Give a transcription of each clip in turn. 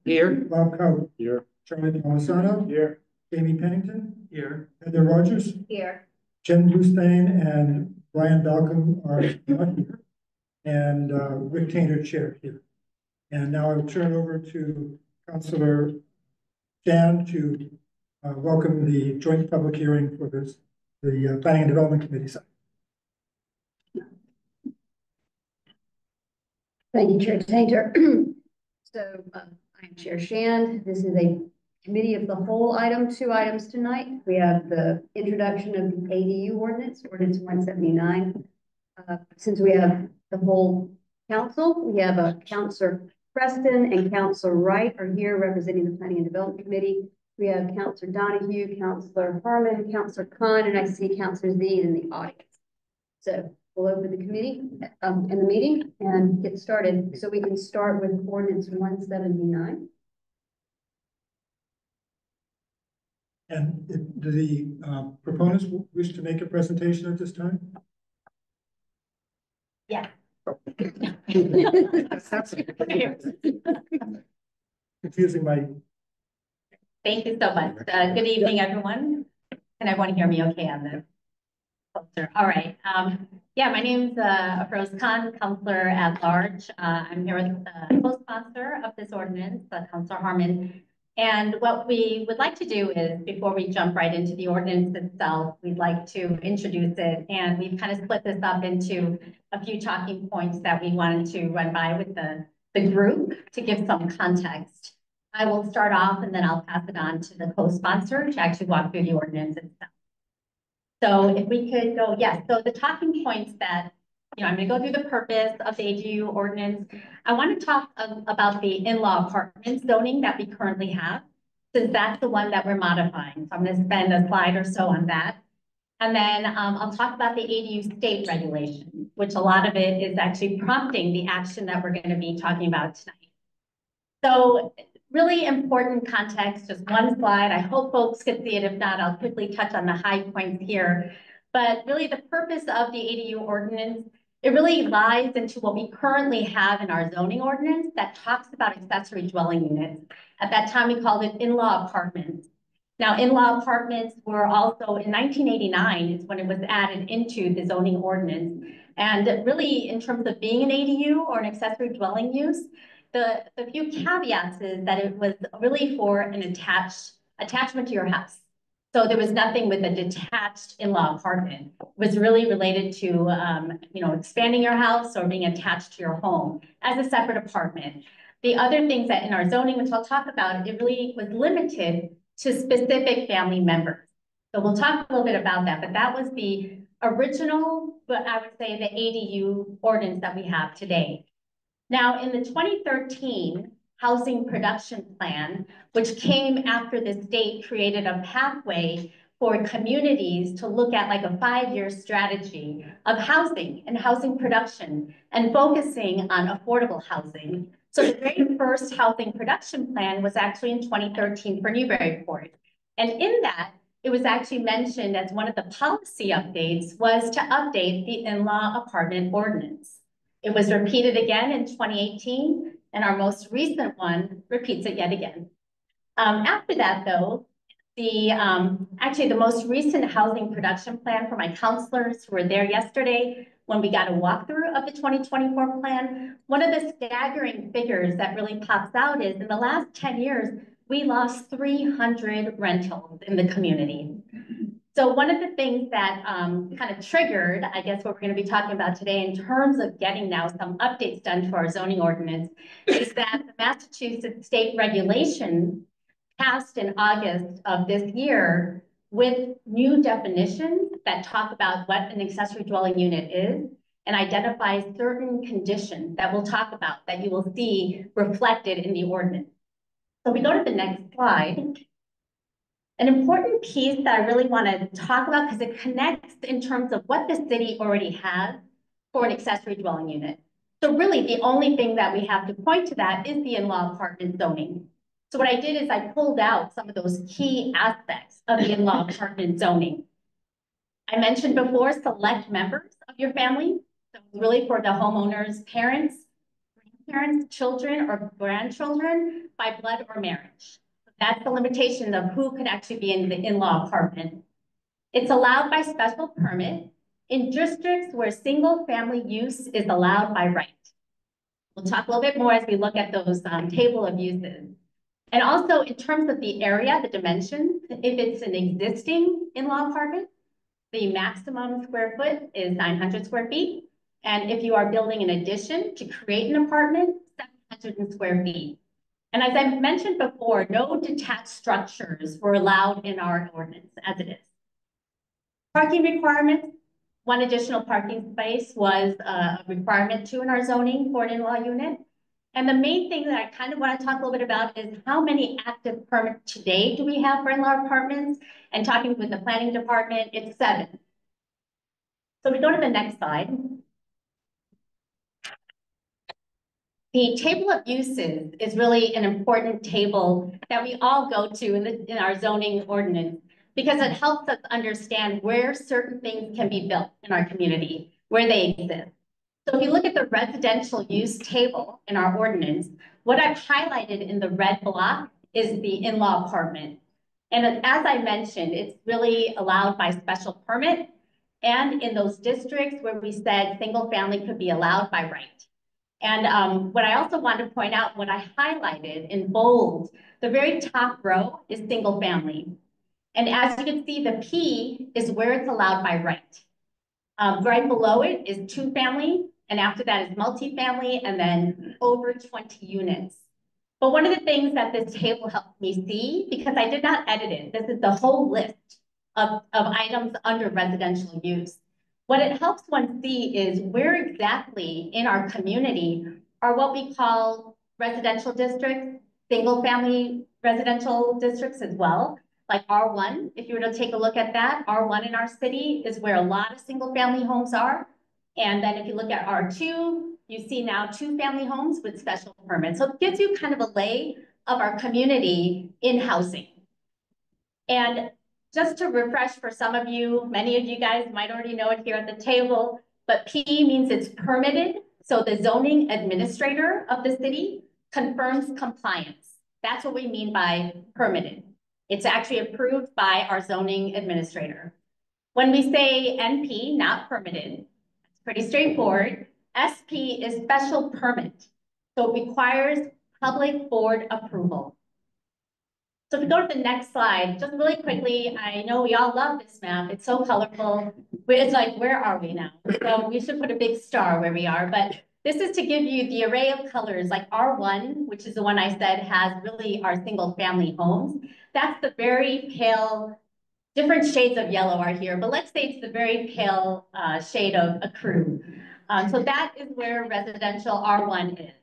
Here. Bob Coward. Here. Charlie Palisano. Here. Amy Pennington. Here. Heather Rogers. Here. Jen Bluestein and Brian Balcom are not here. And Rick Tainter, chair, here. And now I will turn over to Councillor Jan to welcome the joint public hearing for the Planning and Development Committee side. Thank you, Chair Tainter. So I'm Chair Shand. This is a committee of the whole item, 2 items tonight. We have the introduction of the ADU ordinance 179. Since we have the whole council, we have Councillor Preston and Councillor Wright are here representing the Planning and Development Committee. We have Councillor Donahue, Councillor Harmon, Councillor Khan, and I see Councillor Z in the audience. So we'll open the committee and the meeting and get started. So we can start with ordinance 179. And do the proponents wish to make a presentation at this time? Yeah. Confusing my. Thank you so much. Good evening, everyone. Can everyone hear me okay on this? Closer. All right. Yeah, my name's Afroz Khan, Councillor at Large. I'm here with the co-sponsor of this ordinance, Councillor Harmon. And what we would like to do is, before we jump right into the ordinance itself, we'd like to introduce it. And we've kind of split this up into a few talking points that we wanted to run by with the group to give some context. I will start off and then I'll pass it on to the co-sponsor to actually walk through the ordinance itself. So if we could go, yes, so the talking points that, I'm going to go through the purpose of the ADU ordinance. I want to talk about the in-law apartment zoning that we currently have, since that's the one that we're modifying. So I'm going to spend a slide or so on that. And then I'll talk about the ADU state regulation, which a lot of it is actually prompting the action that we're going to be talking about tonight. So really important context, just one slide. I hope folks could see it. If not, I'll quickly touch on the high points here. But really the purpose of the ADU ordinance, it really lies into what we currently have in our zoning ordinance that talks about accessory dwelling units. At that time, we called it in-law apartments. Now, in-law apartments were also in 1989 is when it was added into the zoning ordinance. And really, in terms of being an ADU or an accessory dwelling use, the few caveats is that it was really for an attachment to your house. So there was nothing with a detached in-law apartment. It was really related to, expanding your house or being attached to your home as a separate apartment. The other things that in our zoning, which I'll talk about, it really was limited to specific family members. So we'll talk a little bit about that, but that was the original, but I would say the ADU ordinance that we have today. Now, in the 2013 Housing Production Plan, which came after the state created a pathway for communities to look at like a 5-year strategy of housing and housing production and focusing on affordable housing. So the very first housing production plan was actually in 2013 for Newburyport. And in that, it was actually mentioned as one of the policy updates was to update the in-law apartment ordinance. It was repeated again in 2018, and our most recent one repeats it yet again. After that, though, actually the most recent housing production plan for my counselors who were there yesterday when we got a walkthrough of the 2024 plan, one of the staggering figures that really pops out is in the last 10 years, we lost 300 rentals in the community. So one of the things that kind of triggered, I guess, what we're going to be talking about today in terms of getting now some updates done to our zoning ordinance is that the Massachusetts state regulation passed in August of this year with new definitions that talk about what an accessory dwelling unit is and identifies certain conditions that we'll talk about that you will see reflected in the ordinance. So we go to the next slide. An important piece that I really want to talk about because it connects in terms of what the city already has for an accessory dwelling unit. So really the only thing that we have to point to that is the in-law apartment zoning. So what I did is I pulled out some of those key aspects of the in-law apartment zoning. I mentioned before select members of your family. So really for the homeowner's parents, parents, children, or grandchildren by blood or marriage. That's the limitation of who could actually be in the in-law apartment. It's allowed by special permit in districts where single-family use is allowed by right. We'll talk a little bit more as we look at those table of uses. And also in terms of the area, the dimensions, if it's an existing in-law apartment, the maximum square foot is 900 square feet. And if you are building an addition to create an apartment, 700 square feet. And as I mentioned before, no detached structures were allowed in our ordinance as it is. Parking requirements, one additional parking space was a requirement too in our zoning for an in-law unit. And the main thing that I kind of want to talk a little bit about is how many active permits today do we have for in-law apartments? And talking with the planning department, it's 7. So we go to the next slide. The table of uses is really an important table that we all go to in our zoning ordinance because it helps us understand where certain things can be built in our community, where they exist. So if you look at the residential use table in our ordinance, what I've highlighted in the red block is the in-law apartment. And as I mentioned, it's really allowed by special permit and in those districts where we said single family could be allowed by right. And what I also want to point out, what I highlighted in bold, the very top row is single family. And as you can see, the P is where it's allowed by right. Right below it is 2 family, and after that is multifamily, and then over 20 units. But one of the things that this table helped me see, because I did not edit it, this is the whole list of items under residential use. What it helps one see is where exactly in our community are what we call residential districts, single family residential districts as well. Like R1, if you were to take a look at that, R1 in our city is where a lot of single family homes are. And then if you look at R2, you see now 2 family homes with special permits. So it gives you kind of a lay of our community in housing. And just to refresh for some of you, many of you guys might already know it here at the table, but P means it's permitted. So the zoning administrator of the city confirms compliance. That's what we mean by permitted. It's actually approved by our zoning administrator. When we say NP, not permitted, it's pretty straightforward. SP is special permit. So it requires public board approval. So if we go to the next slide, just really quickly, I know we all love this map. It's so colorful. It's like, where are we now? So we should put a big star where we are, but this is to give you the array of colors, like R1, which is the one I said has really our single family homes. That's the very pale, different shades of yellow are here, but let's say it's the very pale shade of a crew. So that is where residential R1 is.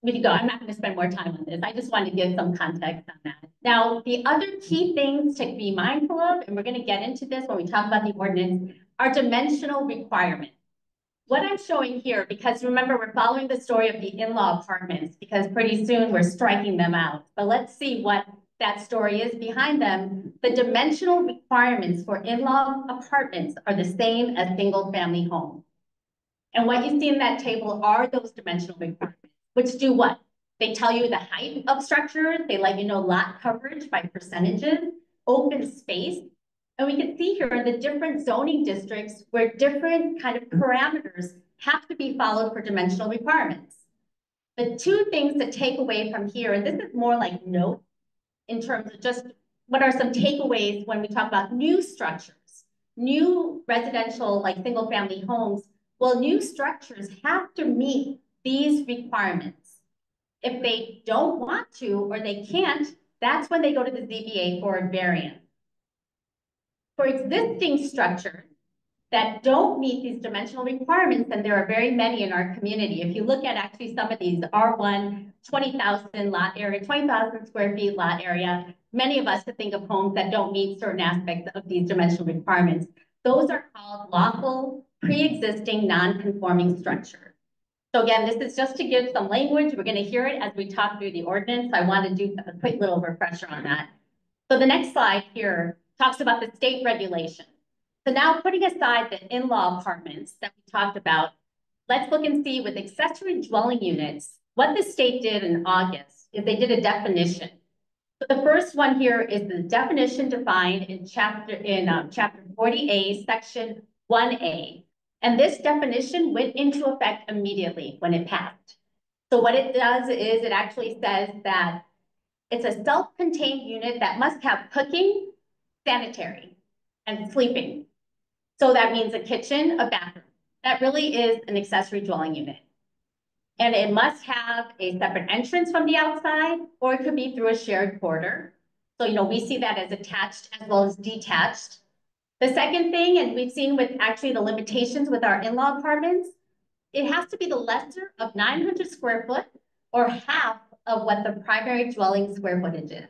We could go, I'm not going to spend more time on this. I just wanted to give some context on that. Now, the other key things to be mindful of, and we're going to get into this when we talk about the ordinance, are dimensional requirements. What I'm showing here, because remember, we're following the story of the in-law apartments, because pretty soon we're striking them out. But let's see what that story is behind them. The dimensional requirements for in-law apartments are the same as single-family homes. And what you see in that table are those dimensional requirements, which do what? They tell you the height of structures, they let you know lot coverage by percentages, open space. And we can see here the different zoning districts where different kind of parameters have to be followed for dimensional requirements. The 2 things to take away from here, and this is more like notes in terms of just what are some takeaways when we talk about new structures, new residential like single family homes. Well, new structures have to meet these requirements. If they don't want to or they can't, that's when they go to the ZBA for a variance. For existing structures that don't meet these dimensional requirements, and there are very many in our community. If you look at actually some of these R1, 20,000 lot area, 20,000 square feet lot area, many of us could think of homes that don't meet certain aspects of these dimensional requirements. Those are called lawful, pre-existing, non-conforming structures. So again, this is just to give some language. We're going to hear it as we talk through the ordinance. I want to do a quick little refresher on that. So the next slide here talks about the state regulation. So now putting aside the in-law apartments that we talked about, let's look and see with accessory dwelling units, what the state did in August is they did a definition. So the first one here is the definition defined in chapter 40A, section 1A. And this definition went into effect immediately when it passed. So what it does is it actually says that it's a self-contained unit that must have cooking, sanitary, and sleeping. So that means a kitchen, a bathroom. That really is an accessory dwelling unit. And it must have a separate entrance from the outside, or it could be through a shared corridor. So, we see that as attached as well as detached. The second thing, and we've seen with actually the limitations with our in-law apartments, it has to be the lesser of 900 square foot or half of what the primary dwelling square footage is.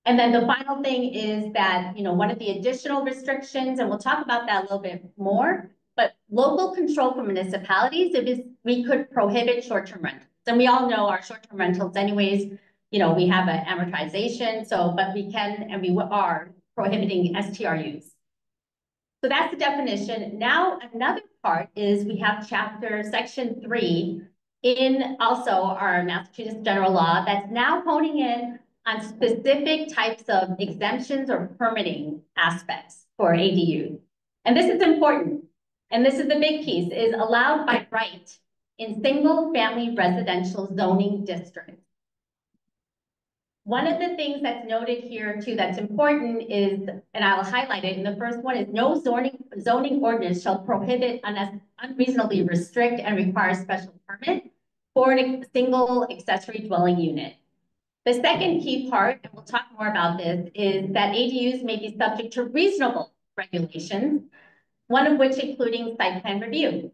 And then the final thing is that, one of the additional restrictions, and we'll talk about that a little bit more, but local control for municipalities, we could prohibit short-term rentals. And we all know our short-term rentals anyways, we have an amortization, but we can, and we are prohibiting STRUs. So that's the definition. Now, another part is we have section 3 in also our Massachusetts general law that's now honing in on specific types of exemptions or permitting aspects for ADUs. And this is important. And this is the big piece, is allowed by right in single-family residential zoning districts. One of the things that's noted here too that's important is, and I'll highlight it, and the first one is no zoning ordinance shall prohibit, unreasonably restrict, and require special permit for a single accessory dwelling unit. The second key part, and we'll talk more about this, is that ADUs may be subject to reasonable regulations, one of which including site plan review.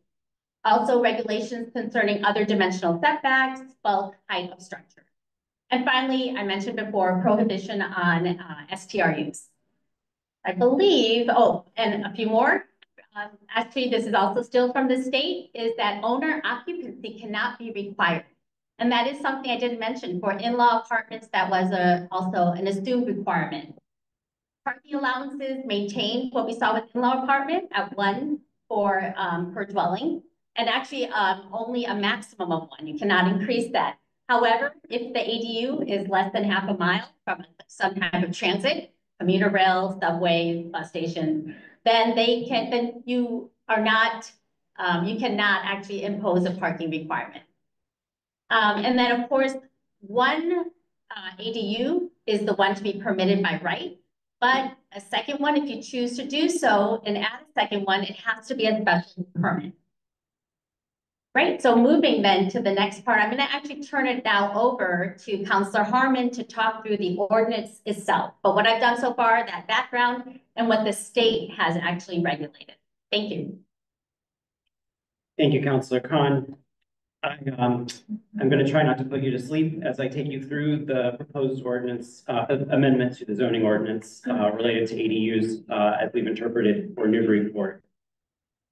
Also regulations concerning other dimensional setbacks, bulk, height of structure. And finally, I mentioned before, prohibition on STRUs. I believe, and a few more. Actually, this is also still from the state, is that owner occupancy cannot be required. And that is something I didn't mention. For in-law apartments, that was also an assumed requirement. Parking allowances maintain what we saw with in-law apartment at 1 per dwelling. And actually only a maximum of 1. You cannot increase that. However, if the ADU is less than half a mile from some type of transit, commuter rail, subway, bus station, then you cannot actually impose a parking requirement. And then of course, one ADU is the one to be permitted by right, but a second one, if you choose to do so and add a second one, it has to be a special permit. Right, so moving then to the next part, I'm going to actually turn it now over to Councilor Harmon to talk through the ordinance itself. But what I've done so far, that background, and what the state has actually regulated. Thank you. Thank you, Councilor Khan. I'm going to try not to put you to sleep as I take you through the proposed ordinance amendment to the zoning ordinance related to ADUs as we've interpreted for Newburyport.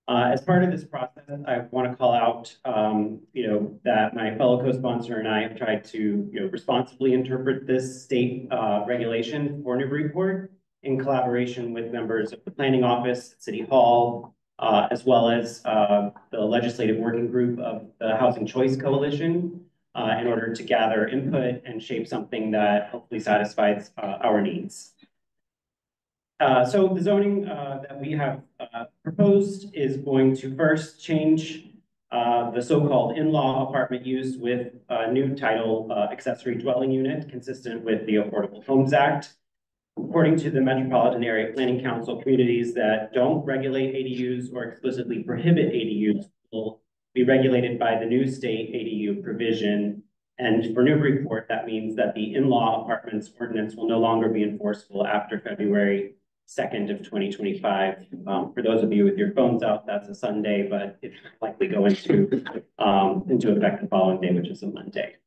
As part of this process, I want to call out, that my fellow co-sponsor and I have tried to, responsibly interpret this state regulation for Newburyport in collaboration with members of the Planning Office, City Hall, as well as the legislative working group of the Housing Choice Coalition, in order to gather input and shape something that hopefully satisfies our needs. So the zoning that we have proposed is going to first change the so-called in-law apartment use with a new title, accessory dwelling unit, consistent with the Affordable Homes Act. According to the Metropolitan Area Planning Council, communities that don't regulate ADUs or explicitly prohibit ADUs will be regulated by the new state ADU provision. And for Newburyport, that means that the in-law apartments ordinance will no longer be enforceable after February 2nd of 2025. For those of you with your phones out, that's a Sunday, but it will likely go into effect the following day, which is a Monday.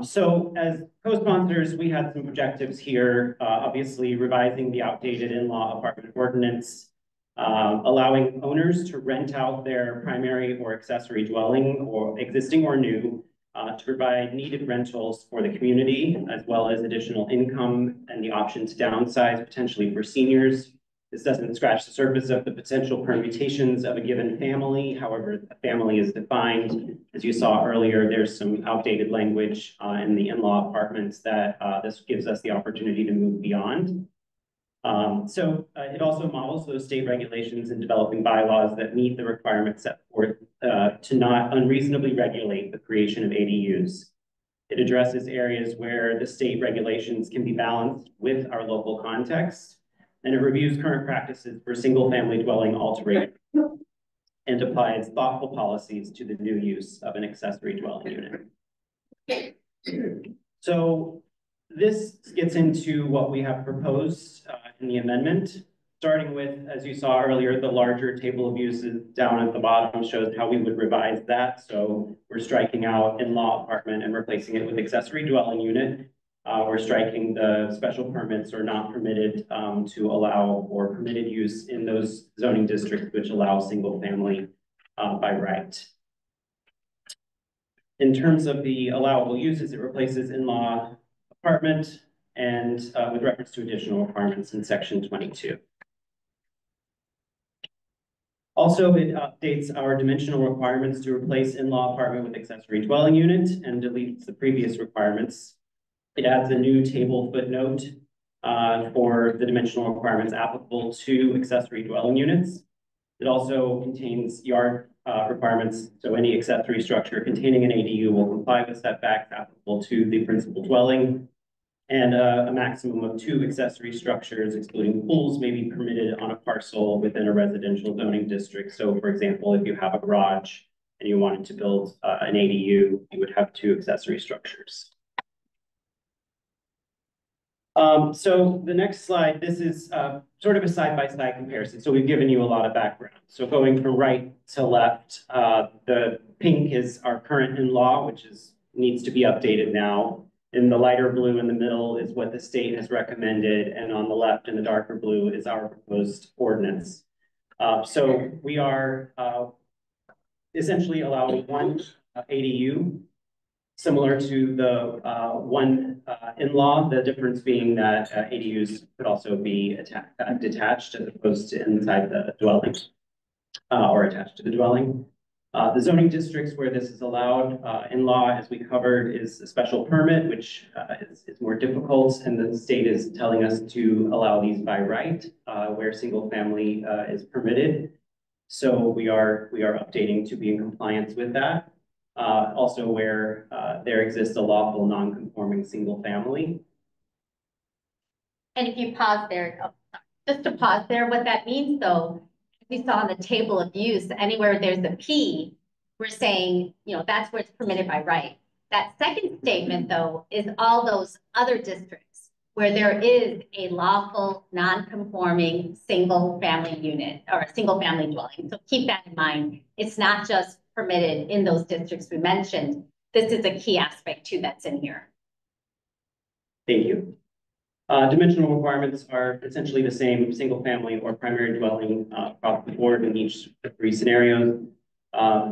So as co-sponsors, we had some objectives here, obviously revising the outdated in-law apartment ordinance, allowing owners to rent out their primary or accessory dwelling, or existing or new, to provide needed rentals for the community, as well as additional income and the option to downsize potentially for seniors This doesn't scratch the surface of the potential permutations of a given family. However, a family is defined. As you saw earlier, there's some outdated language in the in-law apartments that this gives us the opportunity to move beyond. It also models those state regulations and developing bylaws that meet the requirements set forth to not unreasonably regulate the creation of ADUs. It addresses areas where the state regulations can be balanced with our local context, and it reviews current practices for single-family dwelling alteration and applies thoughtful policies to the new use of an accessory dwelling unit. So this gets into what we have proposed in the amendment, starting with, as you saw earlier, the larger table of uses down at the bottom shows how we would revise that. So we're striking out in-law apartment and replacing it with accessory dwelling unit. We're striking the special permits or not permitted to allow or permitted use in those zoning districts which allow single family by right. In terms of the allowable uses, it replaces in-law apartment and with reference to additional requirements in section 22. Also, it updates our dimensional requirements to replace in-law apartment with accessory dwelling unit and deletes the previous requirements. It adds a new table footnote for the dimensional requirements applicable to accessory dwelling units. It also contains yard requirements, so any accessory structure containing an ADU will comply with setbacks applicable to the principal dwelling. And a maximum of 2 accessory structures, excluding pools, may be permitted on a parcel within a residential zoning district. So for example, if you have a garage and you wanted to build an ADU, you would have 2 accessory structures. So the next slide, this is sort of a side-by-side comparison. So we've given you a lot of background. So going from right to left, the pink is our current in-law, which needs to be updated now. In the lighter blue in the middle is what the state has recommended, and on the left in the darker blue is our proposed ordinance. So we are essentially allowing one ADU, similar to the one in-law, the difference being that ADUs could also be detached as opposed to inside the dwelling or attached to the dwelling. The zoning districts where this is allowed in-law, as we covered, is a special permit, which is more difficult, and the state is telling us to allow these by right, where single family is permitted. So we are updating to be in compliance with that. Also where there exists a lawful non-conforming single family. And if you pause there, just to pause there, what that means though, we saw on the table of use, anywhere there's a P, we're saying, that's where it's permitted by right. That second statement though, is all those other districts where there is a lawful non-conforming single family unit or a single family dwelling. So keep that in mind. It's not just permitted in those districts we mentioned. This is a key aspect too that's in here. Thank you. Dimensional requirements are essentially the same, single family or primary dwelling across the board in each of the 3 scenarios.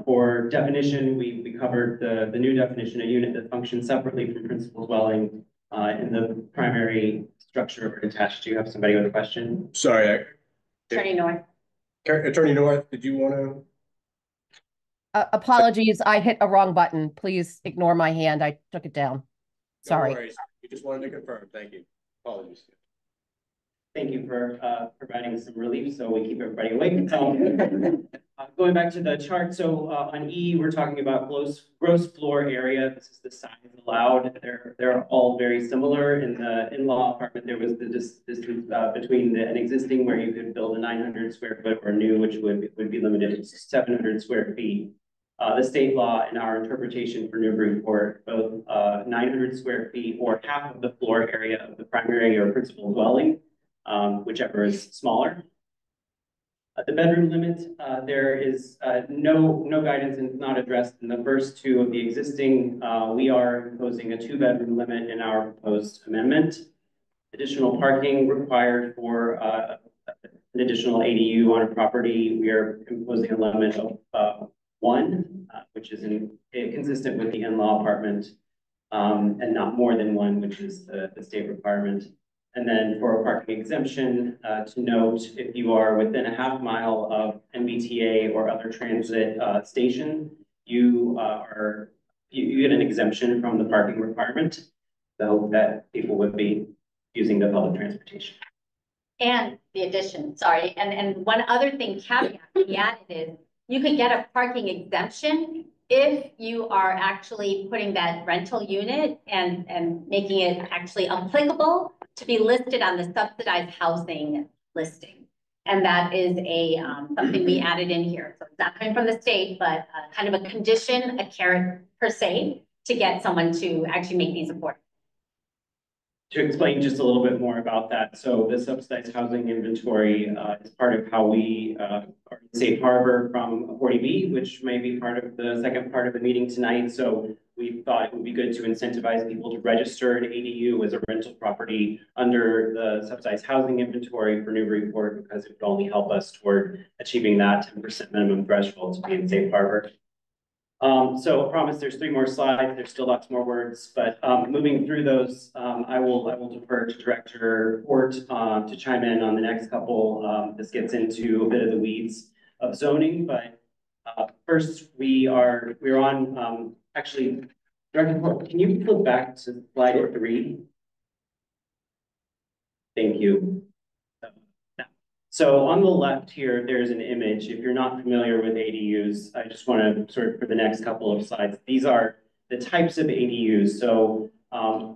For definition, we covered the new definition, a unit that functions separately from principal dwelling in the primary structure or attached. Do you have somebody with a question? Sorry. Attorney North. Attorney North, did you want to? Apologies, I hit a wrong button. Please ignore my hand. I took it down. Sorry. No worries. We just wanted to confirm. Thank you. Apologies. Thank you for providing some relief so we keep everybody awake. Going back to the chart, so on E, we're talking about gross floor area. This is the size allowed. They're all very similar. In the in-law apartment, there was the distance between an existing where you could build a 900 square foot or new, which would be limited to 700 square feet. The state law and our interpretation for Newburyport, both 900 square feet or half of the floor area of the primary or principal dwelling, whichever is smaller. The bedroom limit, there is no guidance and it's not addressed in the first 2 of the existing. We are imposing a 2-bedroom limit in our proposed amendment. Additional parking required for an additional ADU on a property. We are imposing a limit of 1, which is consistent with the in-law apartment, and not more than 1, which is the state requirement. And then for a parking exemption, to note, if you are within a half mile of MBTA or other transit station, you get an exemption from the parking requirement. So that people would be using the public transportation. And the addition, sorry, and one other thing caveat we added is you could get a parking exemption if you are actually putting that rental unit and making it actually applicable to be listed on the subsidized housing listing. And that is something we added in here. So it's not coming from the state, but kind of a condition, a carrot per se, to get someone to actually make these affordable. To explain just a little bit more about that, so the subsidized housing inventory is part of how we are in safe harbor from 40B, which may be part of the second part of the meeting tonight. So we thought it would be good to incentivize people to register an ADU as a rental property under the subsidized housing inventory for Newburyport, because it would only help us toward achieving that 10% minimum threshold to be in safe harbor. So I promise there's 3 more slides. There's still lots more words, but moving through those, I will defer to Director Hort to chime in on the next couple. This gets into a bit of the weeds of zoning, but first we're on actually, Director Hort, can you flip back to slide 3? Thank you. So on the left here, there's an image. If you're not familiar with ADUs, I just want to sort of for the next couple of slides, these are the types of ADUs. So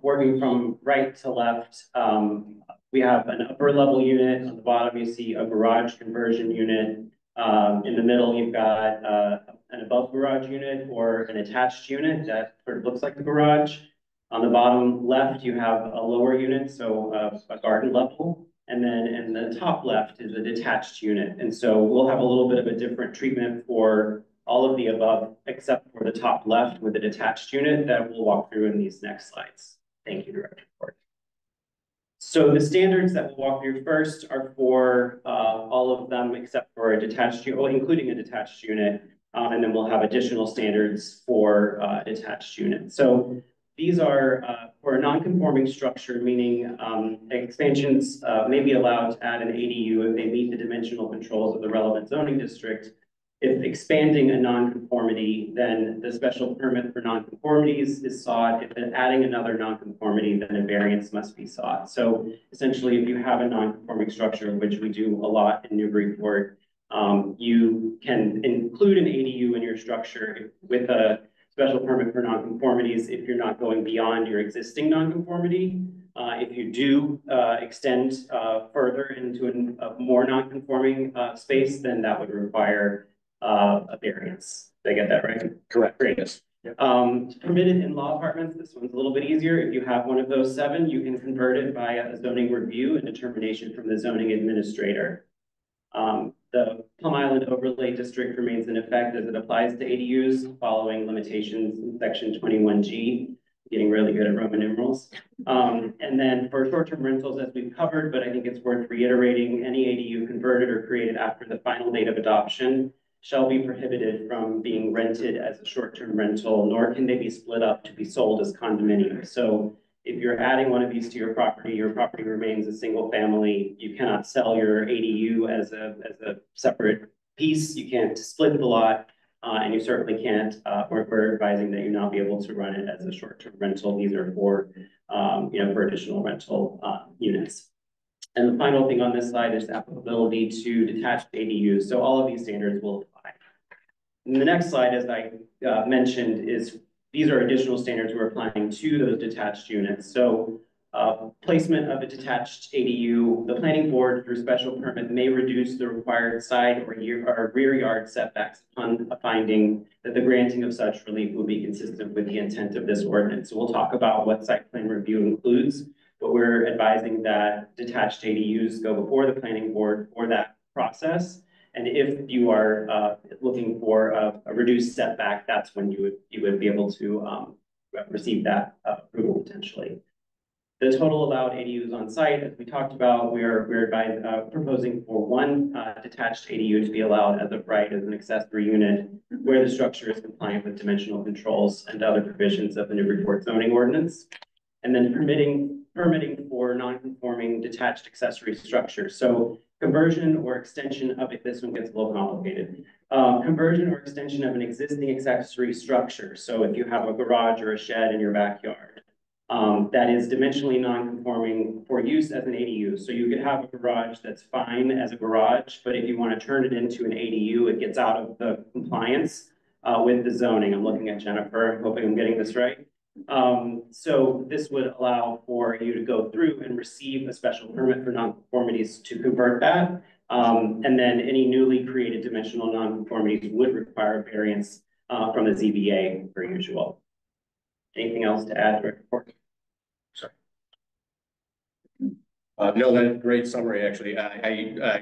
working from right to left, we have an upper level unit. On the bottom, you see a garage conversion unit. In the middle, you've got an above garage unit or an attached unit that sort of looks like the garage. On the bottom left, you have a lower unit, so a garden level. And then in the top left is a detached unit. And so we'll have a little bit of a different treatment for all of the above, except for the top left with the detached unit that we'll walk through in these next slides. Thank you, Director Ford. So the standards that we'll walk through first are for all of them except for a detached unit, well, including a detached unit. And then we'll have additional standards for detached units. So these are for a non-conforming structure, meaning expansions may be allowed to add an ADU if they meet the dimensional controls of the relevant zoning district. If expanding a non-conformity, then the special permit for non-conformities is sought. If adding another non-conformity, then a variance must be sought. So essentially, if you have a non-conforming structure, which we do a lot in Newburyport, you can include an ADU in your structure with a special permit for nonconformities if you're not going beyond your existing nonconformity. If you do extend further into a more nonconforming space, then that would require a variance. Did I get that right? Correct. Great. Yes. Yep. Permitted in law apartments, this one's a little bit easier. If you have one of those 7, you can convert it by a zoning review and determination from the zoning administrator. The Plum Island Overlay District remains in effect as it applies to ADUs following limitations in section 21G, getting really good at Roman numerals. And then for short-term rentals, as we've covered, but I think it's worth reiterating, any ADU converted or created after the final date of adoption shall be prohibited from being rented as a short-term rental, nor can they be split up to be sold as condominiums. So if you're adding one of these to your property remains a single family. You cannot sell your ADU as a separate piece. You can't split the lot, and you certainly can't, we're advising that you not be able to run it as a short-term rental. These are for, for additional rental units. And the final thing on this slide is applicability to detached ADUs. So all of these standards will apply. And the next slide, as I mentioned, is these are additional standards we're applying to those detached units. So placement of a detached ADU, the planning board through special permit may reduce the required side or rear yard setbacks upon a finding that the granting of such relief will be consistent with the intent of this ordinance. So we'll talk about what site plan review includes, but we're advising that detached ADUs go before the planning board for that process. And if you are looking for a reduced setback, that's when you would be able to receive that approval potentially. The total allowed ADUs on site, as we talked about, we're proposing for one detached ADU to be allowed as of right as an accessory unit where the structure is compliant with dimensional controls and other provisions of the Newburyport zoning ordinance. And then permitting permitting for non-conforming detached accessory structures. So conversion or extension of it, this one gets a little complicated. Conversion or extension of an existing accessory structure. So if you have a garage or a shed in your backyard, that is dimensionally non-conforming for use as an ADU. So you could have a garage that's fine as a garage, but if you want to turn it into an ADU, it gets out of the compliance with the zoning. I'm looking at Jennifer, hoping I'm getting this right. So this would allow for you to go through and receive a special permit for nonconformities to convert that. And then any newly created dimensional nonconformities would require variance from the ZBA per usual. Anything else to add to the report? Sorry. No, that's a great summary, actually.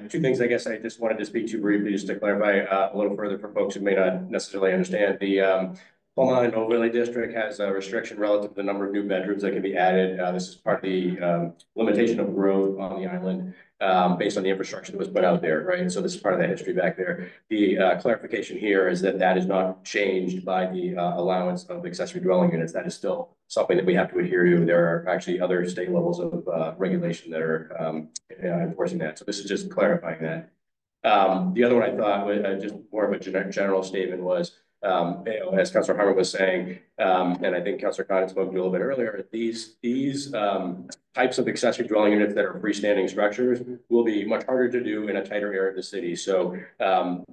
Two things I guess I just wanted to speak to briefly, just to clarify a little further for folks who may not necessarily understand. The Plum Island Overlay District has a restriction relative to the number of new bedrooms that can be added. This is part of the limitation of growth on the island based on the infrastructure that was put out there, right? So this is part of the history back there. The clarification here is that that is not changed by the allowance of accessory dwelling units. That is still something that we have to adhere to. There are actually other state levels of regulation that are enforcing that. So this is just clarifying that. The other one I thought was just more of a general statement was, as Councilor Harmon was saying, and I think Councilor Khan spoke to a little bit earlier, these types of accessory dwelling units that are freestanding structures will be much harder to do in a tighter area of the city. So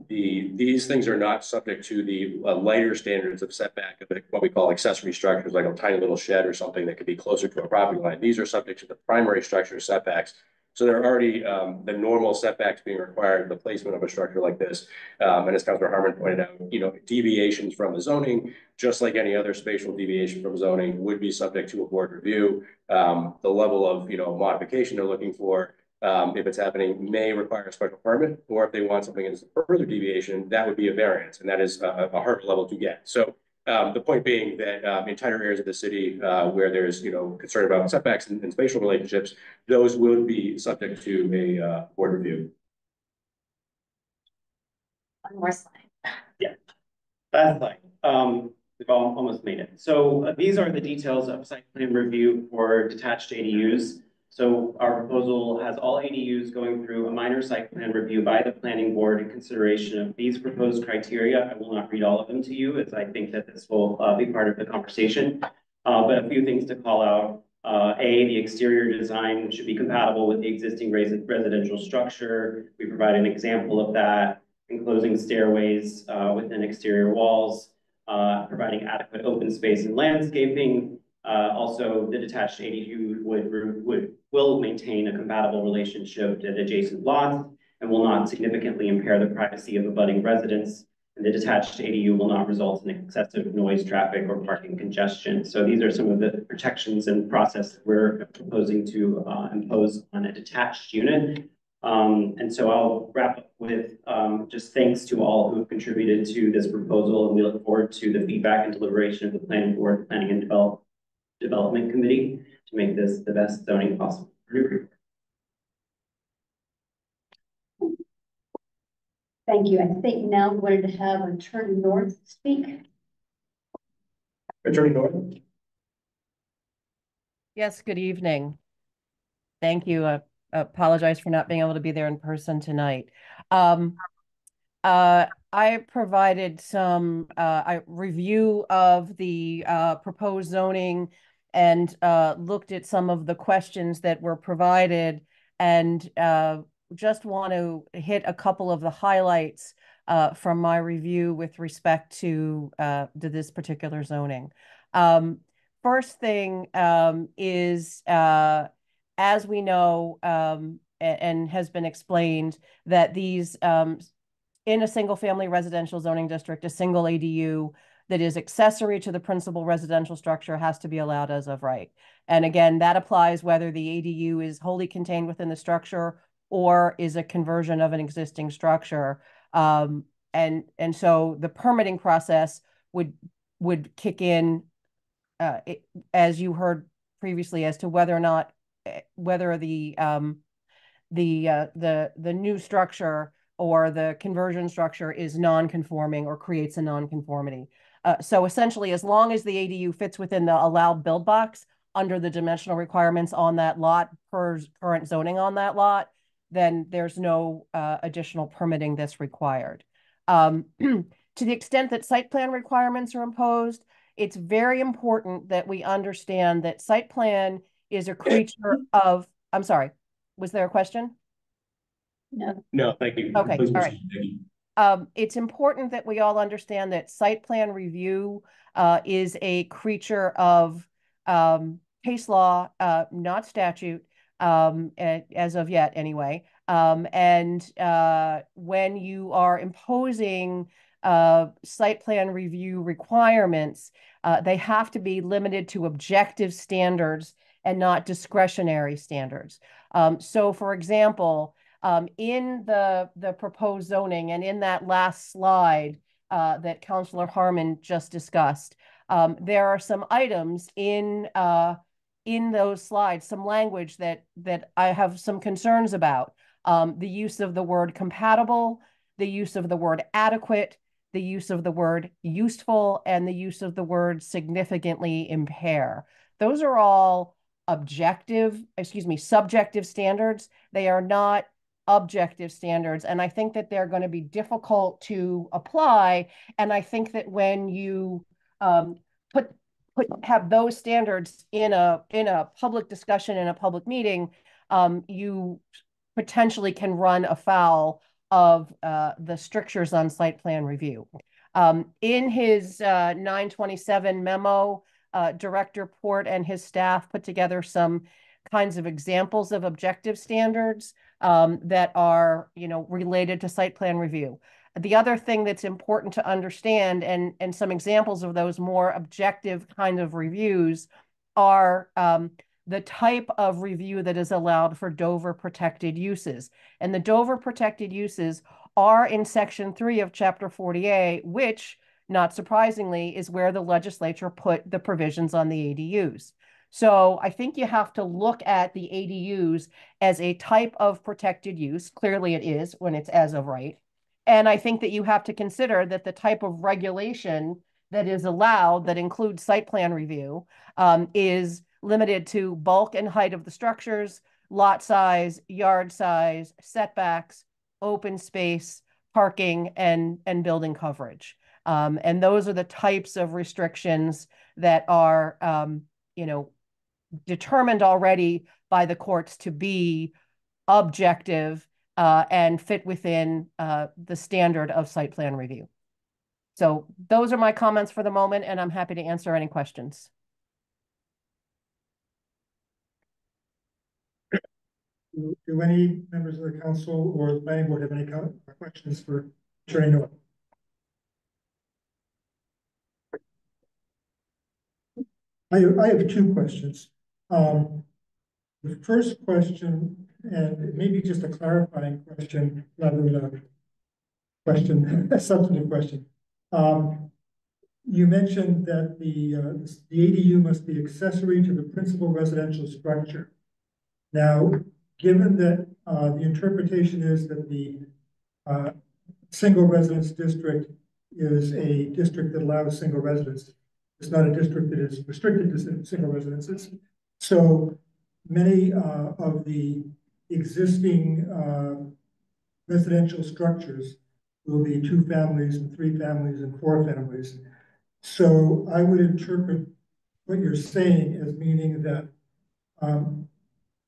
these things are not subject to the lighter standards of setback of what we call accessory structures, like a tiny little shed or something that could be closer to a property line. These are subject to the primary structure setbacks. So there are already the normal setbacks being required in the placement of a structure like this. And as Councilor Harmon pointed out, deviations from the zoning, just like any other spatial deviation from zoning, would be subject to a board review. The level of modification they're looking for, if it's happening, may require a special permit, or if they want something as a further deviation, that would be a variance, and that is a harder level to get. So the point being that in tighter areas of the city where there's concern about setbacks and spatial relationships, those would be subject to a board review. One more slide. Yeah, that's fine. We've almost made it. So these are the details of site plan review for detached ADUs. So our proposal has all ADUs going through a minor site plan review by the planning board in consideration of these proposed criteria. I will not read all of them to you, as I think that this will be part of the conversation. But a few things to call out. The exterior design should be compatible with the existing residential structure. We provide an example of that. Enclosing stairways within exterior walls, providing adequate open space and landscaping. Also, the detached ADU will maintain a compatible relationship to adjacent lots and will not significantly impair the privacy of abutting residents. And the detached ADU will not result in excessive noise, traffic, or parking congestion. So these are some of the protections and process that we're proposing to impose on a detached unit. And so I'll wrap up with just thanks to all who have contributed to this proposal, and we look forward to the feedback and deliberation of the planning board, planning and development committee to make this the best zoning possible. Thank you. I think now we're going to have Attorney North speak. Attorney North. Yes, good evening. Thank you. I apologize for not being able to be there in person tonight. I provided some review of the proposed zoning and looked at some of the questions that were provided, and just want to hit a couple of the highlights from my review with respect to this particular zoning. First thing is, as we know, and has been explained, that these in a single family residential zoning district, a single ADU that is accessory to the principal residential structure has to be allowed as of right. And again, that applies whether the ADU is wholly contained within the structure or is a conversion of an existing structure. And so the permitting process would kick in, as you heard previously, as to whether or not whether the new structure or the conversion structure is non-conforming or creates a non-conformity. So essentially, as long as the ADU fits within the allowed build box, under the dimensional requirements on that lot per current zoning on that lot, then there's no additional permitting that's required. To the extent that site plan requirements are imposed, it's very important that we understand that site plan is a creature of, I'm sorry, was there a question? No, thank you. Okay, Please all right. proceed. Thank you. It's important that we all understand that site plan review is a creature of case law, not statute, as of yet anyway. And when you are imposing site plan review requirements, they have to be limited to objective standards and not discretionary standards. So for example, in the proposed zoning and in that last slide that Councillor Harmon just discussed, there are some items in those slides, some language that I have some concerns about. The use of the word compatible, the use of the word adequate, the use of the word useful, and the use of the word significantly impair. Those are all subjective standards. They are not objective standards. And I think that they're going to be difficult to apply. And I think that when you have those standards in a public discussion, in a public meeting, you potentially can run afoul of the strictures on site plan review. In his 927 memo, Director Port and his staff put together some kinds of examples of objective standards that are, related to site plan review. The other thing that's important to understand, and some examples of those more objective kind of reviews, are the type of review that is allowed for Dover protected uses. And the Dover protected uses are in Section 3 of Chapter 48, which, not surprisingly, is where the legislature put the provisions on the ADUs. So I think you have to look at the ADUs as a type of protected use. Clearly it is when it's as of right. And I think that you have to consider that the type of regulation that is allowed that includes site plan review is limited to bulk and height of the structures, lot size, yard size, setbacks, open space, parking, and building coverage. And those are the types of restrictions that are, determined already by the courts to be objective and fit within the standard of site plan review. So those are my comments for the moment, and I'm happy to answer any questions. Do any members of the council or the planning board have any questions for Attorney Noah? I have two questions. The first question, and maybe just a clarifying question rather than a question, a substantive question. You mentioned that the ADU must be accessory to the principal residential structure. Now, given that the interpretation is that the single residence district is a district that allows single residence, it's not a district that is restricted to single residences. So many of the existing residential structures will be 2 families and 3 families and 4 families. So I would interpret what you're saying as meaning that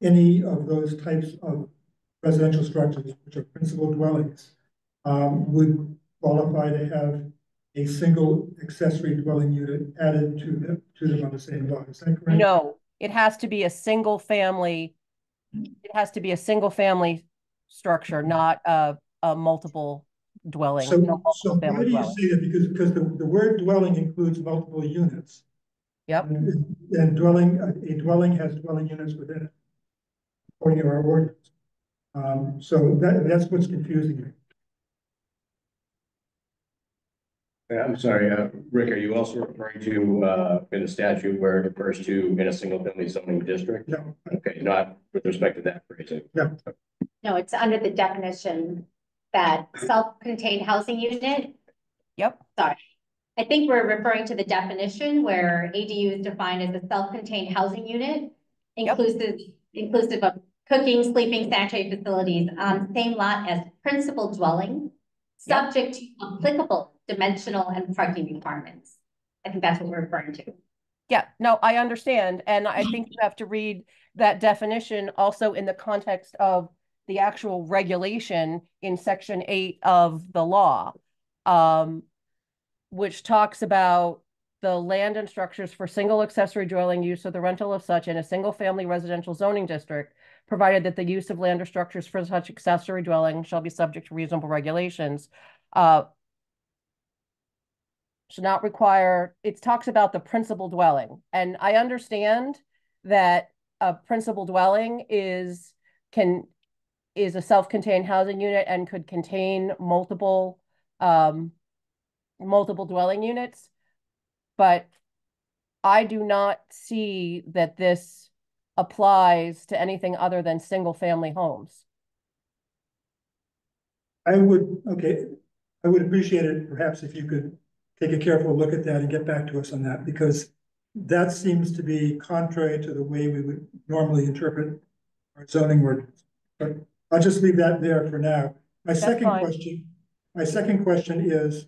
any of those types of residential structures, which are principal dwellings, would qualify to have a single accessory dwelling unit added to them on the same lot. Is that correct? No, it has to be a single family. It has to be a single family structure, not a multiple dwelling. So, no so why do you say that? Because the word dwelling includes multiple units. Yep. And a dwelling has dwelling units within it, according to our ordinance. So that's what's confusing me. I'm sorry, Rick, are you also referring to in the statute where it refers to in a single family zoning district? No. Okay, not with respect to that phrasing. No. No, it's under the definition that self-contained housing unit. Yep. Sorry. I think we're referring to the definition where ADU is defined as a self-contained housing unit, inclusive of cooking, sleeping, sanitary facilities on same lot as principal dwelling, subject to applicable dimensional and parking requirements. I think that's what we're referring to. Yeah, no, I understand. And I think you have to read that definition also in the context of the actual regulation in Section 8 of the law, which talks about the land and structures for single accessory dwelling use or the rental of such in a single family residential zoning district, provided that the use of land or structures for such accessory dwelling shall be subject to reasonable regulations. Should not require, it talks about the principal dwelling. And I understand that a principal dwelling is a self-contained housing unit and could contain multiple dwelling units. But I do not see that this applies to anything other than single family homes. I would appreciate it perhaps if you could take a careful look at that and get back to us on that, because that seems to be contrary to the way we would normally interpret our zoning ordinance. But I'll just leave that there for now. My second question is,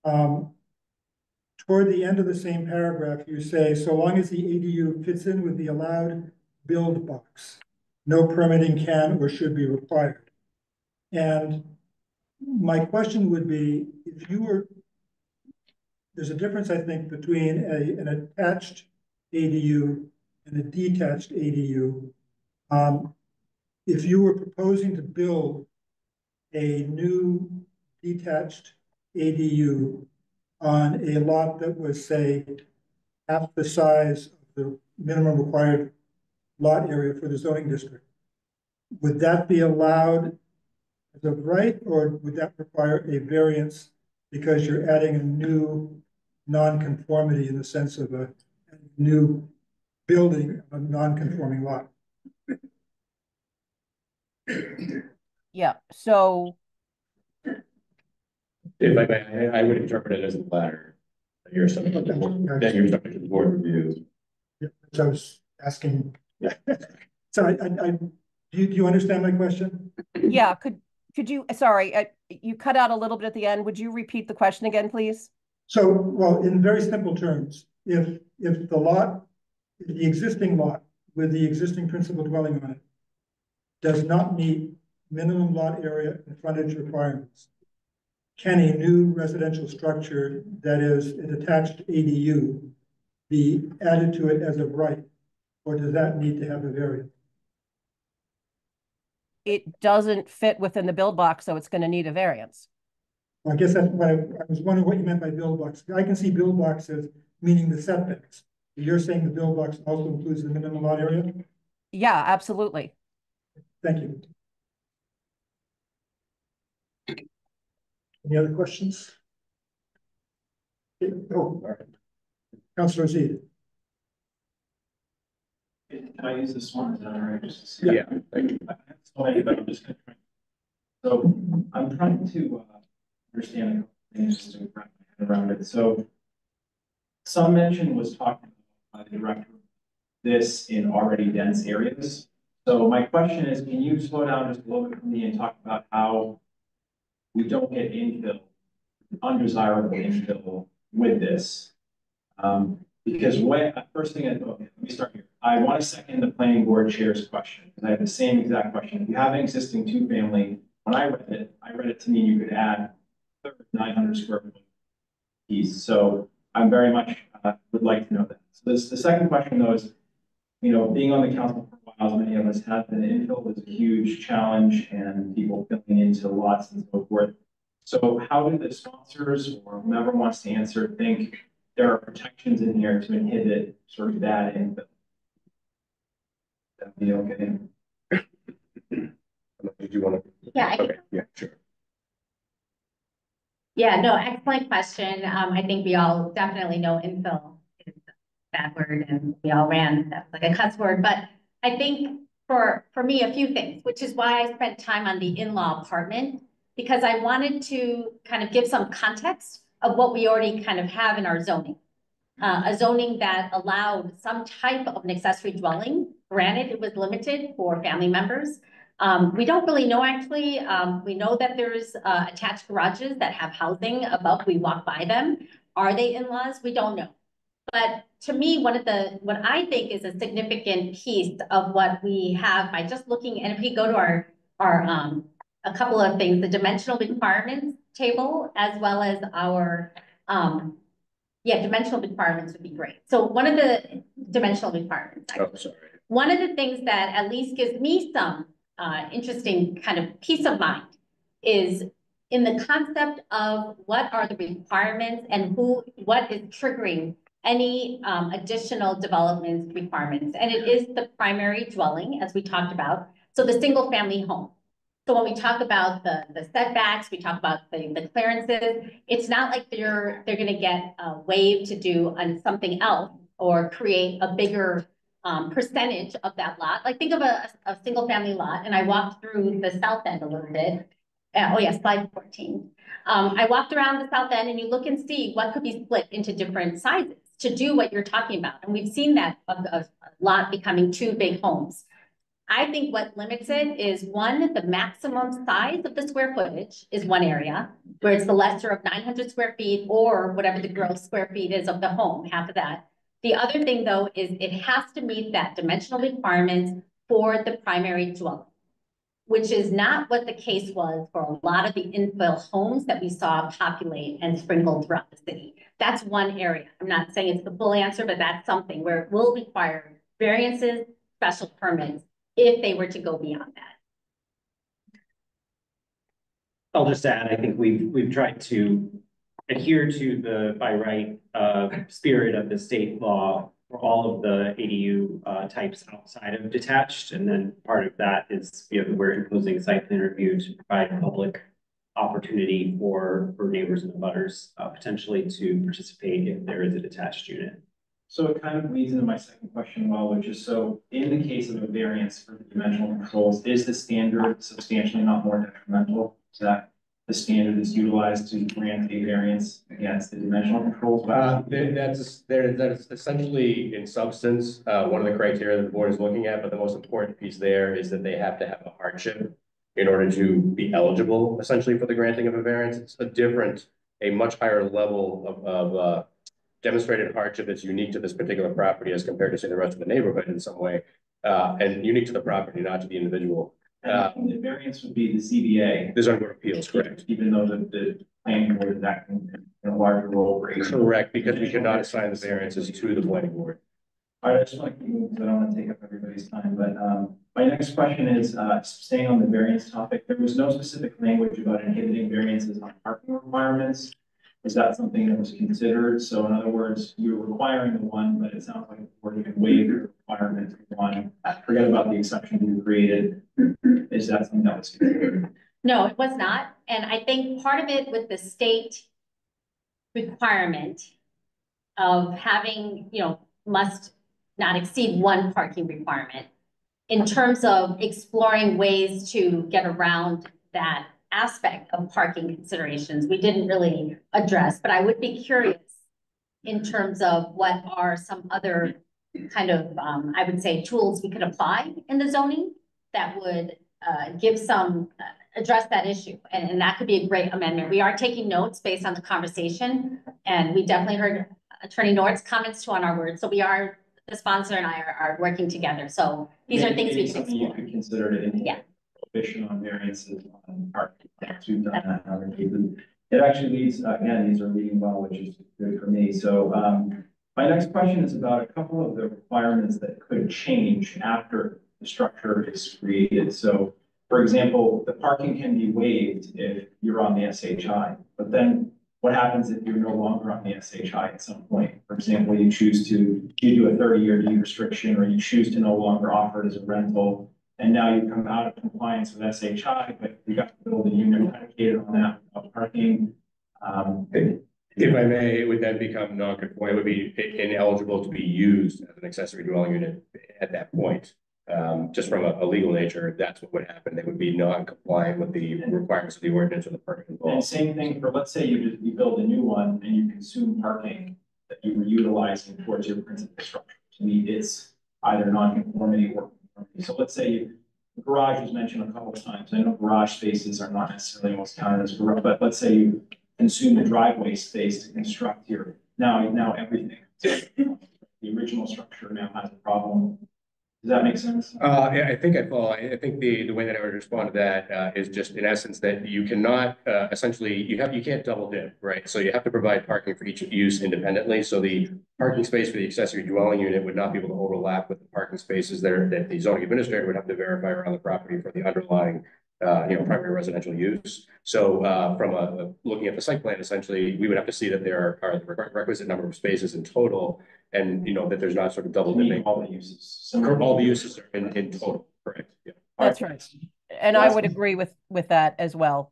toward the end of the same paragraph, you say, so long as the ADU fits in with the allowed build box, no permitting can or should be required. And my question would be, there's a difference, I think, between an attached ADU and a detached ADU. If you were proposing to build a new detached ADU on a lot that was, say, half the size of the minimum required lot area for the zoning district, would that be allowed as of right, or would that require a variance because you're adding a new non-conformity in the sense of a new building, a non-conforming lot? Yeah, so If I may, I would interpret it as the latter. That you're subject to the board review. Yeah, so I was asking. So do you understand my question? yeah, could you, sorry, you cut out a little bit at the end. Would you repeat the question again, please? So, well, in very simple terms, if the existing lot with the existing principal dwelling on it does not meet minimum lot area and frontage requirements, can a new residential structure that is an attached ADU be added to it as of right, or does that need to have a variance? It doesn't fit within the build box, so it's going to need a variance. Well, I guess that's what I was wondering what you meant by build box. I can see build box as meaning the setbacks. You're saying the build box also includes the minimum lot area? Yeah, absolutely. Thank you. Any other questions? Oh, all right. Councilor Z. Can I use this one? Is that all right? Yeah, thank you. I have so many, but I'm just going to try. So I'm trying to understand a couple things to wrap my head around it. So some mention was talking about the director of this in already dense areas. So my question is, can you slow down just a little bit for me and talk about how we don't get infill, undesirable infill with this? Because first thing I thought, let me start here. I want to second the planning board chair's question, because I have the same exact question. If you have an existing two-family, when I read it to mean you could add 900 square foot piece. So I'm very much would like to know that. So the second question though is, being on the council for a while, as many of us have been, infill is a huge challenge and people filling into lots and so forth. So how do the sponsors or whomever wants to answer think there are protections in here to inhibit sort of that infill? That'd be okay. Did you want to? Yeah. Okay. Yeah, sure. Yeah, no, excellent question. I think we all definitely know infill is a bad word and we all ran, that's like a cuss word. But I think for me, a few things, which is why I spent time on the in-law apartment, because I wanted to kind of give some context of what we already kind of have in our zoning. A zoning that allowed some type of an accessory dwelling. Granted, it was limited for family members. We don't really know actually. We know that there's attached garages that have housing above. We walk by them. Are they in-laws? We don't know. But to me, what I think is a significant piece of what we have by just looking, and if we go to our a couple of things, the dimensional requirements table, as well as our dimensional requirements would be great. So one of the dimensional requirements. One of the things that at least gives me some interesting kind of peace of mind is in the concept of what are the requirements and what is triggering any additional development requirements. And it is the primary dwelling, as we talked about. So the single family home. So when we talk about the setbacks, we talk about the clearances, it's not like they're going to get waived to do something else or create a bigger percentage of that lot. Like think of a single family lot, and I walked through the south end a little bit. Oh yeah, slide 14. I walked around the south end and you look and see what could be split into different sizes to do what you're talking about. And we've seen that a lot becoming 2 big homes. I think what limits it is one, the maximum size of the square footage is one area where it's the lesser of 900 square feet or whatever the gross square feet is of the home, half of that. The other thing though, is it has to meet that dimensional requirements for the primary dwelling, which is not what the case was for a lot of the infill homes that we saw populate and sprinkled throughout the city. That's one area. I'm not saying it's the full answer, but that's something where it will require variances, special permits, if they were to go beyond that. I'll just add, I think we've tried to adhere to the by right spirit of the state law for all of the ADU types outside of detached. And then part of that is, we're imposing site plan review to provide public opportunity for neighbors and abutters potentially to participate if there is a detached unit. So it kind of leads into my second question, which is, so in the case of a variance for the dimensional controls, is the standard substantially not more detrimental? Is that the standard is utilized to grant a variance against the dimensional controls? That is essentially in substance, one of the criteria that the board is looking at, but the most important piece there is that they have to have a hardship in order to be eligible essentially for the granting of a variance. It's a much higher level of demonstrated hardship that's unique to this particular property as compared to say the rest of the neighborhood in some way, and unique to the property, not to the individual. The variance would be the ZBA. The zoning board of appeals, correct. Even though the planning board is acting in a larger role. Correct, because we cannot assign the variances to the planning board. All right, I just want to keep moving because I don't want to take up everybody's time. But my next question is staying on the variance topic. There was no specific language about inhibiting variances on parking requirements. Is that something that was considered? So in other words, you're requiring the one, but it sounds like the board can waive the requirement of one. Forget about the exception you created. Is that something that was considered? No, it was not. And I think part of it with the state requirement of having, must not exceed 1 parking requirement in terms of exploring ways to get around that aspect of parking considerations, we didn't really address, but I would be curious in terms of what are some other kind of, I would say, tools we could apply in the zoning that would give some, address that issue. And that could be a great amendment. We are taking notes based on the conversation, and we definitely heard Attorney Nord's comments too on our words. So the sponsor and I are working together. So these are things we can explore. You could consider it in prohibition on variances on parking. We've done that in other cases. It actually leads, again, these are leading well, which is good for me. So my next question is about a couple of the requirements that could change after the structure is created. So for example, the parking can be waived if you're on the SHI, but then what happens if you're no longer on the SHI at some point? For example, you do a 30-year deed restriction, or you choose to no longer offer it as a rental, and now you come out of compliance with SHI, but you got to build a unit predicated on that without parking. If I may, it would then become non-conforming. It would be ineligible to be used as an accessory dwelling unit at that point. just from a legal nature, that's what would happen. They would be non-compliant with the requirements of the ordinance or the permit And involved. same thing for, let's say you build a new one and you consume parking that you were utilizing towards your principal structure to meet its either non-conformity or conformity. So let's say the garage was mentioned a couple of times. I know garage spaces are not necessarily most counted as garage, but let's say you consume the driveway space to construct your, now everything. The original structure now has a problem. Does that make sense? Yeah, I think I follow. I think the way that I would respond to that is just in essence that you cannot essentially you can't double dip, right? So you have to provide parking for each use independently. So the parking space for the accessory dwelling unit would not be able to overlap with the parking spaces that the zoning administrator would have to verify around the property for the underlying primary residential use. So from looking at the site plan, essentially, we would have to see that there are the requisite number of spaces in total, and that there's not sort of double dipping. All the uses. All the uses are in total, correct? Yeah. That's right. And I would agree with that as well.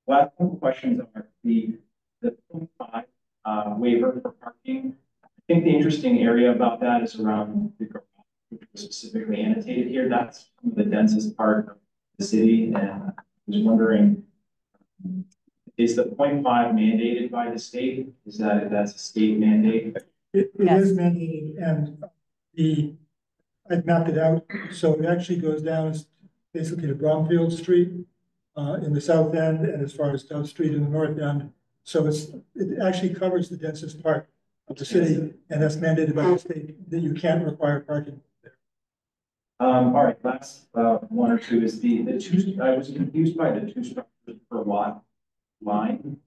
Last couple questions are the 0.5 waiver for parking. I think the interesting area about that is around the garage, which was specifically annotated here. That's the densest part of the city, and I was wondering, is the 0.5 mandated by the state? Is that's a state mandate? It Yes. is mandated, and I've mapped it out, so it actually goes down basically to Bromfield Street in the south end, and as far as Dove Street in the north end. So it actually covers the densest part of the city, and that's mandated by the state that you can't require parking there. All right, last one or two is the two. I was confused by the two structures per lot line,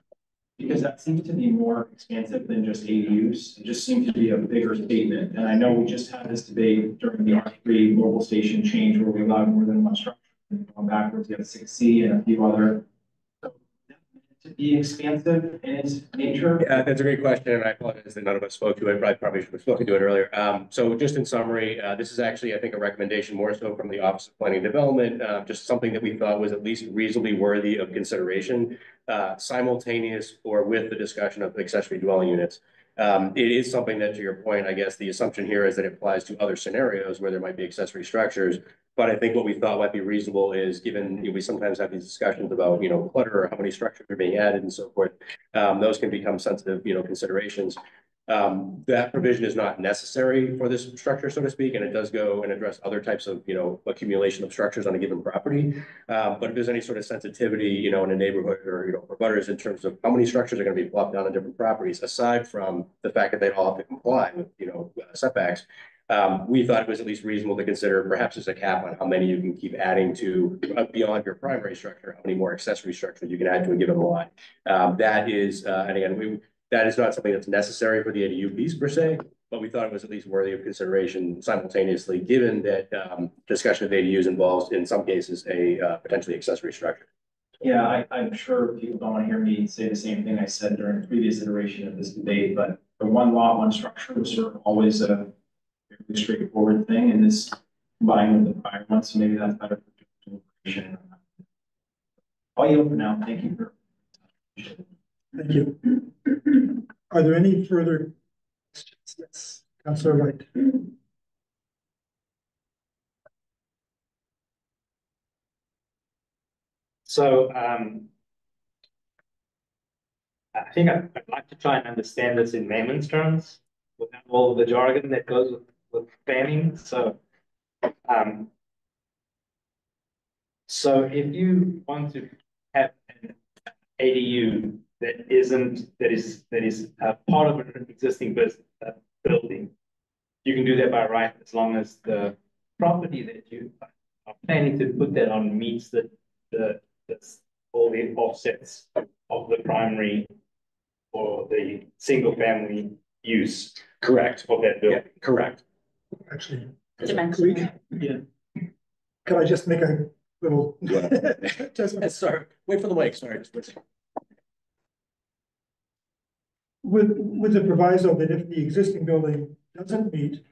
because that seems to be more expansive than just ADUs. It just seemed to be a bigger statement. And I know we just had this debate during the R3 mobile station change where we allowed more than one structure. And going backwards, you have 6C and a few other. So to be expansive in its nature. Yeah, that's a great question, and I apologize that none of us spoke to it, but I probably should have spoken to it earlier. So just in summary, this is actually, I think, a recommendation more so from the Office of Planning and Development, just something that we thought was at least reasonably worthy of consideration, simultaneous or with the discussion of accessory dwelling units. It is something that, to your point, I guess the assumption here is that it applies to other scenarios where there might be accessory structures. But I think what we thought might be reasonable is, given we sometimes have these discussions about, clutter or how many structures are being added and so forth, those can become sensitive, considerations. That provision is not necessary for this structure, so to speak, and it does go and address other types of, accumulation of structures on a given property. But if there's any sort of sensitivity, in a neighborhood or, for butters in terms of how many structures are going to be plopped down on different properties, aside from the fact that they all have to comply with, setbacks, we thought it was at least reasonable to consider perhaps as a cap on how many you can keep adding to beyond your primary structure, how many more accessory structures you can add to a given lot. That is, and again, that is not something that's necessary for the ADU piece per se, but we thought it was at least worthy of consideration simultaneously, given that discussion of ADUs involves, in some cases, a potentially accessory structure. Yeah, I'm sure people don't want to hear me say the same thing I said during the previous iteration of this debate, but the one lot, one structure was sort of always a very straightforward thing, and this combined with the prior one, so maybe that's better for deliberation. I'll yield for now. Thank you for. Thank you. Are there any further questions? Yes, Councilor Wright. So I think I'd like to try and understand this in layman's terms without all of the jargon that goes with planning. So if you want to have an ADU that is part of an existing building, you can do that by right as long as the property that you are planning to put that on meets all the offsets of the primary or the single family use. Correct. Of that building. Yeah, correct. Actually, Dimension. can I just make a little adjustment? Sorry, wait for the mic. Sorry. With the proviso that if the existing building doesn't meet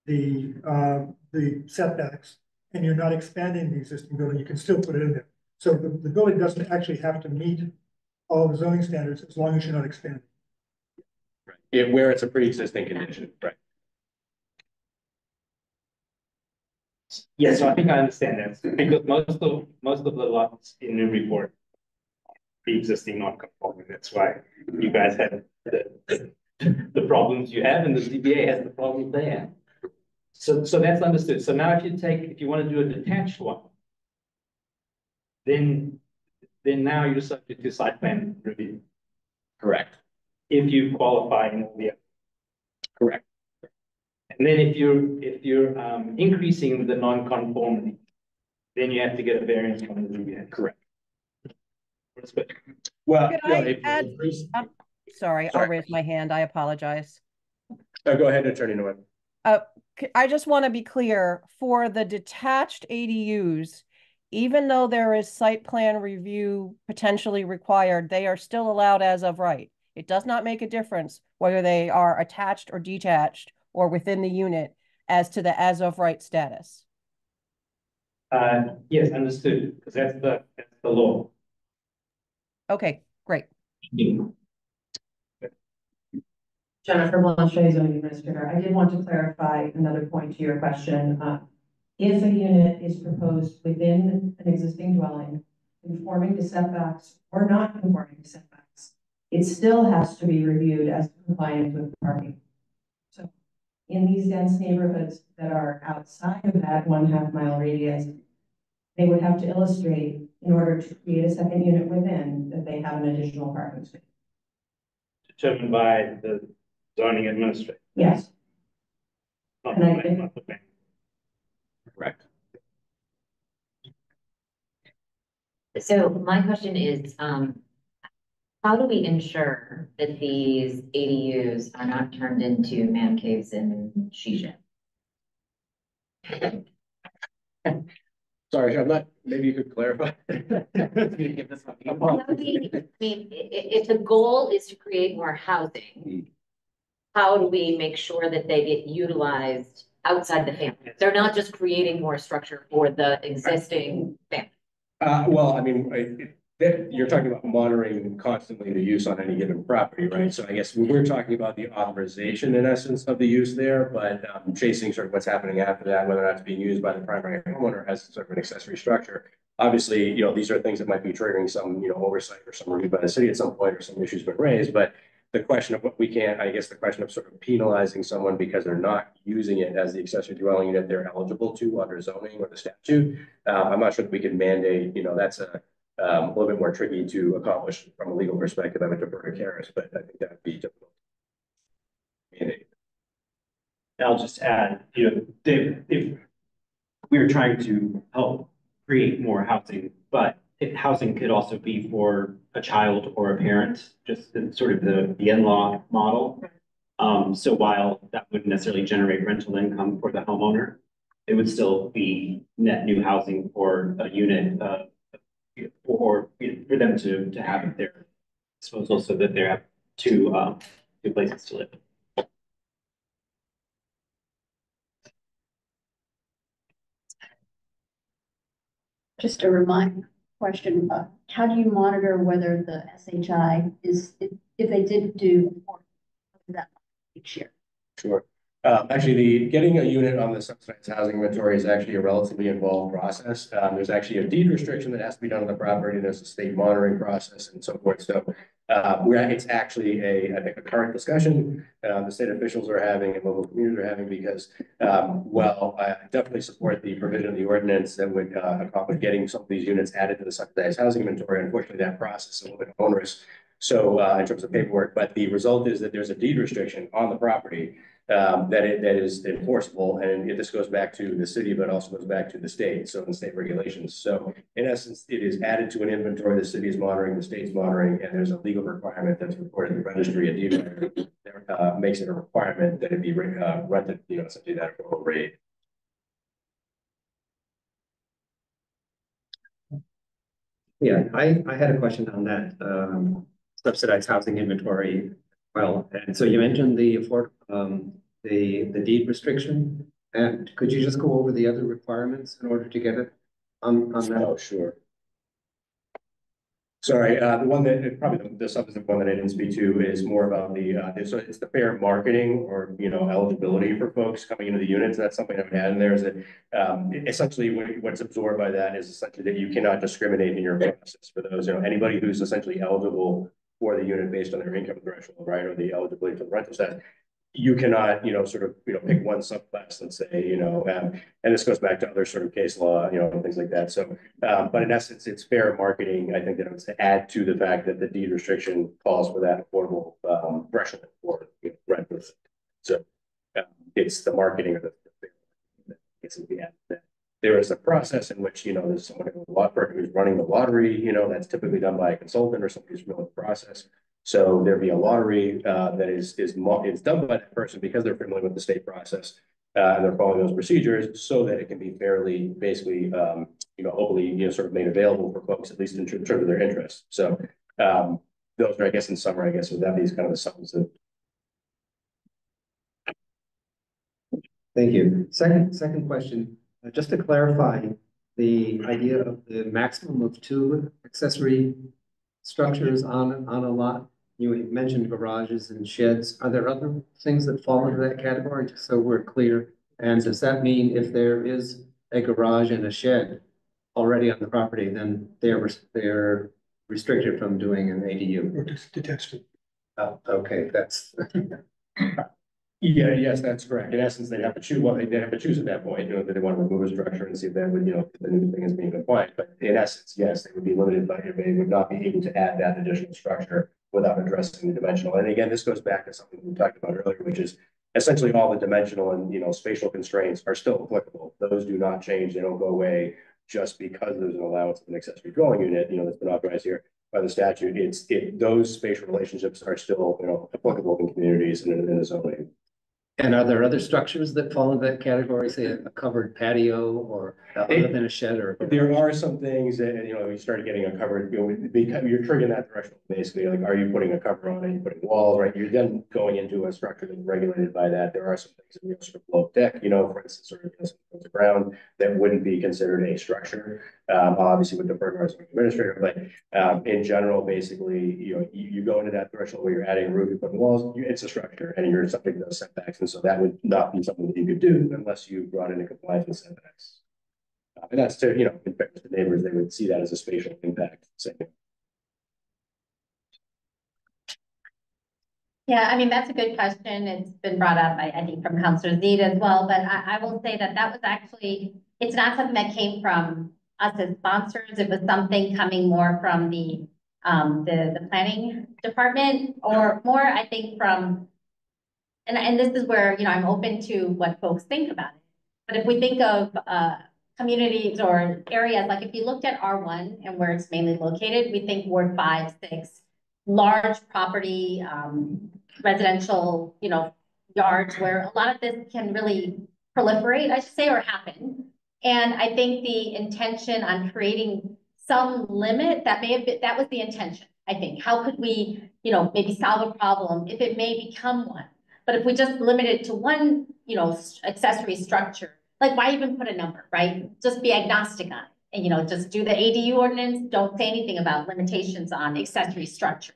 the setbacks and you're not expanding the existing building, you can still put it in there. So the building doesn't actually have to meet all the zoning standards as long as you're not expanding. Right. Where it's a pre-existing condition, right? Yes, so I think I understand that, because most of the lots in Newburyport are pre-existing non-conforming, that's why you guys had the problems you have, and the ZBA has the problems they have. So that's understood. So now if you want to do a detached one, then now you're subject to site plan review, Correct, if you qualify in all the. correct. And then if you're increasing the non-conformity, then you have to get a variance from the ZBA. Correct. Respect. Well, Could no, I add- Sorry, I'll Sorry. raise my hand. I apologize. Go ahead, Attorney Nguyen. I just want to be clear, for the detached ADUs, even though there is site plan review potentially required, they are still allowed as of right. It does not make a difference whether they are attached or detached or within the unit as to the as of right status. Yes, understood, because that's the law. Okay, great. Jennifer Blanchet, zoning administrator. I did want to clarify another point to your question. If a unit is proposed within an existing dwelling, conforming to setbacks or not conforming to setbacks, it still has to be reviewed as compliant with parking. So in these dense neighborhoods that are outside of that 1/2 mile radius, they would have to illustrate, in order to create a second unit within, that they have an additional parking space. Determined by the zoning administrator, Yes. not And I the think- not the bank. Correct. So my question is, how do we ensure that these ADUs are not turned into man caves and shisha? Sorry, I'm not, maybe you could clarify. Give this up. How do we, I mean, if the goal is to create more housing, how do we make sure that they get utilized outside the family? They're not just creating more structure for the existing family. Well, I mean, you're talking about monitoring constantly the use on any given property, right? So I guess we're talking about the authorization in essence of the use there, but chasing sort of what's happening after that, whether or not it's being used by the primary homeowner as sort of an accessory structure. Obviously, these are things that might be triggering some, oversight or some review by the city at some point, or some issues been raised, but the question of what we can't, I guess the question of sort of penalizing someone because they're not using it as the accessory dwelling unit they're eligible to under zoning or the statute. I'm not sure that we can mandate, that's a little bit more tricky to accomplish from a legal perspective. I would defer to Karis, but I think that would be difficult. I'll just add, Dave, if we're trying to help create more housing, but if housing could also be for a child or a parent, just sort of the in-law model. So while that wouldn't necessarily generate rental income for the homeowner, it would still be net new housing for a unit, or for them to have at their disposal, so that they have two places to live. Just a reminder question, how do you monitor whether the SHI is, if they did do that each year? Sure. Actually, getting a unit on the subsidized housing inventory is actually a relatively involved process. There's actually a deed restriction that has to be done on the property. There's a state monitoring process and so forth. So it's actually I think a current discussion the state officials are having and local communities are having, because well, I definitely support the provision of the ordinance that would accomplish getting some of these units added to the subsidized housing inventory. Unfortunately, that process is a little bit onerous. So in terms of paperwork, but the result is that there's a deed restriction on the property that is enforceable, and this goes back to the city, but also goes back to the state, so in state regulations. So in essence, it is added to an inventory the city is monitoring, the state's monitoring, and there's a legal requirement that's reported in the registry. A deed makes it a requirement that it be rented, essentially that affordable rate. Yeah, I had a question on that subsidized housing inventory. Well, and so you mentioned the deed restriction, and could you just go over the other requirements in order to get it on that? Oh, sure. Sorry, the one that, probably the substantive one that I didn't speak to is more about so it's the fair marketing or, eligibility for folks coming into the units. That's something I would add in there is that, essentially what's absorbed by that is essentially that you cannot discriminate in your process for those, anybody who's essentially eligible for the unit based on their income threshold, right, or the eligibility for the rental status. You cannot, pick one subclass and say, and this goes back to other sort of case law, things like that. So, but in essence, it's fair marketing. I think that it's to add to the fact that the deed restriction calls for that affordable threshold for rentals. So, it's the marketing of the that there is a process in which there's someone who's running the lottery. That's typically done by a consultant or somebody who's familiar with the process. So there'd be a lottery that is done by that person because they're familiar with the state process and they're following those procedures so that it can be fairly, basically, openly, sort of made available for folks, at least in terms of their interests. So those are, I guess, in summary, would that be kind of the substance. Thank you. Second question, just to clarify the idea of the maximum of 2 accessory structures on a lot. You mentioned garages and sheds. Are there other things that fall into that category, just so we're clear? And does that mean if there is a garage and a shed already on the property, then they're restricted from doing an ADU? Or detached. Oh, okay, that's Yes, that's correct. In essence, they have to choose. Well, they have to choose at that point. That they want to remove a structure and see if that would, if the new thing is being compliant. But in essence, yes, they would be limited by. They would not be able to add that additional structure without addressing the dimensional. And again, this goes back to something we talked about earlier, which is essentially all the dimensional and spatial constraints are still applicable. Those do not change. They don't go away just because there's an allowance of an accessory dwelling unit. That's been authorized here by the statute. Those spatial relationships are still applicable in communities and in the zoning. And are there other structures that fall into that category, say a covered patio or other than a shed or? There are some things that, we started getting a covered, you're triggering that threshold basically, like, are you putting a cover on it, you're putting walls, right? You're then going into a structure that's regulated by that. There are some things in sort of below deck, for instance, sort of the ground that wouldn't be considered a structure. Obviously with the first administrator, but in general, basically, you go into that threshold where you're adding a roof, you're putting walls, it's a structure and you're subject to those setbacks. And so that would not be something that you could do unless you brought into compliance with setbacks. And that's to, in fairness to neighbors, they would see that as a spatial impact. Yeah, I mean, that's a good question. It's been brought up, I think, from Councilor Zede as well, but I will say that was actually, it's not something that came from us as sponsors. It was something coming more from the planning department, or more, I think, from, and this is where, I'm open to what folks think about it. But if we think of communities or areas, like if you looked at R1 and where it's mainly located, we think Ward 5, 6, large property, residential, yards where a lot of this can really proliferate, I should say, or happen. And I think the intention on creating some limit, that was the intention, I think. How could we, maybe solve a problem if it may become one? But if we just limit it to one, accessory structure, like why even put a number, right? Just be agnostic on it and, just do the ADU ordinance. Don't say anything about limitations on accessory structures.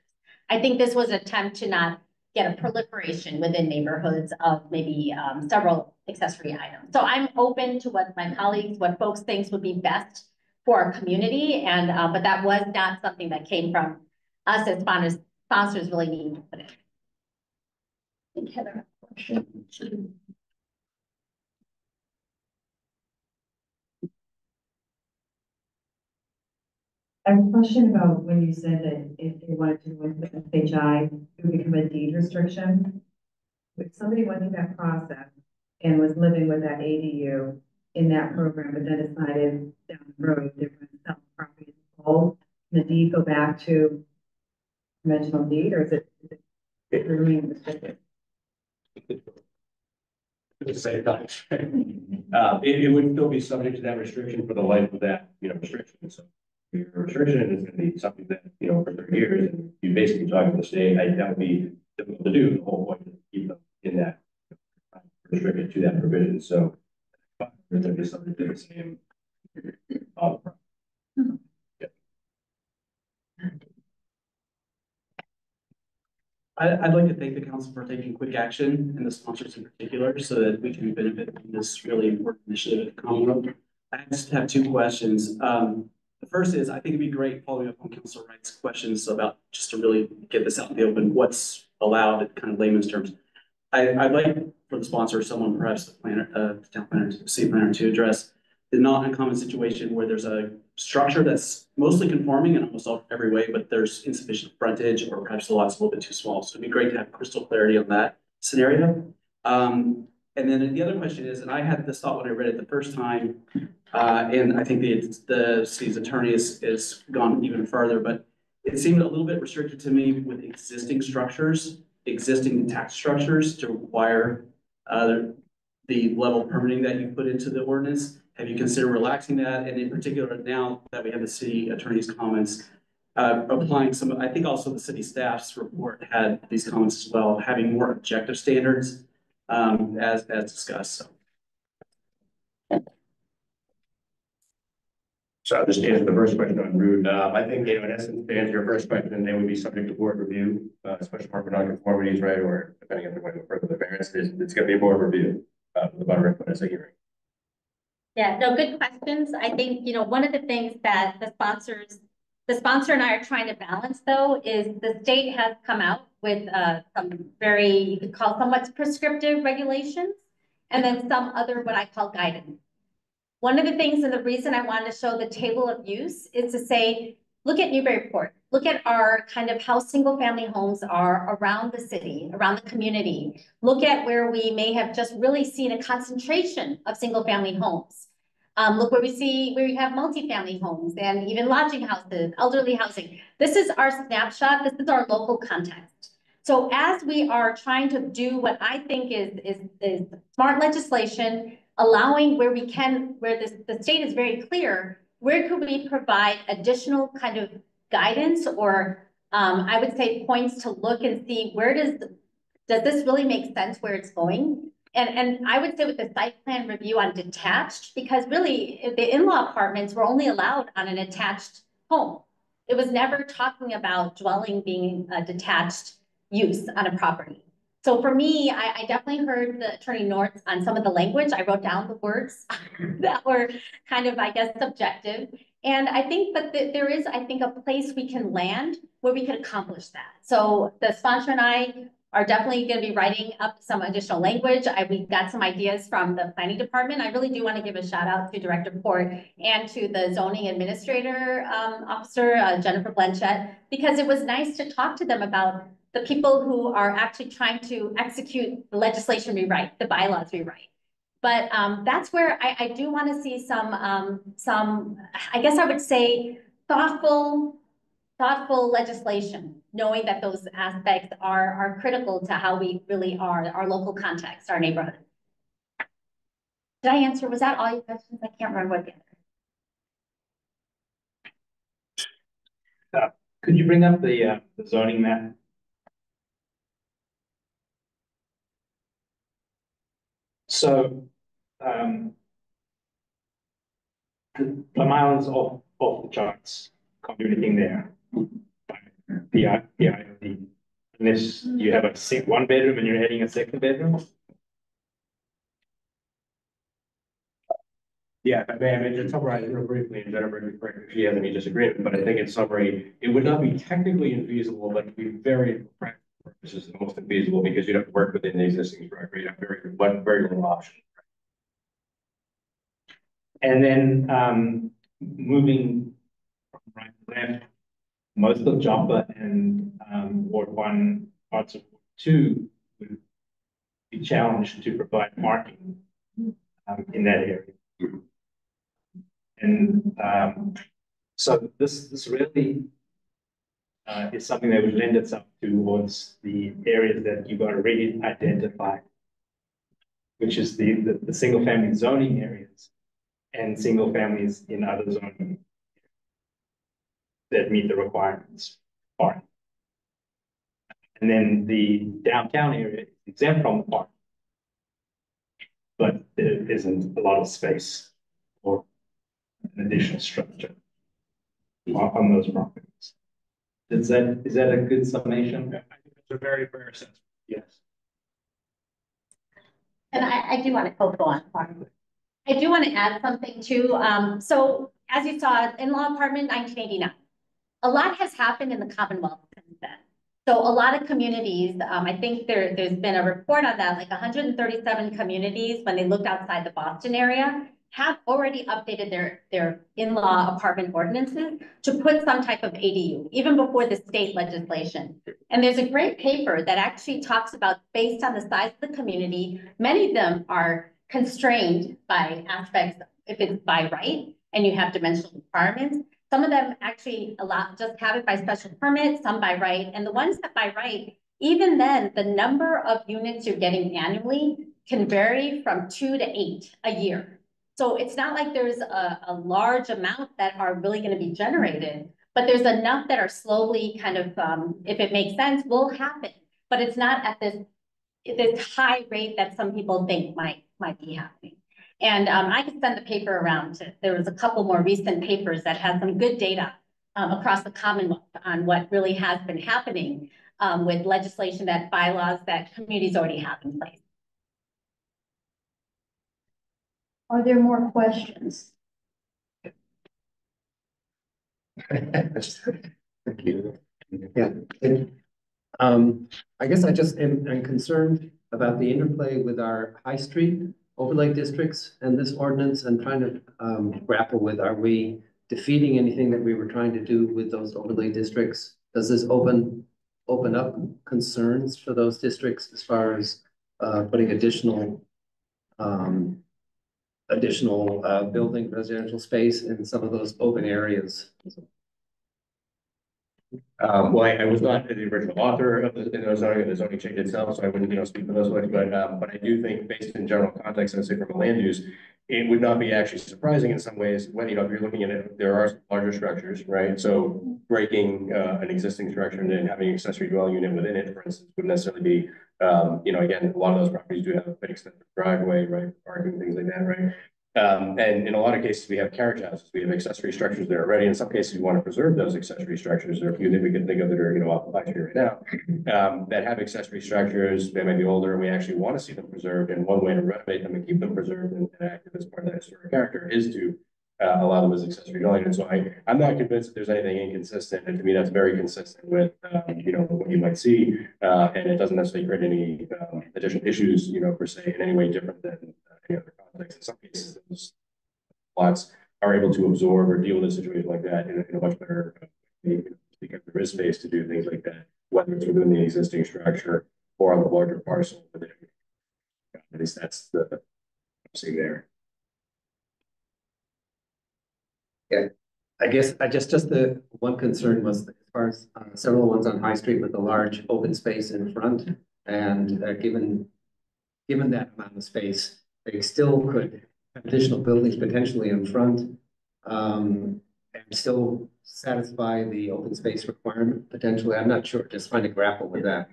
I think this was an attempt to not get a proliferation within neighborhoods of maybe several accessory items. So I'm open to what my colleagues, what folks think would be best for our community. And, but that was not something that came from us as sponsors really needing to put it. I think Heather, I have a question about when you said that if they wanted to go into the FHI, it would become a deed restriction. If somebody went through that process and was living with that ADU in that program, but then decided down the road they're going to sell the property as a whole, can the deed go back to conventional deed, or is it remain restricted? At the same time, it would still be subject to that restriction for the life of that, restriction. So your restriction is going to be something that, for 30 years, and you basically talking to the state, that would be difficult to do. The whole point is to keep them in that restricted to that provision. So there's going to be something to the same. I'd like to thank the council for taking quick action and the sponsors in particular so that we can benefit from this really important initiative at the Commonwealth. I just have two questions. The first is, I think it'd be great following up on Councilor Wright's questions about just to really get this out in the open, what's allowed in kind of layman's terms. I'd like for the sponsor, someone perhaps the planner, the town planner, city planner to address the not uncommon situation where there's a structure that's mostly conforming in almost every way, but there's insufficient frontage or perhaps the lot's a little bit too small. So it'd be great to have crystal clarity on that scenario. And then the other question is, and I had this thought when I read it the first time, and I think the city's attorney is gone even further, but it seemed a little bit restricted to me with existing structures, existing detached structures to require the level of permitting that you put into the ordinance. Have you considered relaxing that? And in particular, now that we have the city attorney's comments, applying some, I think also the city staff's report had these comments as well, having more objective standards as discussed. So I'll just answer the first question on route. I think, in essence, to answer your first question, they would be subject to board review, special permit nonconformities, right? Or depending if they're going to go further the variance, it's going to be a board review. The butter input as a hearing. Yeah, no, good questions. I think, one of the things that the sponsor and I are trying to balance though, is the state has come out with some very, you could call somewhat prescriptive regulations, and then some other, what I call guidance. One of the things and the reason I wanted to show the table of use is to say, look at Newburyport, look at our kind of how single family homes are around the city, around the community. Look at where we may have just really seen a concentration of single family homes. Look where we have multifamily homes and even lodging houses, elderly housing. This is our snapshot. This is our local context. So as we are trying to do what I think is smart legislation, allowing where we can, where the state is very clear, where could we provide additional kind of guidance or I would say points to look and see where does this really make sense where it's going? And I would say with the site plan review on detached, because really the in-law apartments were only allowed on an attached home. It was never talking about dwelling being a detached use on a property. So for me, I definitely heard the Attorney North on some of the language. I wrote down the words that were kind of, I guess, subjective. And I think that there is, I think, a place we can land where we could accomplish that. So the sponsor and I are definitely going to be writing up some additional language. We got some ideas from the planning department. I really do want to give a shout out to Director Port and to the zoning administrator officer, Jennifer Blanchett, because it was nice to talk to them about the people who are actually trying to execute the legislation we write, the bylaws we write. But that's where I do want to see some, I guess I would say, thoughtful legislation, knowing that those aspects are critical to how we really are, our local context, our neighborhood. Did I answer? Was that all your questions? I can't remember what the other. Could you bring up the zoning map? So, Plum Island's off the charts. Can't do anything there. PID, unless you have one bedroom and you're adding a second bedroom. Yeah, I mean, just summarize it real briefly, and Jennifer can correct if she has any disagreement, but I think in summary, it would not be technically infeasible, but it would be very practical purposes the most infeasible because you'd have to work within the existing structure. You'd have very little option. And then moving from right to left, most of Joppa and Ward 1, parts of Ward 2 would be challenged to provide parking in that area. And so this really is something that would lend itself towards the areas that you've already identified, which is the single family zoning areas and single families in other zoning that meet the requirements. Park. And then the downtown area is exempt from the park, but there isn't a lot of space for an additional structure on those properties. Is that a good summation? It's a very fair assessment, yes. And I do want to, oh, go on. I do want to add something too. So as you saw, in-law apartment, 1989. A lot has happened in the Commonwealth since then. So a lot of communities, I think there's been a report on that, like 137 communities, when they looked outside the Boston area, have already updated their in-law apartment ordinances to put some type of ADU, even before the state legislation. And there's a great paper that actually talks about, based on the size of the community, many of them are constrained by aspects, if it's by right, and you have dimensional requirements. Some of them actually just have it by special permit, some by right, and the ones that by right, even then, the number of units you're getting annually can vary from 2 to 8 a year. So it's not like there's a large amount that are really going to be generated, but there's enough that are slowly kind of, if it makes sense, will happen. But it's not at this high rate that some people think might be happening. And I could send the paper around. There was a couple more recent papers that had some good data across the Commonwealth on what really has been happening with legislation, that bylaws that communities already have in place. Are there more questions? Thank you. Yeah. I guess I just am concerned about the interplay with our high street overlay districts and this ordinance, and trying to grapple with, are we defeating anything that we were trying to do with those overlay districts? Does this open up concerns for those districts as far as putting additional building residential space in some of those open areas? Well, I was not the original author of the zoning change itself, so I wouldn't, speak for those words, but I do think, based in general context, and say from a land use, it would not be actually surprising in some ways when, if you're looking at it, there are larger structures, right? So breaking an existing structure and then having an accessory dwelling unit within it, for instance, would necessarily be, again, a lot of those properties do have an extended driveway, right? Parking, things like that, right? And in a lot of cases, we have carriage houses, we have accessory structures there already. In some cases, we want to preserve those accessory structures. There are a few that we can think of that are, off the factory right now, that have accessory structures. They might be older, and we actually want to see them preserved. And one way to renovate them and keep them preserved and active as part of that historic character is to allow them as accessory dwelling. And so I'm not convinced that there's anything inconsistent. And to me, that's very consistent with, what you might see. And it doesn't necessarily create any additional issues, per se, in any way different than any other context. In some cases, those lots are able to absorb or deal with a situation like that in a much better way, because there is space to do things like that, whether it's within the existing structure or on the larger parcel. At least that's the I'm seeing there. Yeah, I guess just the one concern was, as far as several ones on High Street with the large open space in front, and given that amount of space, they still could have additional buildings potentially in front, and still satisfy the open space requirement potentially. I'm not sure, just trying to grapple with that.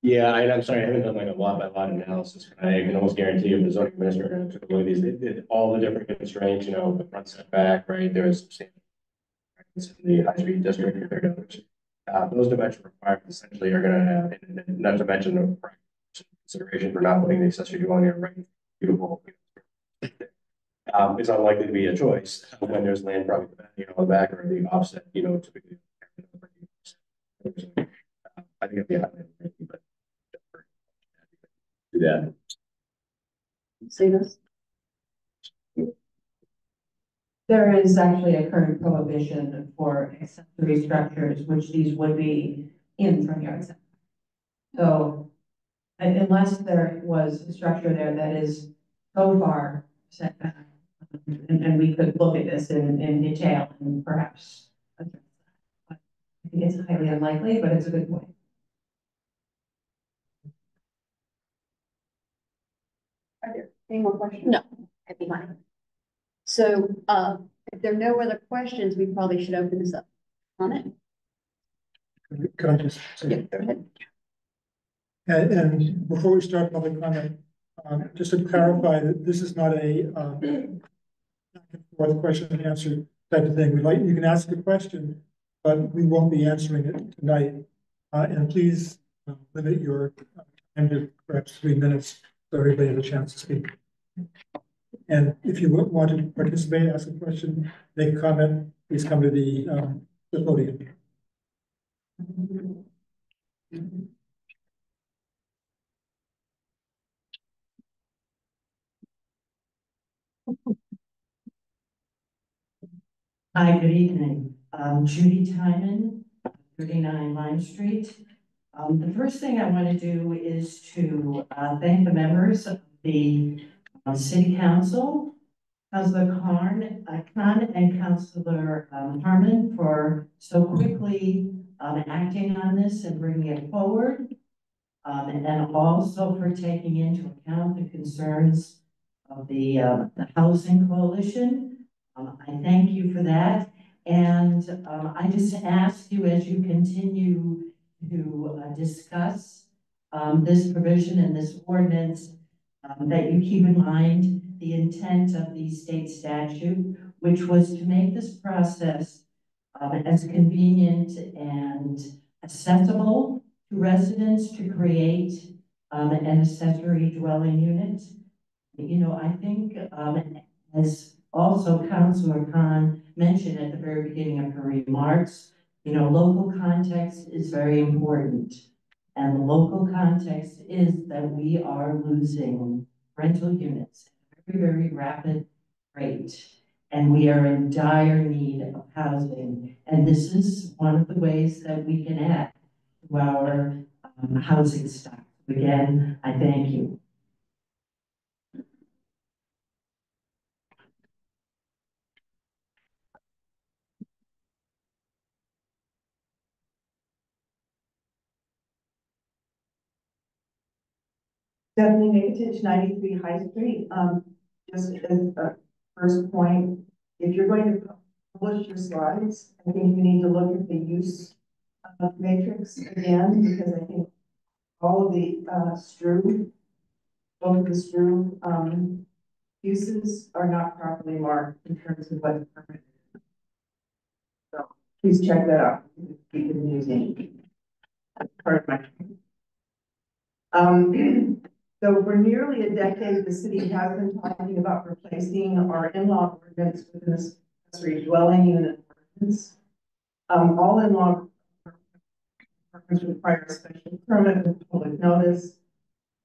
Yeah, I'm sorry, I haven't done like a lot by lot analysis. I can almost guarantee you, if the zoning administrator took a look at these, all the different constraints, the front setback, right? There's substantial in the high street district compared to others. Those dimensional requirements essentially are going to have, and not to mention the consideration for not putting the accessory dwelling unit right, beautiful. It's unlikely to be a choice when there's land probably on the back or the offset, typically. I think it'd be a highlight, but do that. See this? There is actually a current prohibition for accessory structures, which these would be in front yard setback. So unless there was a structure there that is so far set back, and we could look at this in detail and perhaps address that. But I think it's highly unlikely, but it's a good point. Are there any more questions? No, I'd be fine. So if there are no other questions, we probably should open this up on it. Could I just say? Yeah, go ahead. And before we start public comment, just to clarify that this is not a back and forth question and answer type of thing. You can ask a question, but we won't be answering it tonight. And please limit your time to perhaps 3 minutes so everybody has a chance to speak. And if you want to participate, ask a question, make a comment, please come to the podium. Hi, good evening. Judy Timon, 39 Lime Street. The first thing I want to do is to thank the members of the City Council, Councilor Khan and Councilor Harmon for so quickly acting on this and bringing it forward. And also for taking into account the concerns of the Housing Coalition. I thank you for that. And I just ask you, as you continue to discuss this provision and this ordinance, that you keep in mind the intent of the state statute, which was to make this process as convenient and accessible to residents to create an accessory dwelling unit. You know, I think as also Councilor Khan mentioned at the very beginning of her remarks, you know, local context is very important. And the local context is that we are losing rental units at a very, very rapid rate. And we are in dire need of housing. And this is one of the ways that we can add to our housing stock. Again, I thank you. Stephanie Nikitich, 93 High Street. Just as a first point, if you're going to publish your slides, I think you need to look at the use matrix again, because I think all of the both of the STRU uses are not properly marked in terms of what's permitted. So please check that out. Keep it using. That's part of my. So for nearly a decade, the city has been talking about replacing our in-law ordinance with an accessory dwelling unit ordinance. All in-law apartments require a special permit with public notice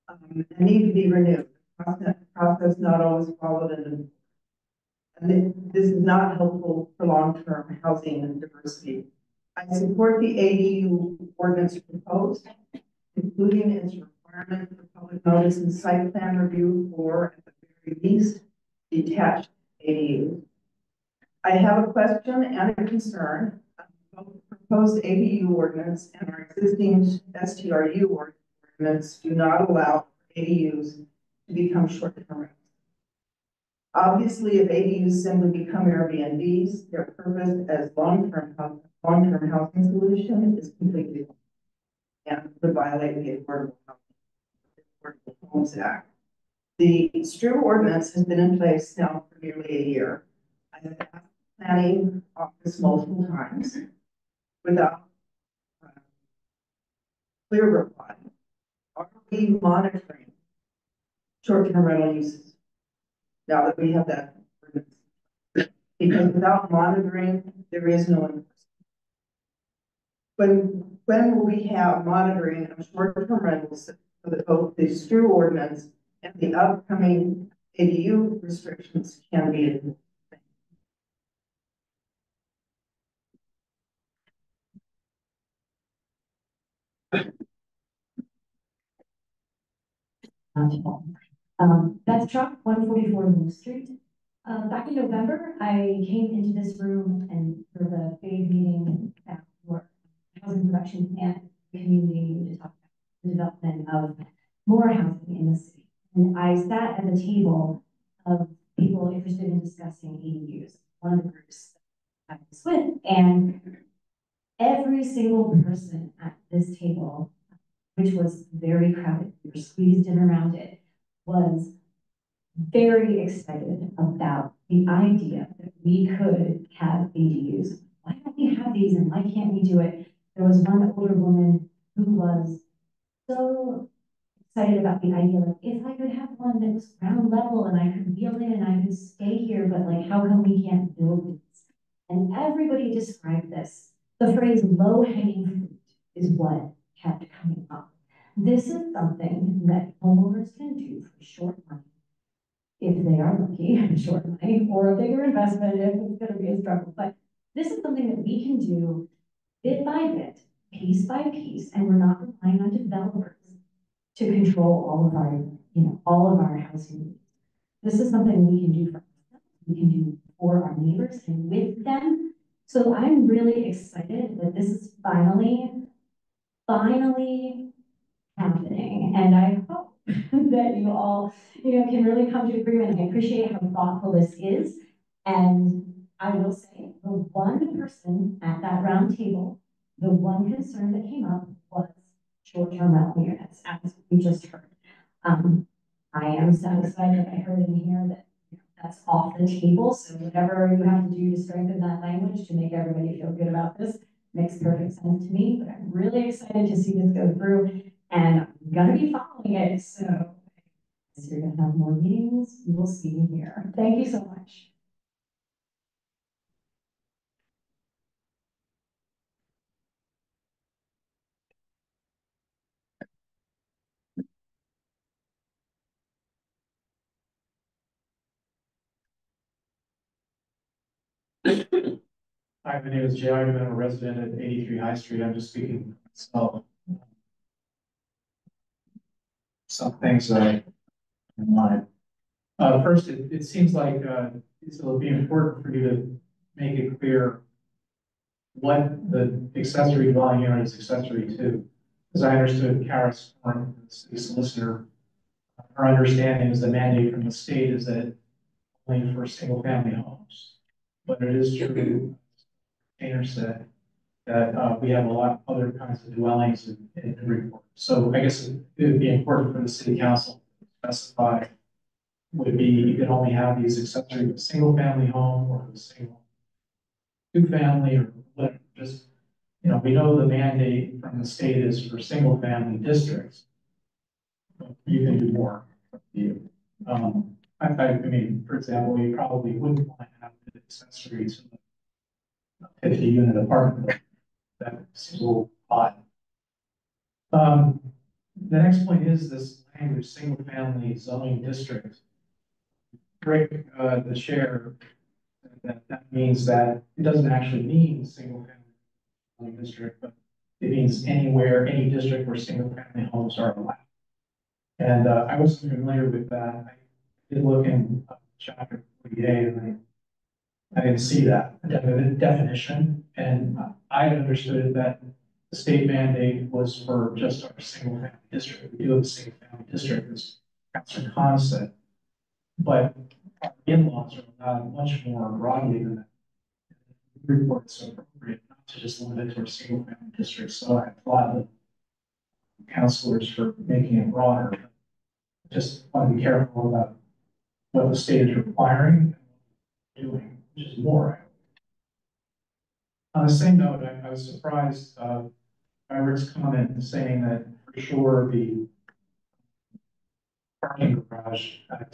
and need to be renewed. The process not always followed, and this is not helpful for long-term housing and diversity. I support the ADU ordinance proposed, including its requirement for public notice and site plan review for, at the very least, detached ADU. I have a question and a concern. Both the proposed ADU ordinance and our existing STRU ordinance do not allow ADUs to become short-term rentals. Obviously, if ADUs simply become Airbnbs, their purpose as long-term housing solution is completely wrong and would violate the Affordable Homes Act. The STRU ordinance has been in place now for nearly a year. I have asked the planning office multiple times without clear reply. Are we monitoring short-term rental uses now that we have that ordinance? Because without monitoring, there is no enforcement. When will we have monitoring of short-term rentals so that both the STRU ordinance and the upcoming ADU restrictions can be enforced? That's Chuck, 144 Main Street. Back in November, I came into this room and for the big meeting for housing production and community to talk about the development of more housing in the city. And I sat at the table of people interested in discussing ADUs, one of the groups that I was with, and every single person at this table, which was very crowded, we were squeezed in around it, was very excited about the idea that we could have ADUs. Why don't we have these and why can't we do it? There was one older woman so excited about the idea, like, if I could have one that was ground level and I could wheel in and I could stay here, but like, how come we can't build this? And everybody described this. The phrase low hanging fruit is what kept coming up. This is something that homeowners can do for short money, if they are lucky, short money, or a bigger investment if it's gonna be a struggle. But this is something that we can do bit by bit, piece by piece, and we're not relying on developers to control all of our, all of our housing needs. This is something we can do for ourselves, we can do for our neighbors and with them. So I'm really excited that this is finally happening. And I hope that you all, can really come to agreement. I appreciate how thoughtful this is. And I will say the one person at that round table, the one concern that came up was short-term rental units, as we just heard. I am satisfied that I heard in here that that's off the table. So whatever you have to do to strengthen that language to make everybody feel good about this makes perfect sense to me. But I'm really excited to see this go through, and I'm gonna be following it. So you're gonna have more meetings. You will see me here. Thank you so much. Hi, my name is Jay. I'm a resident at 83 High Street. I'm just speaking for myself. Some things that I in mind. First, it seems like it'll be important for you to make it clear what the accessory dwelling unit is accessory to. As I understood Kara's form, the city solicitor, her understanding is the mandate from the state is that only for single family homes. But it is true, Painter said, that we have a lot of other kinds of dwellings in Newburyport. So I guess it would be important for the city council to specify, would it be you can only have these accessory to a single family home or a single two family or whatever. Just, we know the mandate from the state is for single family districts. But you can do more. You. I mean, for example, you probably wouldn't want to have an accessory to a 50-unit apartment. That seems a little odd. The next point is this language, single family zoning district. Rick, the chair, that means that it doesn't actually mean single family zoning district, but it means anywhere, any district where single family homes are allowed. And I wasn't familiar with that. I did look in chapter 48 and I didn't see that definition. And I understood that the state mandate was for just our single family district. We do have a single family district, as Councilor Khan said. But our in-laws are allowed much more broadly than that. The report is so appropriate not to just limit it to our single family district. So I applaud the councilors for making it broader. Just want to be careful about what the state is requiring and doing, which is more. On the same note, I was surprised by Rick's comment saying that for sure the parking garage at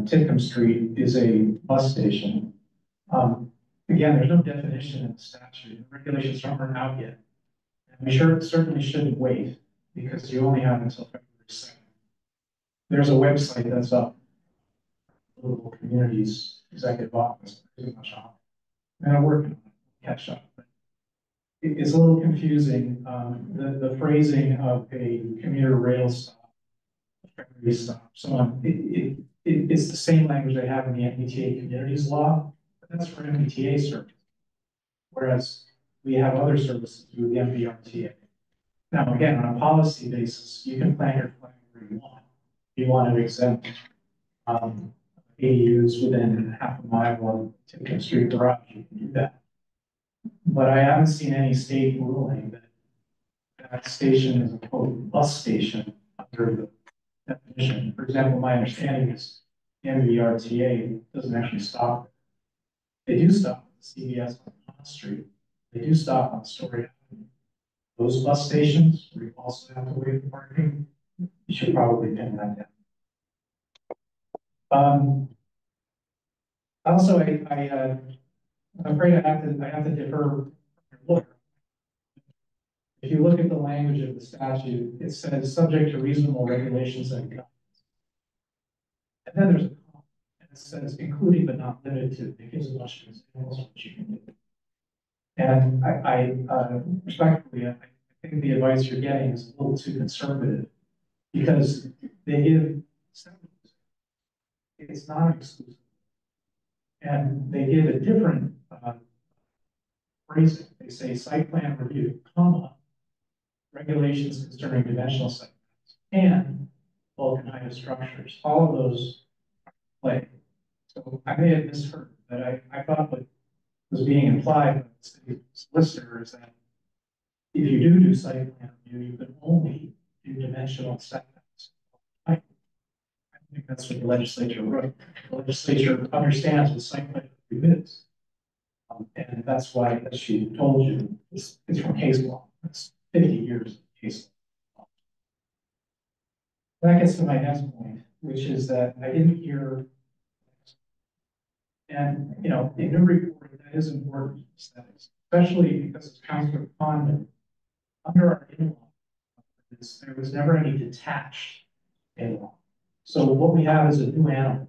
Titcomb Street is a bus station. Again, there's no definition in the statute. The regulations aren't out yet. And we certainly shouldn't wait because you only have until February 2nd. There's a website that's up, Local Communities Executive Office, pretty much on. And I'm working on it, catch up. But it's a little confusing. The phrasing of a commuter rail stop, a ferry stop, so on. It's the same language they have in the MBTA communities law, but that's for MBTA service. Whereas we have other services through the MVRTA. Now, again, on a policy basis, you can plan your flag where you want. If you want to exempt ADUs within half a mile of Titcomb Street Garage, you can do that. But I haven't seen any state ruling that station is a quote bus station under the definition. For example, my understanding is MVRTA doesn't actually stop. They do stop at CVS on Pond Street. They do stop on Story Avenue. those bus stations, where you also have to waive parking, you should probably pin that down. Also, I'm afraid I have to defer from your lawyer. If you look at the language of the statute, it says subject to reasonable regulations and guidelines. And then there's a comma, and it says including but not limited to, it gives a bunch of examples of what you can do. And respectfully, I think the advice you're getting is a little too conservative because they give, it's not exclusive. And they give a different phrasing. They say site plan review, comma, regulations concerning dimensional site plans and bulk and height of structures. All of those play. So I may have misheard, but I thought what was being implied by the city solicitor is that if you do site plan review, you can only do dimensional setbacks. I think that's what the legislature wrote. The legislature understands what site plan review is. And that's why, as she told you, it's from case law. It's 50 years of case law. That gets to my next point, which is that I didn't hear, and you know, in Newburyport, that is important aesthetics, especially because it's Councilor Condon. Under our in-law, there was never any detached in-law. So what we have is a new animal.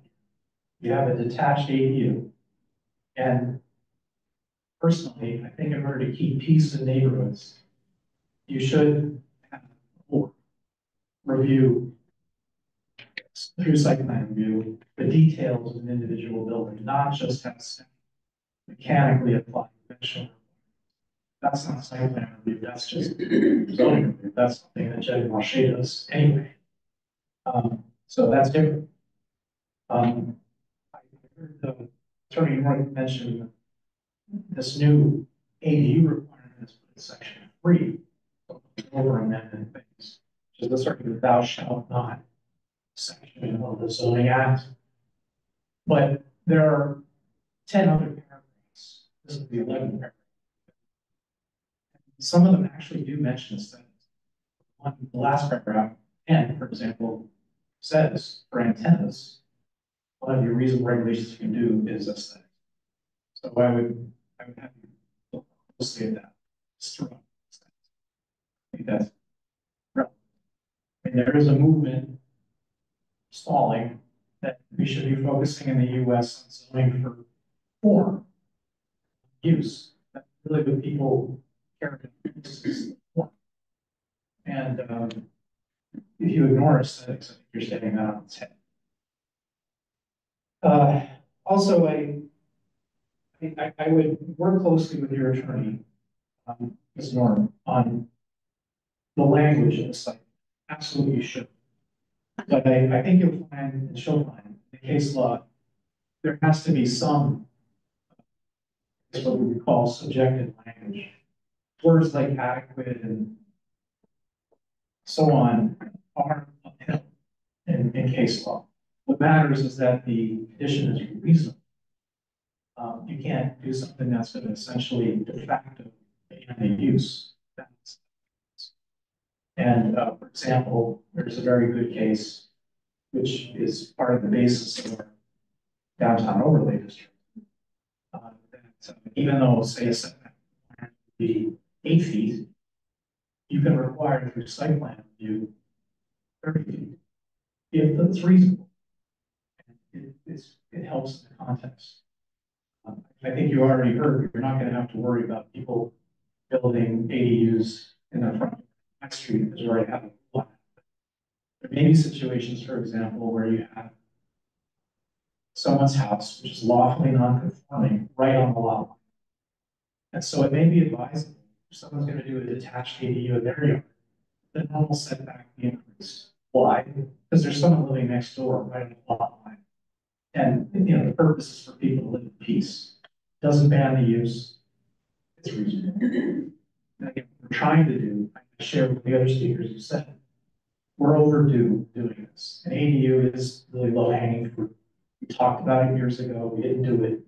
You have a detached ADU, and personally, I think in order to keep peace in neighborhoods, you should have a board review through site plan review the details of an individual building, not just have mechanically applied conventional. That's not site plan review, that's just zoning review. That's something that Jed Marche does anyway. So that's different. I heard the attorney North mention this new ADU requirement is put in section 3 over amendment things, which is the sort of thou shalt not section of the zoning act. But there are 10 other paragraphs. This is the 11th paragraph. Some of them actually do mention aesthetics. The last paragraph, 10, for example, says for antennas, one of your reasonable regulations you can do is aesthetics. So I would have you look closely at that. I think that's relevant. I mean, there is a movement stalling that we should be focusing in the US on zoning for form use. That's really what people care about. And if you ignore aesthetics, I think you're standing that on its head. Also, I would work closely with your attorney, Ms. Norm, on the language of the site. Absolutely you should. But I think you'll find, and she'll find, in the case law, there has to be some, what we would call subjective language. Words like adequate and so on are uphill in case law. What matters is that the condition is reasonable. You can't do something that's going to essentially de facto ban the use. And for example, there's a very good case, which is part of the basis of our downtown overlay district. That even though, say, a setback would be 8 feet, you can require through site plan review 30 feet, if it's reasonable. It helps in the context. I think you already heard, you're not going to have to worry about people building ADUs in the front of the street because you already have a lot. There may be situations, for example, where you have someone's house, which is lawfully non-conforming, right on the lot line. And so it may be advisable if someone's going to do a detached ADU in their yard, the normal setback be increased. Why? Because there's someone living next door right on the lot line. And you know, the purpose is for people to live in peace. Doesn't ban the use. It's reasonable. And again, what we're trying to do, I share with the other speakers who said, we're overdue doing this. An ADU is really low hanging fruit. We talked about it years ago. We didn't do it.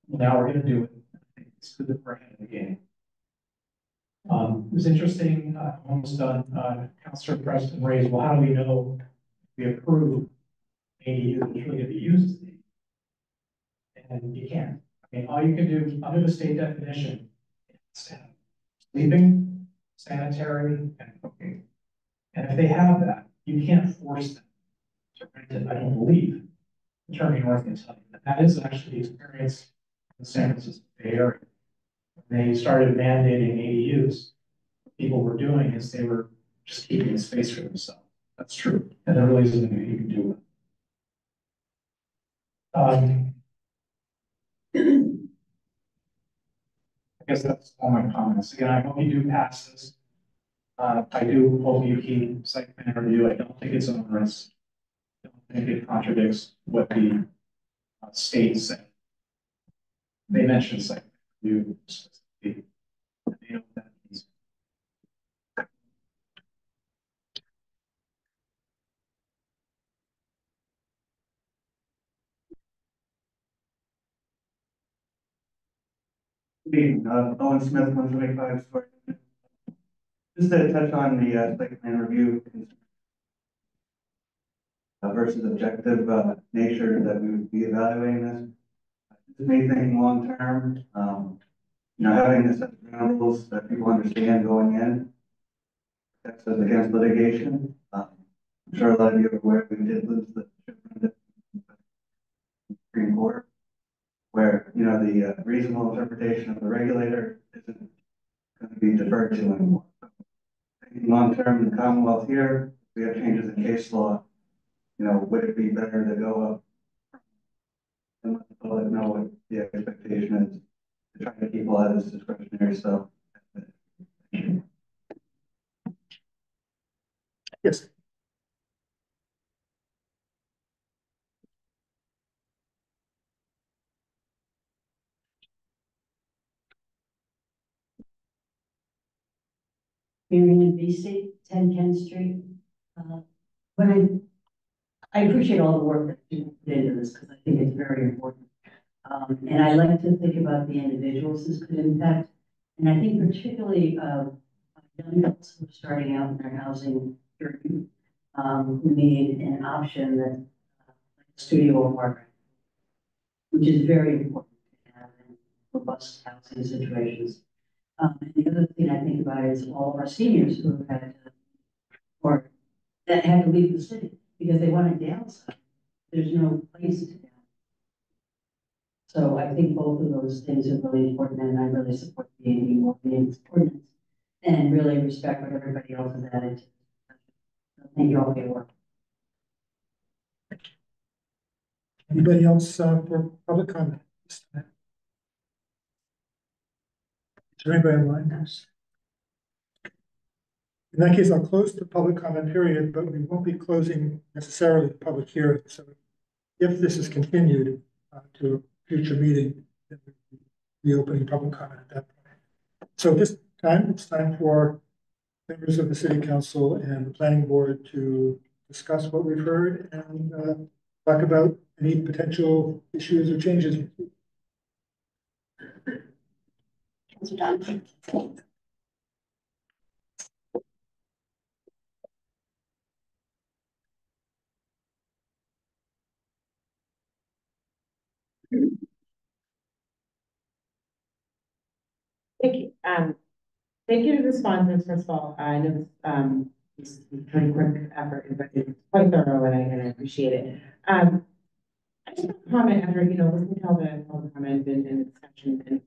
Well, now we're going to do it. I think it's good that we're ahead of the game. It was interesting, almost done, Councilor Preston raised, well, how do we know if we approve ADU that's really gonna be used? And you can't. I mean, all you can do under the state definition is have sleeping, sanitary, and cooking. And if they have that, you can't force them to rent it, I don't believe. Attorney North can tell you that is actually the experience in the San Francisco Bay Area. When they started mandating ADUs, what people were doing is they were just keeping the space for themselves. That's true. And there really isn't anything you can do with it. I guess that's all my comments. Again, I hope you do pass this. I do hope you keep site plan review. I don't think it's onerous. I don't think it contradicts what the state said. They mentioned site plan review specifically. They know what that means. Owen Smith, 125 Story. Just to touch on the site plan review versus objective nature that we would be evaluating this. Just me thinking long term, having this set of ground rules that people understand going in, protects us against litigation. I'm sure a lot of you are aware we did lose the Supreme Court, where the reasonable interpretation of the regulator isn't going to be deferred to anymore. Long term in the Commonwealth here, we have changes in case law. Would it be better to go up and let the public know what the expectation is to try to keep a lot of this discretionary stuff? Yes. Marion BC, 10 Kent Street. When I appreciate all the work that you put into this because I think it's very important. And I like to think about the individuals this could impact. And I think particularly young adults who are starting out in their housing journey who need an option that like a studio apartment, which is very important to have in robust housing situations. And the other thing I think about is all of our seniors who have had or that had to leave the city because they want to downsize. There's no place to downsize. So I think both of those things are really important, and I really support the AD ordinance and really respect what everybody else has added. So thank you all for your work. Anybody else for public comment? Is there anybody online? In that case, I'll close the public comment period, but we won't be closing necessarily the public hearing. So if this is continued to a future meeting, then we'll be reopening public comment at that point. So at this time, it's time for members of the city council and the planning board to discuss what we've heard and talk about any potential issues or changes. Thank you. Thank you to the sponsors, first of all. I know this is a pretty quick effort, but it's quite thorough and I appreciate it. I just want to comment after, listening to all the comments and the discussion and,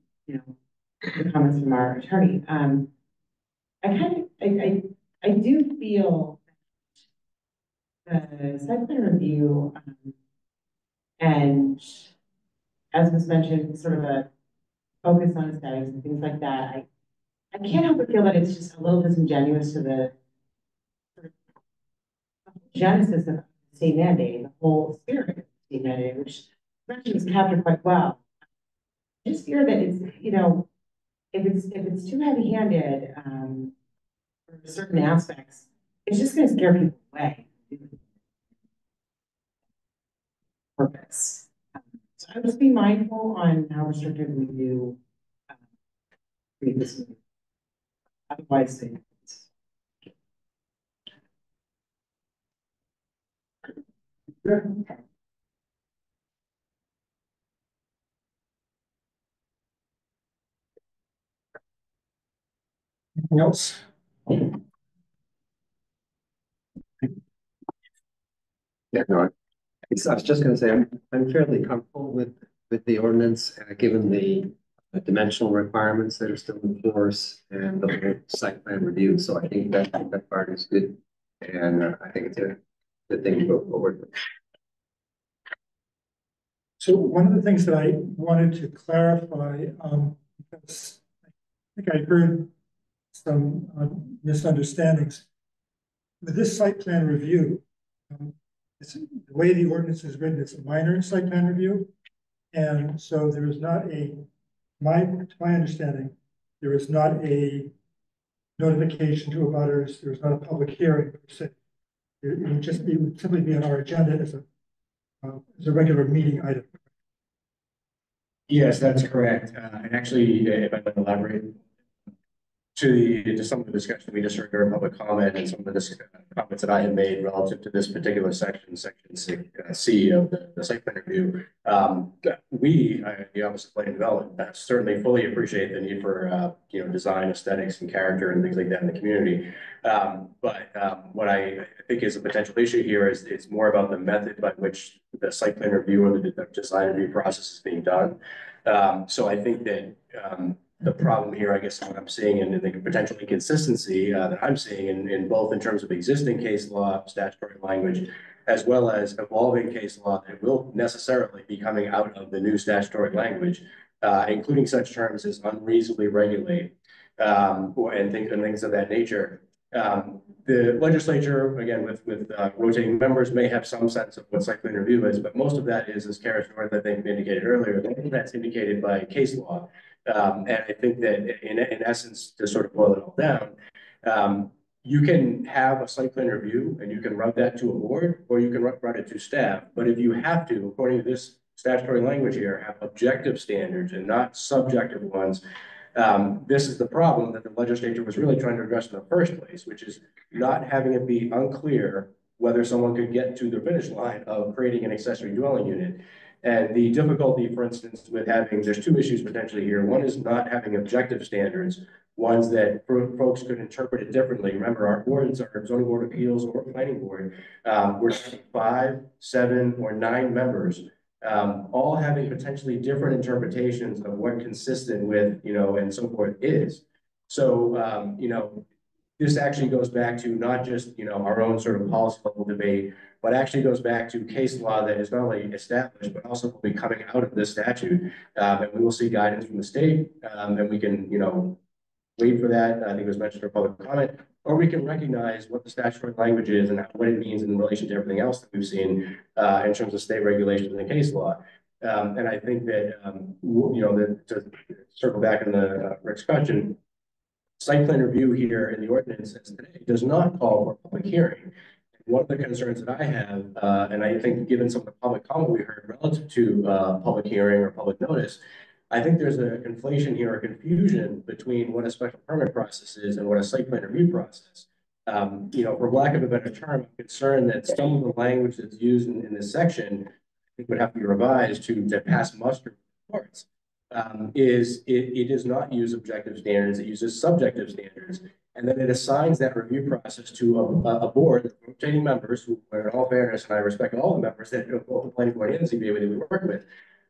the comments from our attorney. I do feel the site plan review and as was mentioned, sort of a focus on aesthetics and things like that. I can't help but feel that it's just a little disingenuous to the sort of genesis of the state mandate, the whole spirit of the state mandate, which was captured quite well. I just fear that it's, if it's too heavy-handed for certain aspects, it's just going to scare people away. Purpose. So I must be mindful on how restrictive we do read this. Otherwise, they. Anything else? Yeah, no, I was just gonna say, I'm fairly comfortable with the ordinance, given the dimensional requirements that are still in force and the whole site plan review, so I think that part is good. And I think it's a good thing to go forward with. So one of the things that I wanted to clarify, because I think I heard some misunderstandings. With this site plan review, the way the ordinance is written, it's a minor site plan review. And so there is not to my understanding, there is not a notification to abutters, there is not a public hearing per se. It would simply be on our agenda as a regular meeting item. Yes, that's correct. And actually, if I could elaborate to some of the discussion we just heard during public comment and some of the comments that I have made relative to this particular section C of the site plan review. The Office of Planning and Development, certainly fully appreciate the need for design, aesthetics, and character and things like that in the community. What I think is a potential issue here is it's more about the method by which the site plan review or the design review process is being done. So I think that the problem here, I guess, what I'm seeing and the potential inconsistency that I'm seeing in both in terms of existing case law, statutory language, as well as evolving case law that will necessarily be coming out of the new statutory language, including such terms as unreasonably regulate and things of that nature. The legislature, again, with rotating members, may have some sense of what site plan review is, but most of that is, as Kara North, I think, indicated earlier, that's indicated by case law. And I think that in essence, to sort of boil it all down, you can have a site plan review and you can run that to a board or you can run it to staff. But if you have to, according to this statutory language here, have objective standards and not subjective ones, this is the problem that the legislature was really trying to address in the first place, which is not having it be unclear whether someone could get to the finish line of creating an accessory dwelling unit. And the difficulty, for instance, with there's two issues potentially here. One is not having objective standards, ones that folks could interpret it differently. Remember, our boards, our zoning board of appeals or planning board, we're 5, 7, or 9 members, all having potentially different interpretations of what consistent with, and so forth is. So, this actually goes back to not just, our own sort of policy level debate, but actually goes back to case law that is not only established, but also will be coming out of this statute. And we will see guidance from the state, and we can, wait for that. I think it was mentioned for public comment, or we can recognize what the statutory language is and what it means in relation to everything else that we've seen in terms of state regulations and case law. And I think that, to circle back on the Rick's question, site plan review here in the ordinance today does not call for a public hearing. One of the concerns that I have, and I think given some of the public comment we heard relative to public hearing or public notice, I think there's a conflation here, a confusion between what a special permit process is and what a site plan review process. For lack of a better term, I'm concerned that some of the language that's used in this section, I think would have to be revised to pass muster parts. It does not use objective standards, it uses subjective standards. And then it assigns that review process to a board, rotating members who, in all fairness, and I respect all the members that both the planning board and the ZBA that we work with,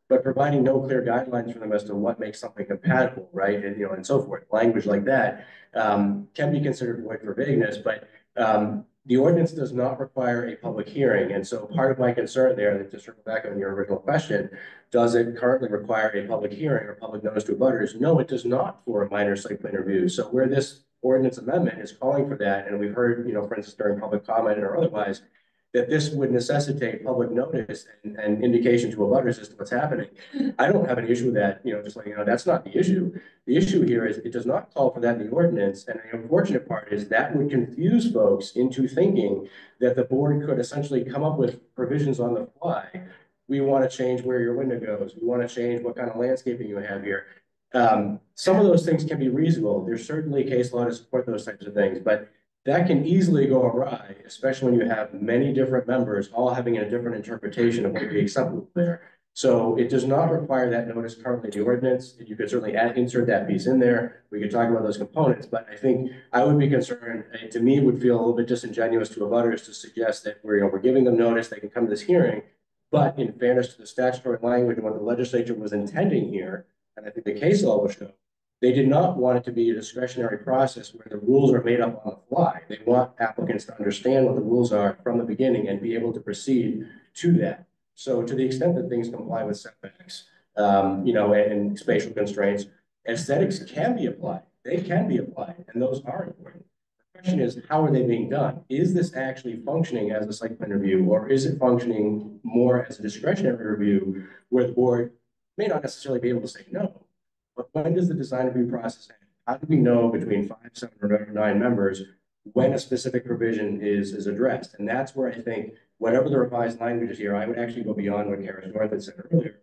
but providing no clear guidelines for them as to what makes something compatible, right? And so forth. Language like that can be considered void for vagueness, but the ordinance does not require a public hearing. And so part of my concern there, to circle back on your original question, does it currently require a public hearing or public notice to abutters? No, it does not for a minor site plan review. So where this ordinance amendment is calling for that, and we've heard, for instance, during public comment or otherwise, that this would necessitate public notice and indication to abutters as to what's happening. I don't have an issue with that, just like, that's not the issue. The issue here is it does not call for that in the ordinance. And the unfortunate part is that would confuse folks into thinking that the board could essentially come up with provisions on the fly. We want to change where your window goes. We want to change what kind of landscaping you have here. Some of those things can be reasonable. There's certainly case law to support those types of things, but that can easily go awry, especially when you have many different members all having a different interpretation of what would be acceptable there. So it does not require that notice currently in the ordinance. You could certainly insert that piece in there. We could talk about those components, but I think I would be concerned, to me, it would feel a little bit disingenuous to abutters to suggest that we're giving them notice, they can come to this hearing. But in fairness to the statutory language and what the legislature was intending here, and I think the case law will show, they did not want it to be a discretionary process where the rules are made up on the fly. They want applicants to understand what the rules are from the beginning and be able to proceed to that. So to the extent that things comply with setbacks, and spatial constraints, aesthetics can be applied. They can be applied, and those are important. The question is, how are they being done? Is this actually functioning as a site plan review, or is it functioning more as a discretionary review where the board may not necessarily be able to say no? But when does the design review process end? How do we know between 5, 7, or 9 members when a specific provision is addressed? And that's where I think whatever the revised language is here, I would actually go beyond what Kara North had said earlier.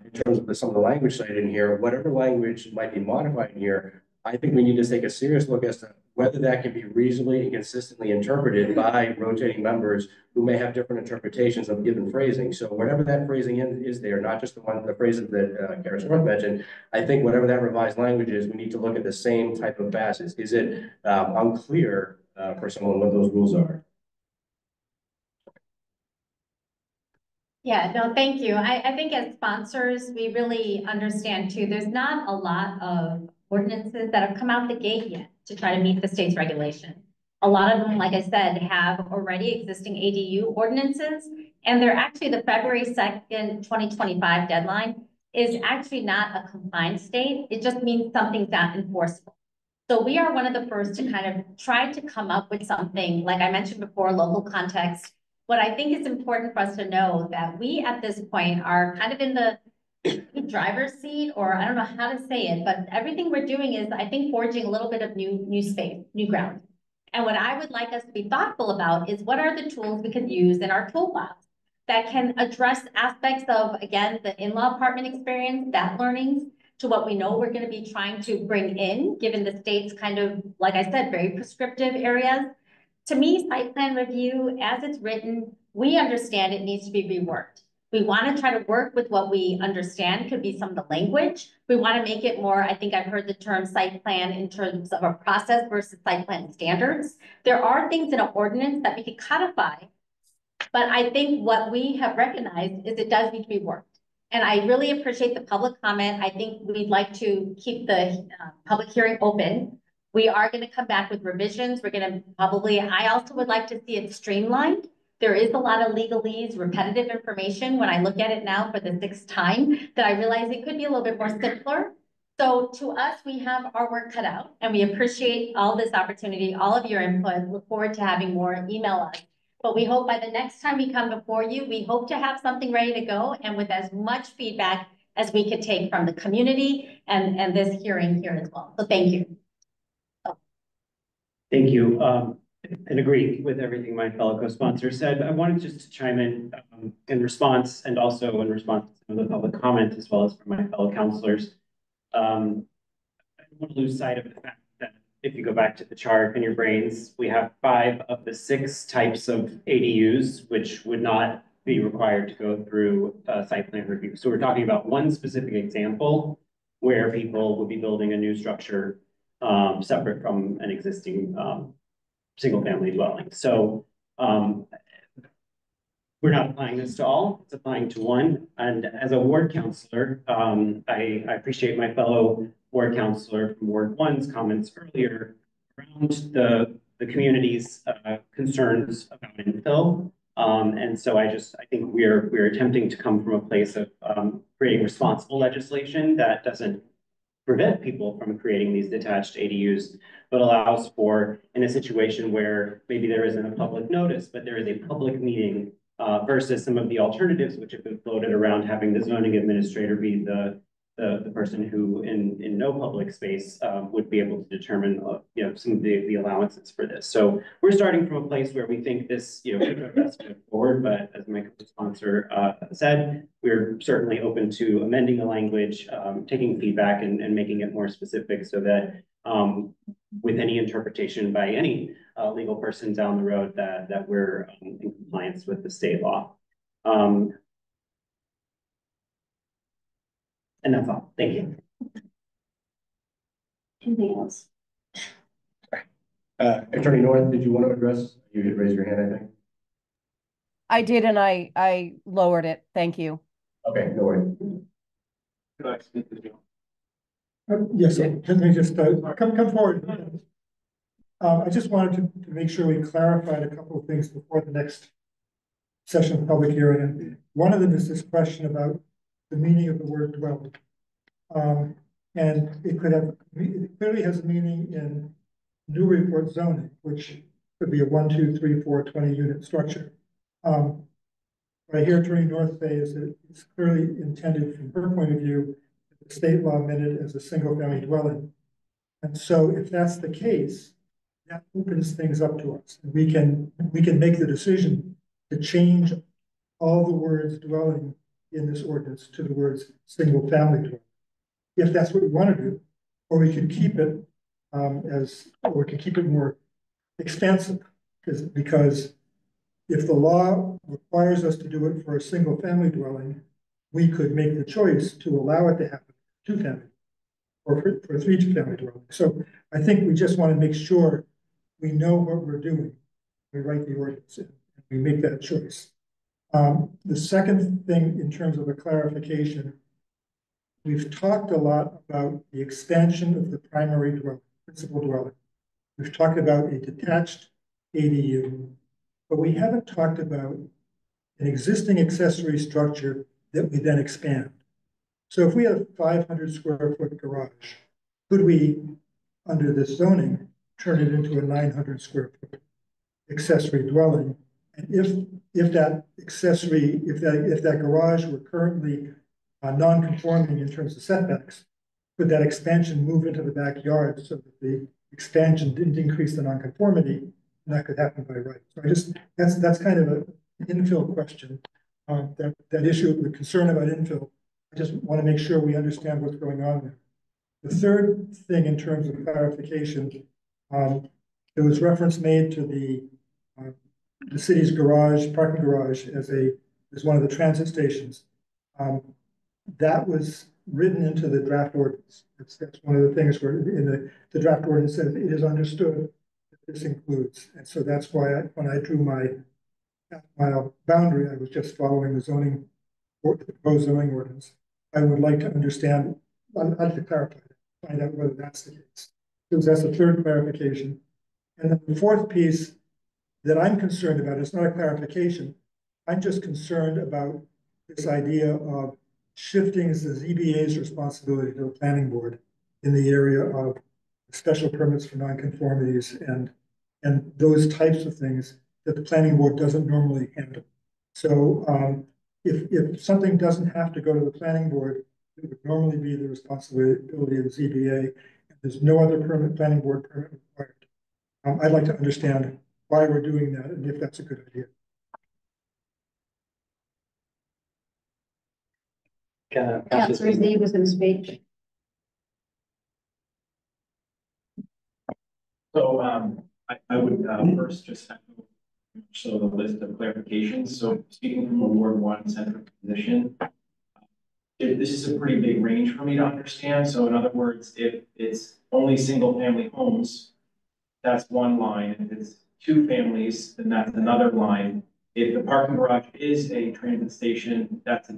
In terms of some of the language cited in here, whatever language might be modified in here, I think we need to take a serious look as to whether that can be reasonably and consistently interpreted by rotating members who may have different interpretations of given phrasing. So whatever that phrasing is there, not just the phrases that Kara North mentioned, I think whatever that revised language is, we need to look at the same type of facets. Is it unclear for someone what those rules are? Yeah, no, thank you. I think as sponsors, we really understand too, there's not a lot of ordinances that have come out the gate yet to try to meet the state's regulation. A lot of them, like I said, have already existing ADU ordinances, and they're actually the February 2nd, 2025 deadline is actually not a compliance date. It just means something's not enforceable. So we are one of the first to kind of try to come up with something, like I mentioned before, local context. What I think is important for us to know that we at this point are kind of in the driver's seat, or I don't know how to say it, but everything we're doing is, I think, forging a little bit of new space, new ground. And what I would like us to be thoughtful about is what are the tools we could use in our toolbox that can address aspects of, again, the in-law apartment experience, that learnings, to what we know we're going to be trying to bring in, given the state's kind of, like I said, very prescriptive areas. To me, site plan review, as it's written, we understand it needs to be reworked. We want to try to work with what we understand could be some of the language. We want to make it more, I think I've heard the term site plan in terms of a process versus site plan standards. There are things in an ordinance that we could codify, but I think what we have recognized is it does need to be worked. And I really appreciate the public comment. I think we'd like to keep the public hearing open. We are going to come back with revisions. We're going to probably, I also would like to see it streamlined. There is a lot of legalese, repetitive information when I look at it now for the 6th time that I realize it could be a little bit more simpler. So to us, we have our work cut out, and we appreciate all this opportunity, all of your input. Look forward to having more. Email us. But we hope by the next time we come before you, we hope to have something ready to go and with as much feedback as we could take from the community and this hearing here as well. So thank you. Thank you. And agree with everything my fellow co-sponsor said. I wanted just to chime in response, and also in response to some of the public comment, as well as from my fellow counselors. I don't want to lose sight of the fact that if you go back to the chart in your brains, we have 5 of the 6 types of ADUs, which would not be required to go through site plan review. So we're talking about one specific example where people would be building a new structure separate from an existing single family dwelling. So we're not applying this to all, it's applying to one. And as a ward counselor, I appreciate my fellow ward counselor from Ward 1's comments earlier around the community's concerns about infill. And so I think we're attempting to come from a place of creating responsible legislation that doesn't prevent people from creating these detached ADUs, but allows for, in a situation where maybe there isn't a public notice, but there is a public meeting versus some of the alternatives which have been floated around, having the zoning administrator be the the person who in no public space would be able to determine, some of the allowances for this. So we're starting from a place where we think this, could have best move forward, but as my co-sponsor said, we're certainly open to amending the language, taking feedback and making it more specific so that with any interpretation by any legal person down the road that we're in compliance with the state law. And that's all. Thank you. Anything else? Attorney North, did you want to address? You did raise your hand, I think. I did, and I lowered it. Thank you. Okay, no worries. Could I speak to you? Yes, let me just come forward. I just wanted to make sure we clarified a couple of things before the next session of public hearing. And one of them is this question about the meaning of the word dwelling. And it clearly has a meaning in Newburyport zoning, which could be a 1, 2, 3, 4, 20 unit structure. What I hear Attorney North say is that it's clearly intended from her point of view, the state law meant it as a single family dwelling. And so if that's the case, that opens things up to us. And we can make the decision to change all the words dwelling in this ordinance to the words single family dwelling. If that's what we want to do, or we can keep it or we can keep it more expansive, because if the law requires us to do it for a single family dwelling, we could make the choice to allow it to happen for 2 family or for 3 family dwelling. So I think we just want to make sure we know what we're doing. We write the ordinance and we make that choice. The second thing in terms of a clarification, we've talked a lot about the expansion of the primary dwelling, principal dwelling. We've talked about a detached ADU, but we haven't talked about an existing accessory structure that we then expand. So if we have a 500 square foot garage, could we, under this zoning, turn it into a 900 square foot accessory dwelling? And if that accessory, if that garage were currently non-conforming in terms of setbacks, could that expansion move into the backyard so that the expansion didn't increase the nonconformity? And that could happen by right. So that's kind of an infill question. That issue, the concern about infill, I just want to make sure we understand what's going on there. The third thing in terms of clarification, there was reference made to the city's parking garage as one of the transit stations. That was written into the draft ordinance. That's one of the things where in the draft ordinance says it is understood that this includes. And so that's why when I drew my half-mile boundary, I was just following the proposed zoning ordinance. I would like to understand, I'd like to clarify that, find out whether that's the case. Because that's the third clarification. And then the fourth piece that I'm concerned about, it's not a clarification, I'm just concerned about this idea of shifting the ZBA's responsibility to the planning board in the area of special permits for nonconformities and those types of things that the planning board doesn't normally handle. So if something doesn't have to go to the planning board, it would normally be the responsibility of the ZBA. And there's no other planning board permit required. I'd like to understand why we're doing that and if that's a good idea. Councilor Z was in speech. So I would first just have to show the list of clarifications. So speaking from a Ward 1 centric position, this is a pretty big range for me to understand. So in other words, if it's only single family homes, that's one line. If it's 2 families, then that's another line. If the parking garage is a transit station, that's a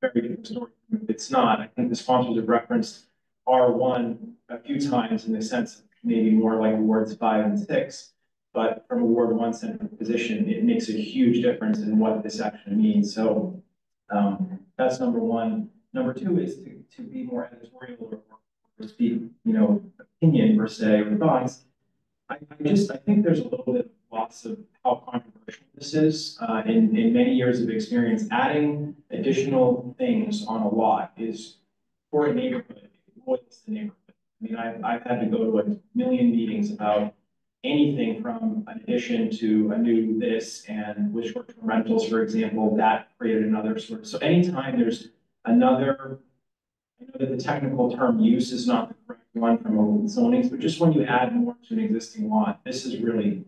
very different story. If it's not, I think the sponsors have referenced R1 a few times in the sense of maybe more like wards 5 and 6. But from a Ward 1 centric position, it makes a huge difference in what this actually means. So that's number one. Number two is to be more editorial or speak, opinion per se or thoughts. I think there's a little bit of loss of how controversial this is. In many years of experience, adding additional things on a lot is for a neighborhood, voice the neighborhood. I mean, I've had to go to a million meetings about anything from an addition to a new this, and with short-term rentals, for example, that created another sort of, so anytime there's another, I know that the technical term use is not the correct one from open zonings, but just when you add more to an existing lot, this is really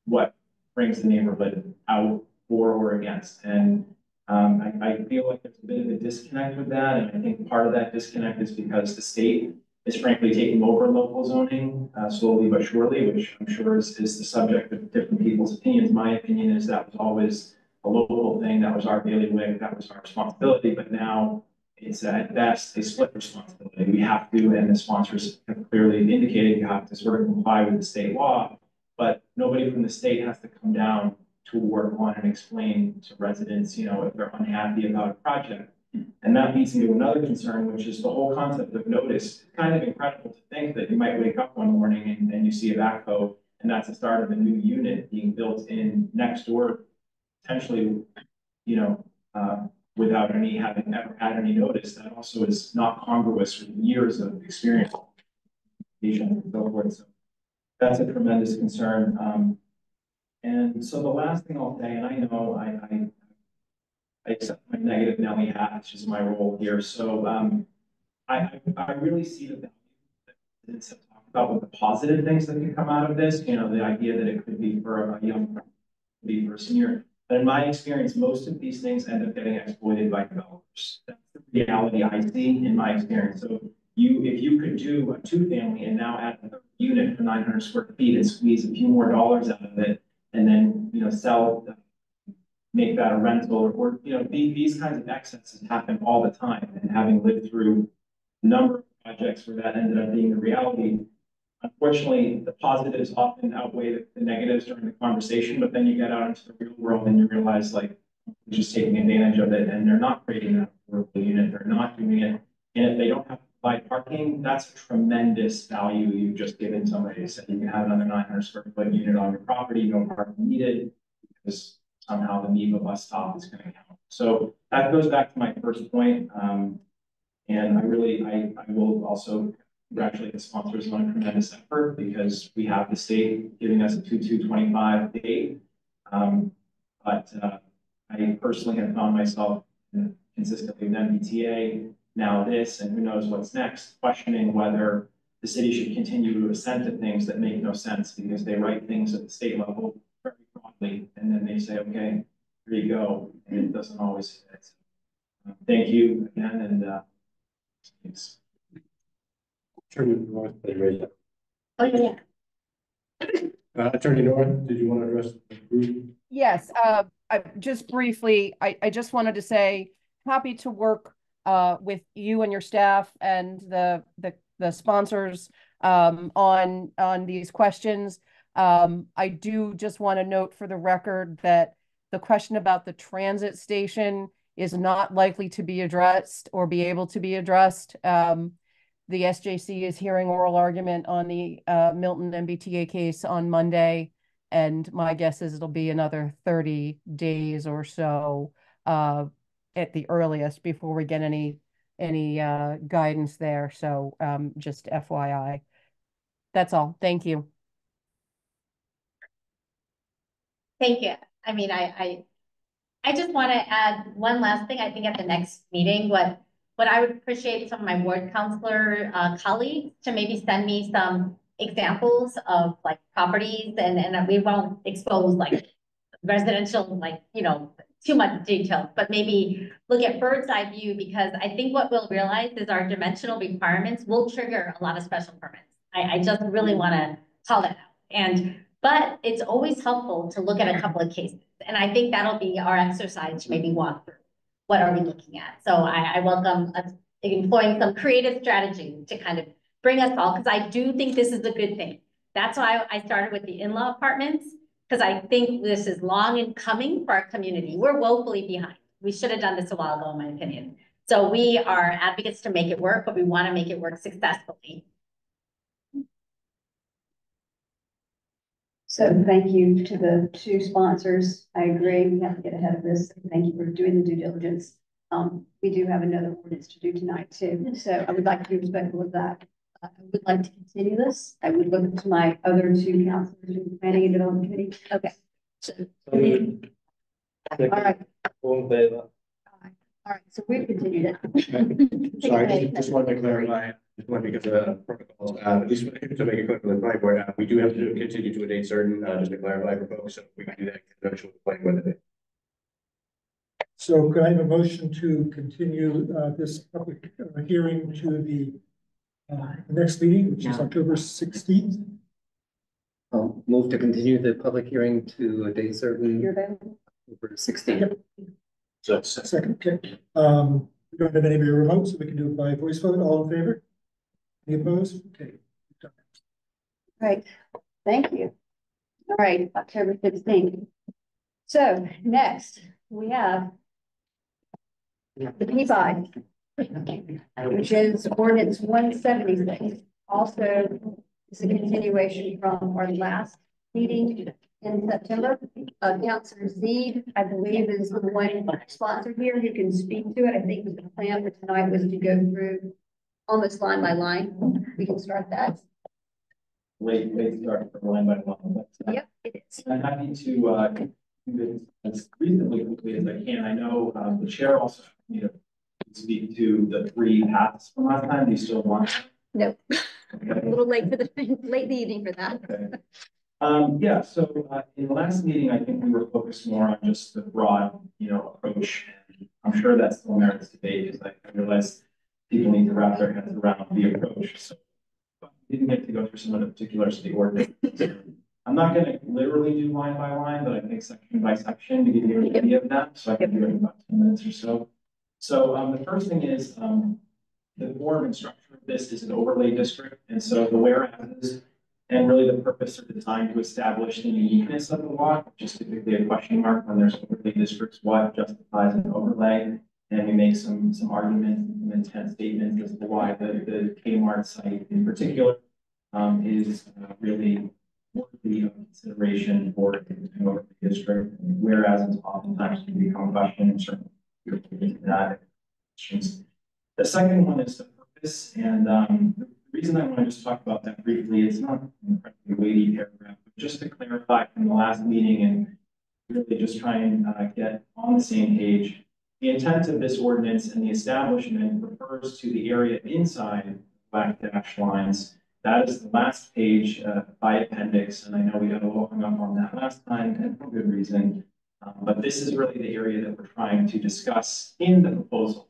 what brings the neighborhood out for or against. And I feel like there's a bit of a disconnect with that, and I think part of that disconnect is because the state is frankly taking over local zoning slowly but surely, which I'm sure is the subject of different people's opinions. My opinion is that was always a local thing, that was our bailiwick, that was our responsibility, but now it's at best a split responsibility. We have to, and the sponsors have clearly indicated you have to sort of comply with the state law, but nobody from the state has to come down to work on and explain to residents, you know, if they're unhappy about a project. And that leads me to another concern, which is the whole concept of notice. It's kind of incredible to think that you might wake up one morning and you see a backhoe, and that's the start of a new unit being built in next door, potentially, you know, without having ever had any notice. That also is not congruous with years of experience and so forth. So that's a tremendous concern. And so the last thing I'll say, and I know I accept my negative Nelly hat, which is my role here. So I really see the value that it's talked about with the positive things that can come out of this. You know, the idea that it could be for a young, could be for a senior. But in my experience, most of these things end up getting exploited by developers. That's the reality I see in my experience. So if you could do a 2-family and now add a unit for 900 square feet and squeeze a few more dollars out of it, and then, you know, make that a rental, or you know, these kinds of excesses happen all the time. And having lived through a number of projects where that ended up being the reality, unfortunately, the positives often outweigh the negatives during the conversation, but then you get out into the real world and you realize, like, they're just taking advantage of it, and they're not creating that affordable unit, they're not doing it. And if they don't have to provide parking, that's a tremendous value you've just given somebody. So you can have another 900 square foot unit on your property, no parking needed, because somehow the need of a bus stop is going to count. So that goes back to my first point. And I will also congratulate the sponsors on a tremendous effort, because we have the state giving us a 2/2/25 date. But I personally have found myself consistently with MBTA, now this, and who knows what's next, questioning whether the city should continue to assent to things that make no sense, because they write things at the state level very broadly, and then they say, okay, here you go, and it doesn't always fit. Thank you again, and thanks. Attorney North, Oh, yeah. Attorney North, did you want to address the group? Yes, just briefly, I just wanted to say, happy to work with you and your staff and the sponsors on these questions. I do just want to note for the record that the question about the transit station is not likely to be addressed or be able to be addressed. The SJC is hearing oral argument on the Milton MBTA case on Monday, and my guess is it'll be another 30 days or so at the earliest before we get any guidance there. So just FYI. That's all. Thank you. Thank you. I mean, I just want to add one last thing. I think at the next meeting, what I would appreciate some of my ward counselor colleagues to maybe send me some examples of like properties, and we won't expose like residential, like, you know, too much detail, but maybe look at bird's eye view, because I think what we'll realize is our dimensional requirements will trigger a lot of special permits. I just really want to call that out. But it's always helpful to look at a couple of cases. And I think that'll be our exercise to maybe walk through. What are we looking at? So I welcome us employing some creative strategy to kind of bring us all, because I do think this is a good thing. That's why I started with the in-law apartments, because I think this is long in coming for our community. We're woefully behind. We should have done this a while ago, in my opinion. So we are advocates to make it work, but we want to make it work successfully. So thank you to the two sponsors. I agree, we have to get ahead of this. Thank you for doing the due diligence. We do have another ordinance to do tonight too, so I would like to be respectful of that. I would like to continue this. I would look to my other two counselors in the planning and development committee. Okay. So, all right. All in favor? All right, so we've continued it. Sorry, just wanted to clarify, just one because of protocols, at least to make it clear for the planning board, we do have to continue to a date certain, just to clarify for folks, so we can do that in conjunction with the planning board today. So could I have a motion to continue this public hearing to the next meeting, which is October 16th? I'll move to continue the public hearing to a date certain, You're available? October 16th. So second, okay. We don't have anybody remote, so we can do it by voice vote. All in favor? Any opposed? Okay. Right, thank you. All right, October 16th. So next, we have the Peabody, which is ordinance 176. Also, it's a continuation from our last meeting in September. Councilor Zeed, I believe, is the one sponsor here who can speak to it. I think the plan for tonight was to go through almost line by line. We can start that. Late start for line by line, but Yep, it is. I'm happy to do this as reasonably quickly as I can. I know the chair also, speak to the three paths from last time. Do you still want? Nope. Okay. A little late for the late in the evening for that. Okay. Yeah, so in the last meeting, I think we were focused more on just the broad, approach. And I'm sure that still merits debate because I realize people need to wrap their heads around the approach. So we didn't get to go through some of the particulars of the ordinance. I'm not going to literally do line by line, but I think section by section to give you an idea of that. So I can do it in about 10 minutes or so. So the first thing is the form and structure of this is an overlay district. And so the whereas and really the purpose are designed to establish the uniqueness of the lot, which is typically a question mark when there's overlay districts, what justifies an overlay. And we make some arguments and intent statements as to why the Kmart site in particular is really worthy of consideration for an overlay district. Whereas it's oftentimes can become a question and certainly that. The second one is the purpose, and the reason I want to just talk about that briefly, it's not an incredibly weighty paragraph, but just to clarify from the last meeting and really just try and get on the same page. The intent of this ordinance and the establishment refers to the area inside black dash lines. That is the last page by appendix, and I know we got a little hung up on that last time, and for good reason. But this is really the area that we're trying to discuss in the proposal.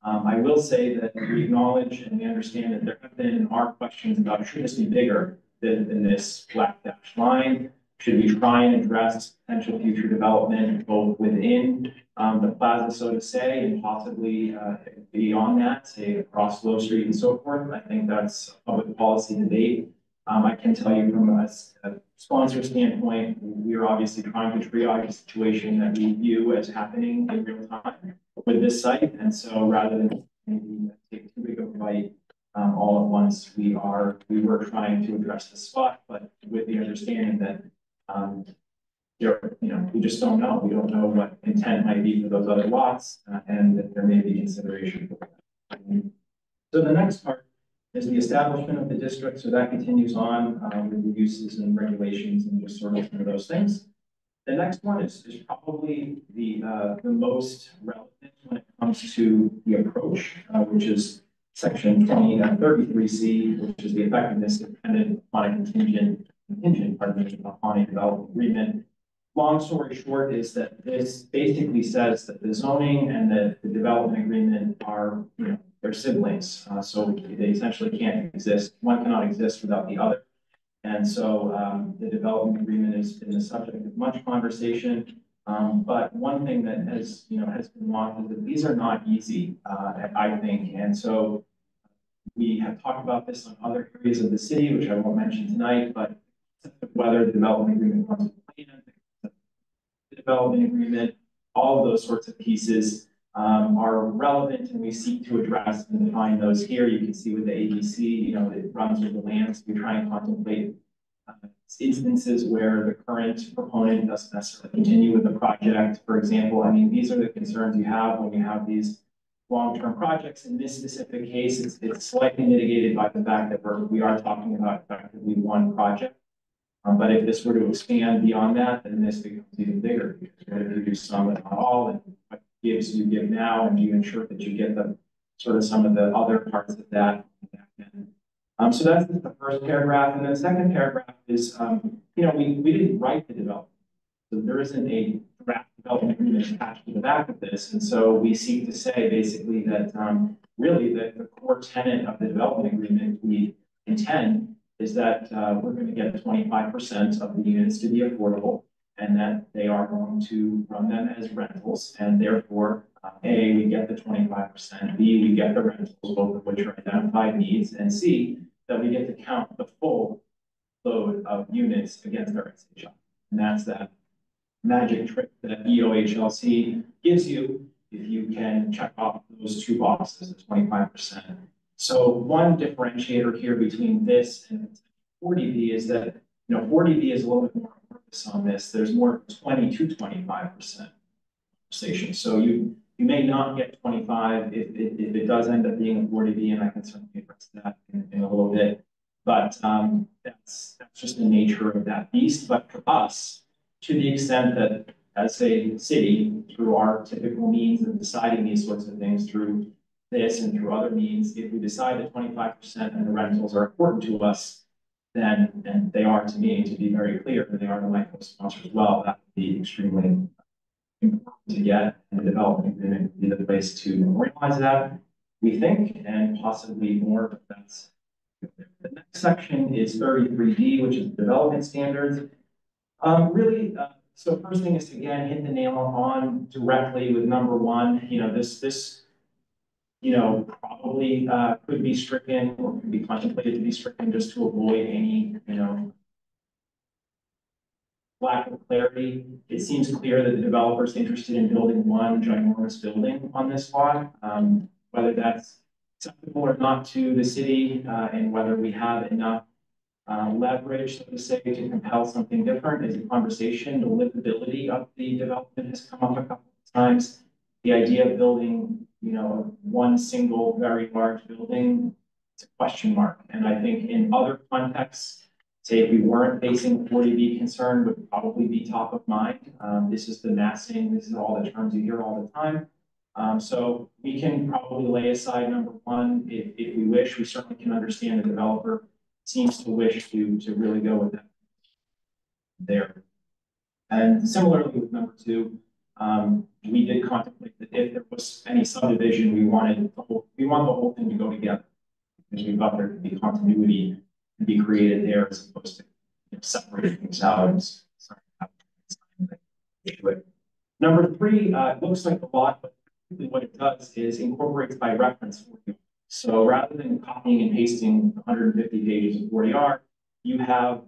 I will say that we acknowledge and we understand that there have been and are questions about should this be bigger than this black dash line? Should we try and address potential future development both within the plaza, so to say, and possibly beyond that, say across Low Street and so forth? I think that's a public policy debate. I can tell you from a sponsor standpoint, we are obviously trying to triage a situation that we view as happening in real time with this site. And so rather than take too big of a bite all at once, we were trying to address the spot, but with the understanding that we just don't know. We don't know what intent might be for those other lots, and that there may be consideration for that. So the next part is the establishment of the district. So that continues on with the uses and regulations and just sort of those things. The next one is probably the most relevant when it comes to the approach, which is section 2033C, which is the effectiveness dependent on a contingent upon a development agreement. Long story short is that this basically says that the zoning and the development agreement are, they're siblings. So they essentially can't exist. One cannot exist without the other. And so the development agreement has been the subject of much conversation. But one thing that has been lost is that these are not easy, I think. And so we have talked about this on other areas of the city, which I won't mention tonight, but whether the development agreement comes to plan, the development agreement, all of those sorts of pieces are relevant, and we seek to address and define those here. You can see with the ABC, it runs with the lands. We try and contemplate instances where the current proponent doesn't necessarily continue with the project. For example, I mean, these are the concerns you have when you have these long-term projects. In this specific case, it's slightly mitigated by the fact that we are talking about effectively one project. But if this were to expand beyond that, then this becomes even bigger, because you're going to do some but not all, and what gives you give now, and do you ensure that you get the sort of some of the other parts of that. So that's the first paragraph, and then the second paragraph is, we didn't write the development, so there isn't a draft development agreement attached to the back of this, and so we seek to say basically that really that the core tenet of the development agreement we intend is that we're going to get 25% of the units to be affordable, and that they are going to run them as rentals, and therefore, A, we get the 25%, B, we get the rentals, both of which are identified needs, and C, that we get to count the full load of units against our SHI. And that's that magic trick that EOHLC gives you if you can check off those two boxes, the 25%. So one differentiator here between this and 40B is that, 40B is a little bit more focus on this. There's more 20 to 25% conversation. So you may not get 25 if it does end up being a 40B, and I can certainly address that in a little bit. But that's just the nature of that beast. But for us, to the extent that as a city, through our typical means of deciding these sorts of things through this and through other means, if we decide that 25% of the rentals are important to us, then, and they are to me, to be very clear, and they are to my co-sponsor as well, that would be extremely important to get, and the development agreement would be the place to realize that, we think, and possibly more, but that's the next section is 33D, which is development standards. So first thing is to again hit the nail on directly with number one. This probably could be stricken or could be contemplated to be stricken just to avoid any lack of clarity. It seems clear that the developer is interested in building one ginormous building on this lot, whether that's acceptable or not to the city, and whether we have enough leverage, so to say, to compel something different is a conversation. The livability of the development has come up a couple of times. The idea of building, one single very large building, it's a question mark. And I think in other contexts, say if we weren't facing 40B concern, would probably be top of mind. This is the massing, this is all the terms you hear all the time. So we can probably lay aside number one if we wish. We certainly can understand the developer seems to wish to really go with that there. And similarly with number two, we did contemplate that if there was any subdivision, we want the whole thing to go together, because we thought there could be continuity to be created there as opposed to separating things out. Number three looks like a lot, but what it does is incorporates by reference 40R. So rather than copying and pasting 150 pages of 40R, you have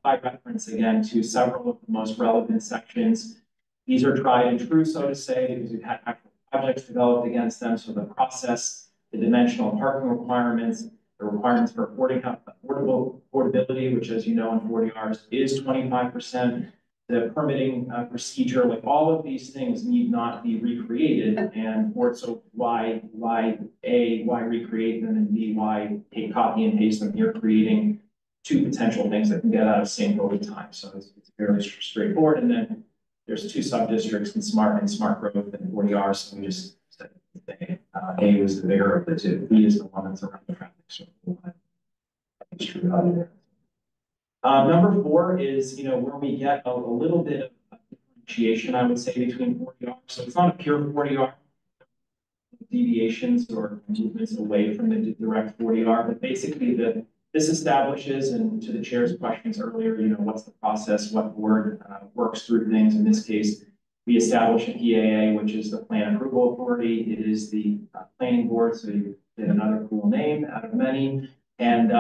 by reference again to several of the most relevant sections. These are tried and true, so to say, because we've had actual projects developed against them. So the process, the dimensional parking requirements, the requirements for affordability, which, as you know, in 40Rs is 25%. The permitting procedure, like all of these things need not be recreated, and so why recreate them, and B, why take copy and paste them? You're creating two potential things that can get out of sync over time. So it's fairly straightforward. And then there's two sub-districts in smart growth and 40R. So we just said A was the bigger of the two. B is the one that's around the traffic circle. It's true out there. Number four is, where we get a little bit of differentiation, I would say, between 40R. So it's not a pure 40R, deviations or movements away from the direct 40R, but basically this establishes, and to the chair's questions earlier, what's the process, what board works through things. In this case, we establish a PAA, which is the Plan Approval Authority. It is the planning board, so you get another cool name out of many. And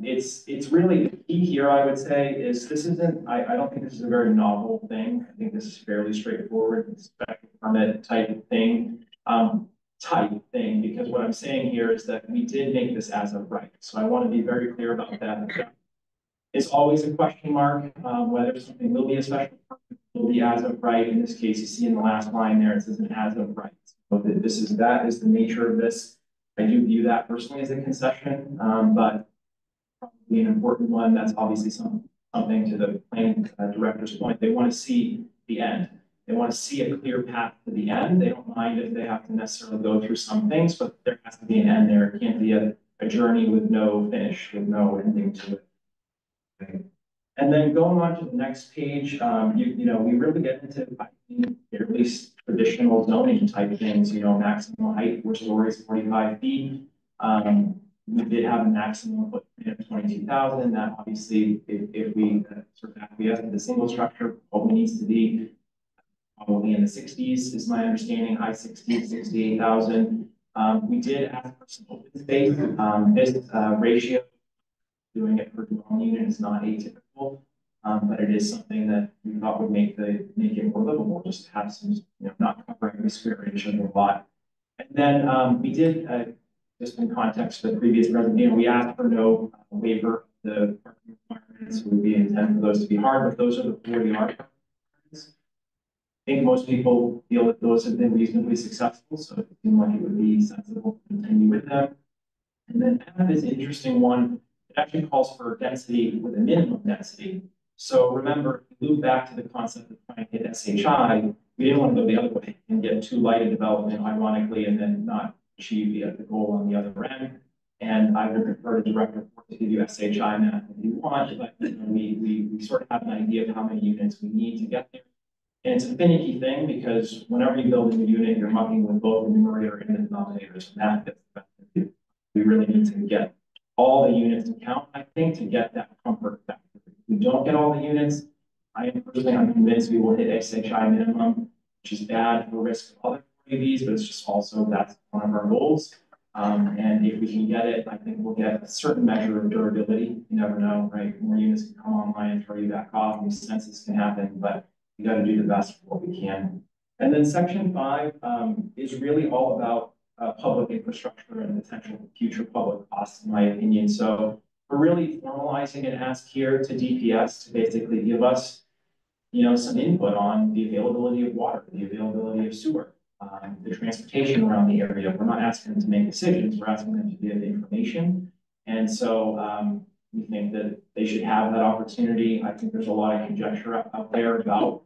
it's really the key here, I would say, is this isn't, I don't think this is a very novel thing. I think this is fairly straightforward, spec permit type thing, because what I'm saying here is that we did make this as of right. So I want to be very clear about that. It's always a question mark, whether something will be a special permit, will be as of right. In this case, you see in the last line there, it says an as of right. So that is the nature of this. I do view that personally as a concession, but probably an important one. That's obviously something to the planning director's point. They want to see the end. They want to see a clear path to the end. They don't mind if they have to necessarily go through some things, but there has to be an end there. It can't be a journey with no finish, with no ending to it. Okay. And then going on to the next page, we really get into, I think, at least traditional zoning type things, maximum height, 4 stories, 45 feet. We did have a maximum footprint of 22,000. That obviously, if we sort of acquiesce in the single structure, probably needs to be probably in the 60s, is my understanding, high 60s, 68,000. We did ask for some open space. This ratio, doing it per dwelling unit, is not atypical, but it is something that we thought would make it more livable, just to have some, not covering the square inch of the lot. And then we did, just in context for the previous presentation, we asked for no waiver of the parking requirements. We would be intended for those to be hard, but those are the 40 yard requirements. I think most people feel that those have been reasonably successful, so it seemed like it would be sensible to continue with them. And then F is an interesting one. It actually calls for density with a minimum density. So remember, if you loop back to the concept of trying to hit SHI, we didn't want to go the other way and get too light a development, ironically, and then not achieve the goal on the other end. And I would refer to Director to give you SHI math if you want, but we sort of have an idea of how many units we need to get there. And it's a finicky thing because whenever you build a new unit, you're mucking with both the numerator and the denominators, and that gets the benefit. We really need to get all the units to count, I think, to get that comfort factor. If we don't get all the units, I'm convinced we will hit SHI minimum, which is bad for risk of other 40Bs, but it's just also that's one of our goals. And if we can get it, I think we'll get a certain measure of durability. You never know, right? More units can come online and throw you back off, these census can happen, but we got to do the best for what we can. And then section 5 is really all about public infrastructure and potential future public costs, in my opinion. So we're really formalizing an ask here to DPS to basically give us, some input on the availability of water, the availability of sewer, the transportation around the area. We're not asking them to make decisions, we're asking them to give information. And so we think that they should have that opportunity. I think there's a lot of conjecture out there about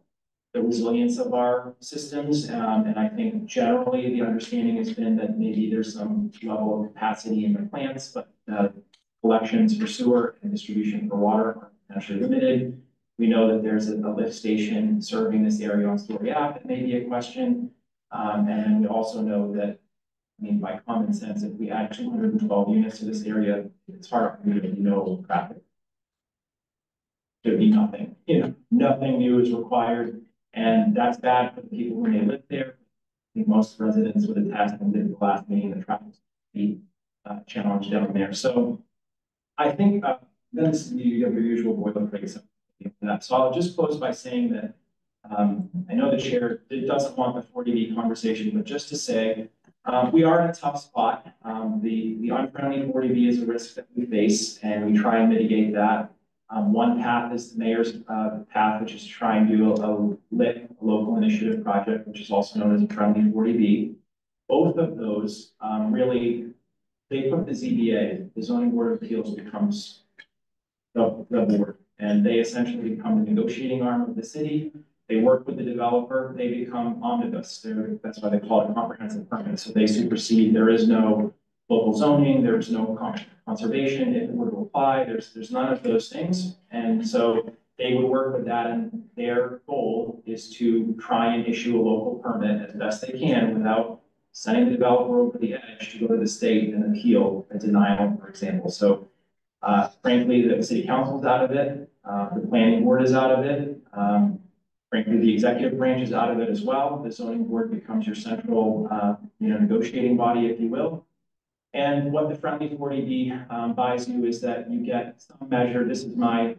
the resilience of our systems. And I think generally the understanding has been that maybe there's some level of capacity in the plants, but collections for sewer and distribution for water are potentially limited. We know that there's a lift station serving this area on Story Ave that may be a question. And we also know that, by common sense, if we add 212 units to this area, it's hard for me to know traffic. There'd be nothing, nothing new is required. And that's bad for the people when they live there. I think most residents would attest and did the last meeting, the traffic be challenged down there. So I think then this is your usual boilerplate. So I'll just close by saying that I know the chair doesn't want the 40B conversation, but just to say we are in a tough spot. The unfriendly 40B is a risk that we face, and we try and mitigate that. One path is the mayor's path, which is to try and do a local initiative project, which is also known as a friendly 40B. Both of those really, they put the ZBA, the Zoning Board of Appeals, becomes the board, and they essentially become the negotiating arm of the city. They work with the developer, they become omnibus. That's why they call it comprehensive permit. So they supersede, there is no local zoning, there's no conservation, if it were to apply, there's none of those things. And so they would work with that, and their goal is to try and issue a local permit as best they can without sending the developer over the edge to go to the state and appeal a denial, for example. So frankly, the city council's out of it, the planning board is out of it. Frankly, the executive branch is out of it as well. The zoning board becomes your central, negotiating body, if you will. And what the friendly 40B buys you is that you get some measure. This is my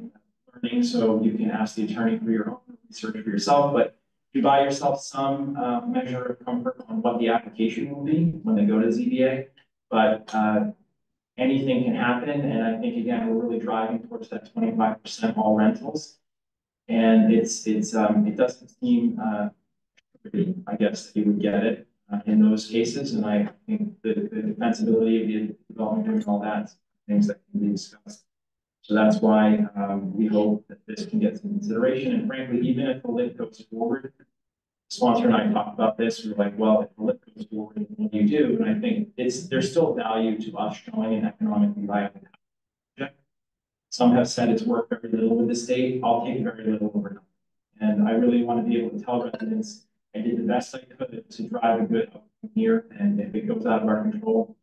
learning, so you can ask the attorney for your own research for yourself, but you buy yourself some measure of comfort on what the application will be when they go to ZBA. But anything can happen, and I think, again, we're really driving towards that 25% all rentals. And it doesn't seem, I guess, that you would get it in those cases, and I think the defensibility of the development and all that, things that can be discussed. So that's why we hope that this can get some consideration, and frankly, even if the lit goes forward, the sponsor and I talked about this, we were like, well, if the lit goes forward, what do you do? And I think there's still value to us showing an economically viable project. Some have said it's worth very little with the state. I'll take very little over nothing. And I really want to be able to tell residents, I did the best I could to drive a good outcome here, and if it goes out of our control,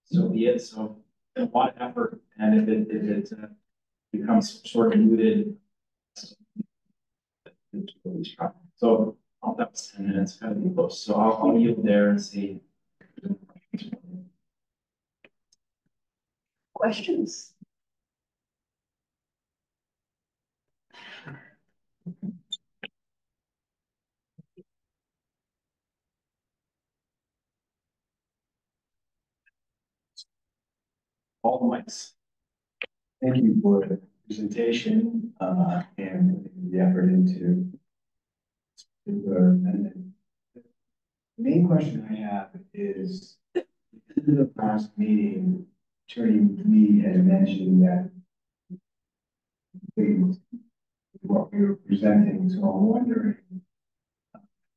so be it. So a lot of effort, and if it becomes sort of mooted, so that was 10 minutes, kind of be close. So I'll yield there and see. Questions? All the mics. Thank you for the presentation and the effort into this particular amendment. The main question I have is, in the last meeting, Attorney Lee had mentioned that what we were presenting, so I'm wondering,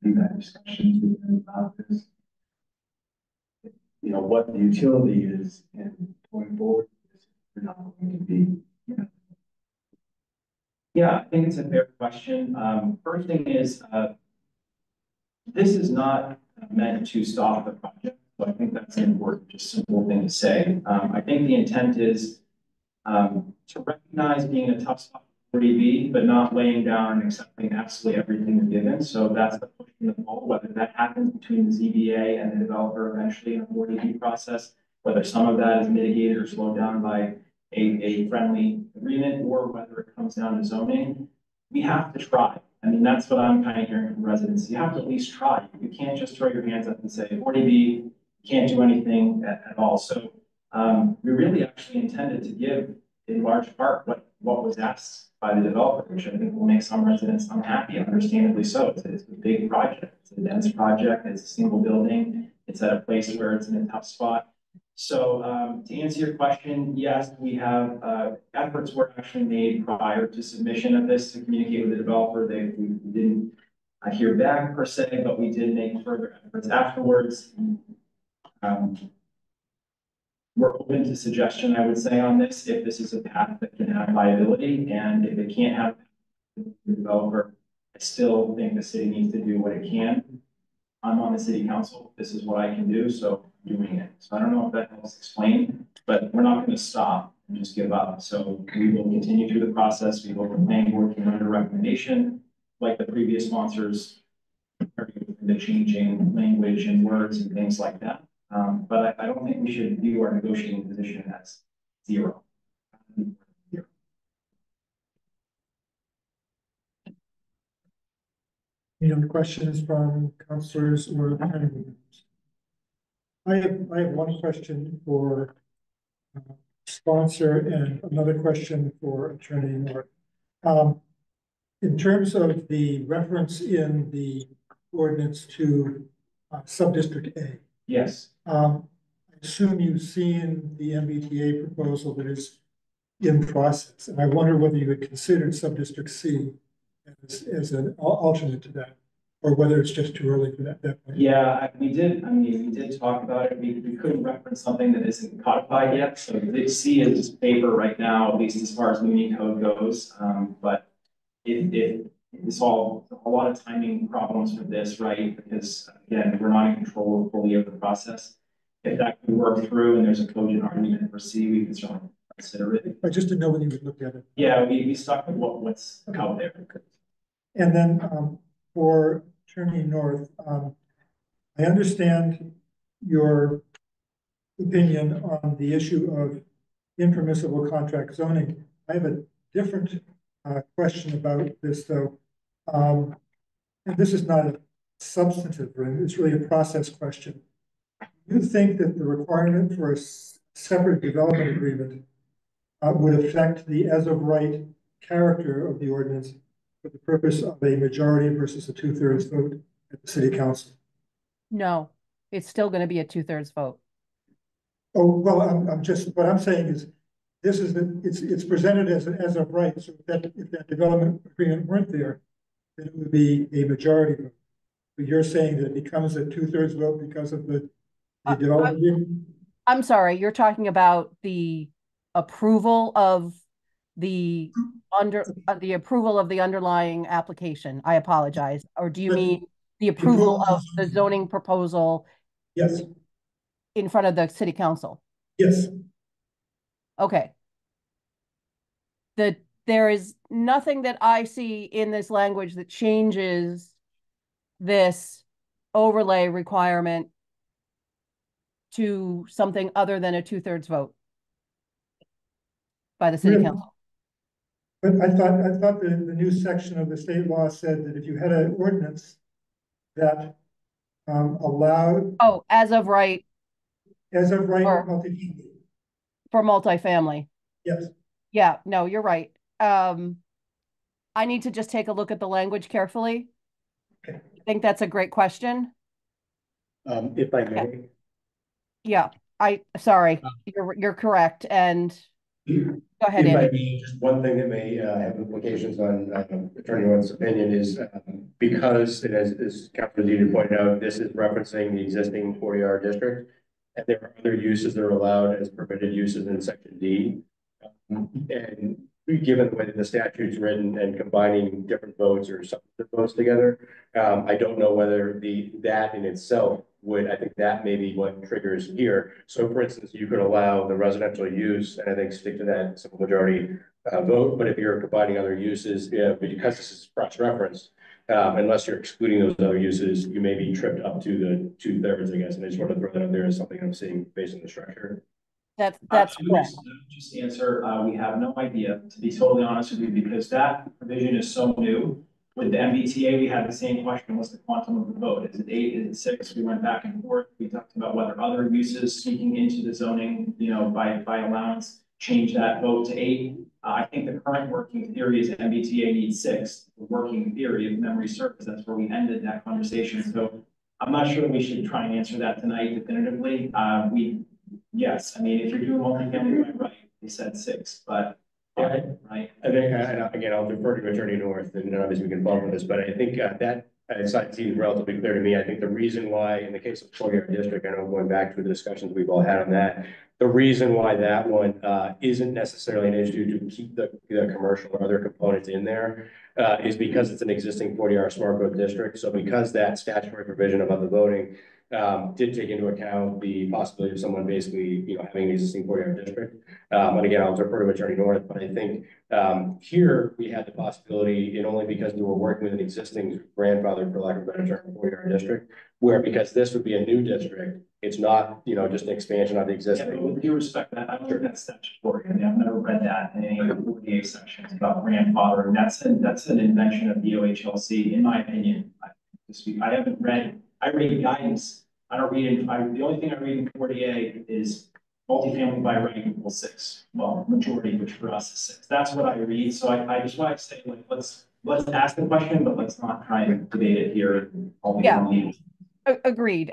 we've had discussions with them about this, you know, what the utility is and going forward, we're not going to be, you know. Yeah, I think it's a fair question. First thing is, this is not meant to stop the project. So I think that's an important, just simple thing to say. I think the intent is to recognize being a tough spot for 40B, but not laying down and accepting absolutely everything given. So that's the push and the pull, whether that happens between the ZBA and the developer eventually in a 40B process, whether some of that is mitigated or slowed down by a friendly agreement, or whether it comes down to zoning. We have to try. I mean, that's what I'm kind of hearing from residents. You have to at least try. You can't just throw your hands up and say 40B, you can't do anything at all. So we really actually intended to give, in large part, what was asked by the developer, which I think will make some residents unhappy, understandably so. It's a big project. It's a dense project. It's a single building. It's at a place where it's in a tough spot. So to answer your question, yes, we have efforts were actually made prior to submission of this to communicate with the developer. We didn't hear back per se, but we did make further efforts afterwards. We're open to suggestion, I would say, on this, if this is a path that can have viability, and if it can't have the developer, I still think the city needs to do what it can. I'm on the city council. This is what I can do, so I'm doing it. So I don't know if that helps explain, but we're not going to stop and just give up. So we will continue through the process. We hope the planning board can run a recommendation, like the previous sponsors, the changing language and words and things like that. But I don't think we should view our negotiating position as zero. Any other questions from councilors or planning members? I have one question for sponsor and another question for Attorney North. In terms of the reference in the ordinance to sub-district A. Yes. I assume you've seen the MBTA proposal that is in process, and I wonder whether you had considered sub-district C as an alternate to that, or whether it's just too early for that point. Yeah, we did. I mean, we did talk about it. We couldn't reference something that isn't codified yet. So the C is paper right now, at least as far as Muni code goes. But it's all a lot of timing problems with this, right? Because again, we're not in control fully of the process. If that can work through and there's a cogent argument for C, we can certainly consider it. I just didn't know when you would look at it. Yeah, we stuck with what's out there. And then for Attorney North, I understand your opinion on the issue of impermissible contract zoning. I have a different question about this, though. And this is not a substantive, right? It's really a process question. Do you think that the requirement for a separate development agreement would affect the as of right character of the ordinance for the purpose of a majority versus a 2/3 vote at the city council. No, it's still going to be a 2/3 vote. Oh, well, I'm just, what I'm saying is, this is it's presented as of right, so that if that development agreement weren't there, then it would be a majority vote. But you're saying that it becomes a 2/3 vote because of the development agreement? I'm sorry, you're talking about the approval of the approval of the underlying application. I apologize. Or do you mean the approval of the zoning proposal? Yes. In front of the city council? Yes. Okay. There is nothing that I see in this language that changes this overlay requirement to something other than a 2/3 vote by the city council. But I thought the new section of the state law said that if you had an ordinance that allowed. Oh, as of right. Multifamily. For multifamily. Yes. Yeah, no, you're right. I need to just take a look at the language carefully. Okay. I think that's a great question. If I may. Yeah, sorry, you're correct. And go ahead, If I Andy. may, just one thing that may have implications on Attorney North's opinion is because, as Councilor Dean pointed out, this is referencing the existing 40R district, and there are other uses that are allowed as permitted uses in Section D. And given the way that the statute's written and combining different votes or substantive votes together, I don't know whether that in itself I think that may be what triggers here. So for instance, you could allow the residential use, and I think stick to that simple majority vote, but if you're combining other uses, because this is cross-referenced, unless you're excluding those other uses, you may be tripped up to the 2/3, I guess, and I just want to throw that out there as something I'm seeing based on the structure. That's correct. Just answer, we have no idea, to be totally honest with you, because that provision is so new. With the MBTA, we had the same question, what's the quantum of the vote? Is it 8, is it 6? We went back and forth. We talked about whether other uses sneaking into the zoning, by allowance, change that vote to 8. I think the current working theory is MBTA needs 6. The working theory, if memory serves, that's where we ended that conversation. So I'm not sure we should try and answer that tonight definitively. Yes, I mean, if you're doing multifamily by right, they said 6, but right. I think, again, I'll defer to Attorney North, and obviously we can follow with this, but I think that seems relatively clear to me. I think the reason why, in the case of 40R district, I know going back to the discussions we've all had on that, the reason why that one isn't necessarily an issue to keep the commercial or other components in there is because it's an existing 40R smart growth district. So because that statutory provision about the voting did take into account the possibility of someone basically, having an existing 40R district. And again, I'll defer to Attorney North, but I think here we had the possibility, and only because we were working with an existing grandfather, for lack of a better term, 40R district, where because this would be a new district, it's not, just an expansion of the existing. Yeah, with due respect, I'm sure that's statutory. I mean, I've never read that in any of the 48 sections about grandfather, and that's an invention of the OHLC, in my opinion. I haven't read. I read guidance. I don't read the only thing I read in 48 is multifamily by right equals 6. Well, majority, which for us is 6. That's what I read. So I just want to say, let's ask the question, but let's not try and debate it here. Yeah, agreed.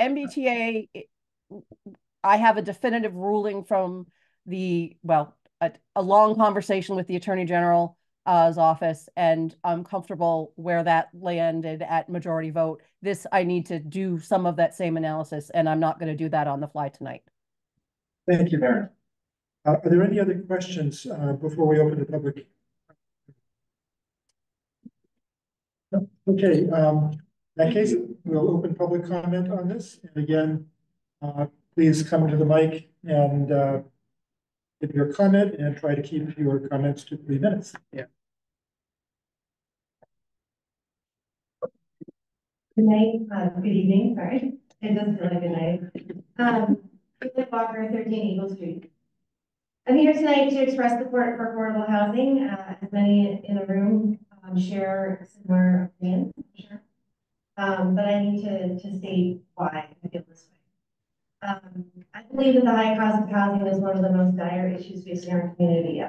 MBTA, I have a definitive ruling from a long conversation with the Attorney General's office, and I'm comfortable where that landed at majority vote. I need to do some of that same analysis, and I'm not going to do that on the fly tonight. Thank you, Aaron. Are there any other questions before we open the public? Okay, in that case, we'll open public comment on this. And again, please come to the mic and give your comment, and try to keep your comments to 3 minutes. Yeah. Good night, good evening, sorry. It does feel like good night. Julie Walker, 13 Eagle Street. I'm here tonight to express support for affordable housing. As many in the room share similar opinions, sure. But I need to state why I feel this way. I've believe that the high cost of housing is one of the most dire issues facing our community.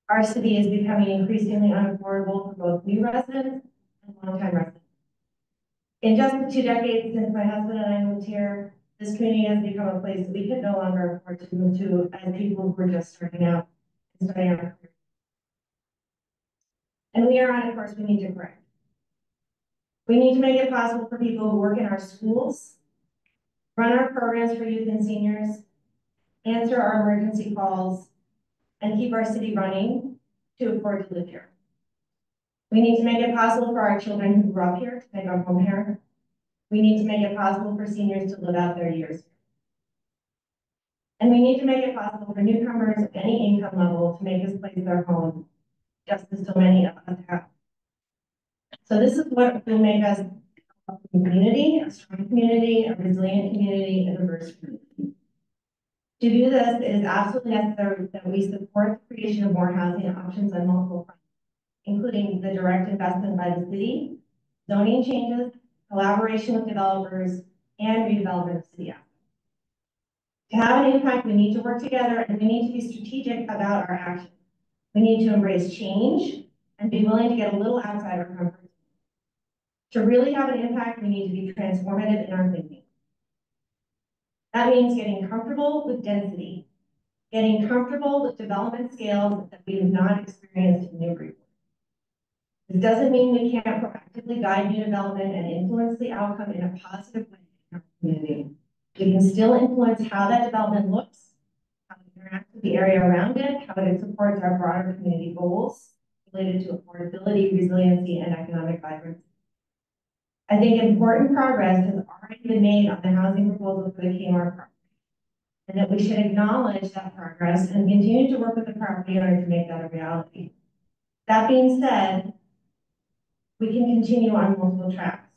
Our city is becoming increasingly unaffordable for both new residents and longtime residents. In just the 2 decades since my husband and I moved here, this community has become a place that we could no longer afford to move to as people who are just starting out and starting our career. And we are on a course we need to correct. We need to make it possible for people who work in our schools, run our programs for youth and seniors, answer our emergency calls, and keep our city running to afford to live here. We need to make it possible for our children who grew up here to make our home here. We need to make it possible for seniors to live out their years. And we need to make it possible for newcomers of any income level to make this place their home, just as so many of us have. So this is what will make us a community, a strong community, a resilient community, a diverse community. To do this, it is absolutely necessary that we support the creation of more housing options on multiple fronts, including the direct investment by the city, zoning changes, collaboration with developers, and redevelopment of city assets. To have an impact, we need to work together and we need to be strategic about our actions. We need to embrace change and be willing to get a little outside our comfort zone. To really have an impact, we need to be transformative in our thinking. That means getting comfortable with density, getting comfortable with development scales that we have not experienced in Newburyport. This doesn't mean we can't proactively guide new development and influence the outcome in a positive way in our community. We can still influence how that development looks, how it interacts with the area around it, how it supports our broader community goals related to affordability, resiliency, and economic vibrancy. I think important progress has already been made on the housing proposal for the Kmart property, and that we should acknowledge that progress and continue to work with the property owner to make that a reality. That being said, we can continue on multiple tracks.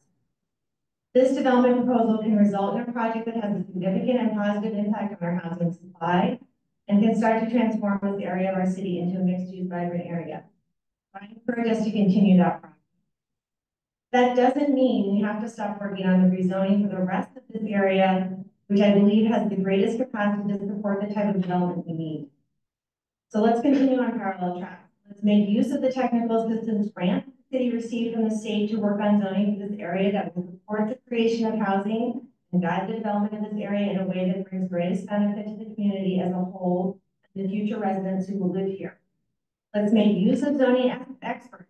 This development proposal can result in a project that has a significant and positive impact on our housing supply and can start to transform this area of our city into a mixed-use, vibrant area. I encourage us to continue that process. That doesn't mean we have to stop working on the rezoning for the rest of this area, which I believe has the greatest capacity to support the type of development we need. So let's continue on parallel tracks. Let's make use of the technical assistance grant the city received from the state to work on zoning for this area that will support the creation of housing and guide the development of this area in a way that brings greatest benefit to the community as a whole and the future residents who will live here. Let's make use of zoning experts,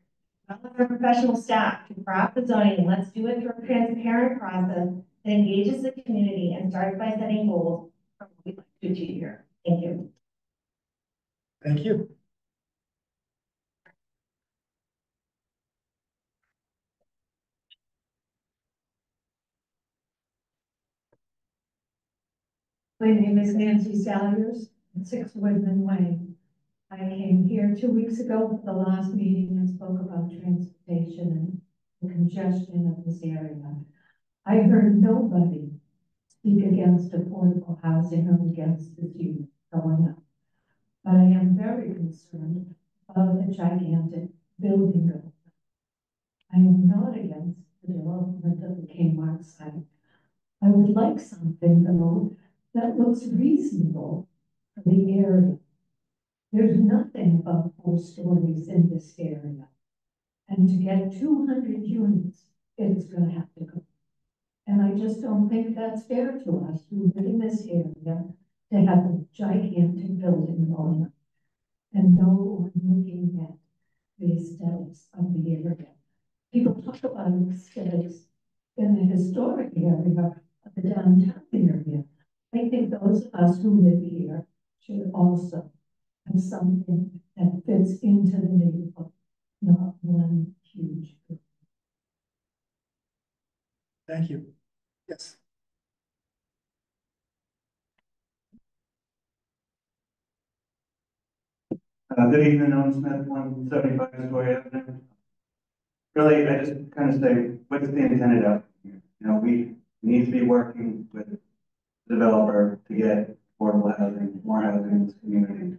develop our professional staff to craft the zoning, and let's do it through a transparent process that engages the community and starts by setting goals for what we'd like to achieve here. Thank you. Thank you. My name is Nancy Salyers, 6 Woodman Lane. I came here 2 weeks ago for the last meeting and spoke about transportation and the congestion of this area. I heard nobody speak against affordable housing or against this unit going up. But I am very concerned about the gigantic building going up. I am not against the development of the Kmart site. I would like something, though, that looks reasonable for the area. There's nothing above 4 stories in this area. And to get 200 units, it's going to have to go. And I just don't think that's fair to us who live in this area to have a gigantic building going up and no one looking at the aesthetics of the area. People talk about aesthetics in the historic area of the downtown area. I think those of us who live here should also have something that fits into the neighborhood, not one huge group. Thank you. Yes. Good evening, Owen Smith, 175 Astoria Avenue. Really, I just kind of say, what's the intended outcome here? You know, we need to be working with the developer to get affordable housing, more housing in this community.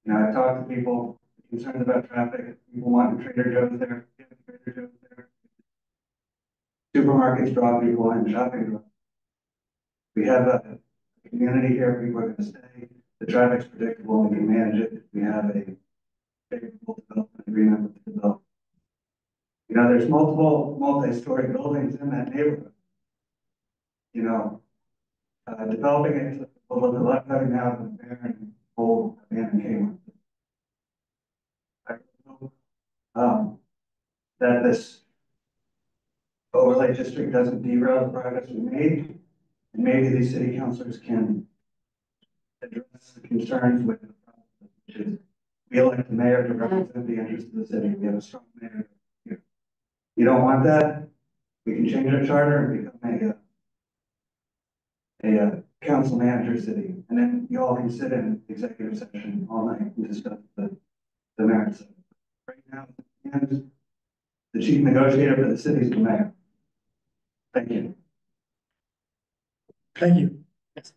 You know, I've talked to people concerned about traffic. People want Trader Joe's there. Trader Joe's there. Supermarkets draw people in, shopping. We have a community community here, people are gonna stay, the traffic's predictable, we can manage it if we have a favorable development agreement with the developer. You know, there's multiple multi-story buildings in that neighborhood. You know, developing it will look a lot better now than Barron, old abandoned Kmart. I hope, that this overlay district doesn't derail the progress we made. And maybe these city councilors can address the concerns with the process, which is we elect the mayor to represent the interests of the city. We have a strong mayor here. You don't want that? We can change our charter and become a council manager city. And then you all can sit in executive session all night and discuss the merits of it. Right now, and the chief negotiator for the city is the mayor. Thank you. Thank you. Yes.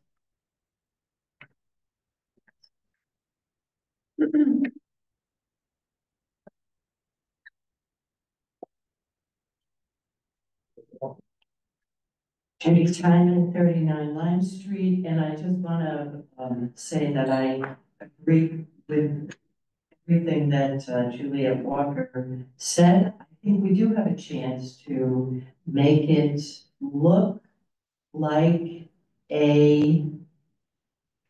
Judy Timon, 39 Lime Street, and I just want to say that I agree with everything that Juliet Walker said. I think we do have a chance to make it look like a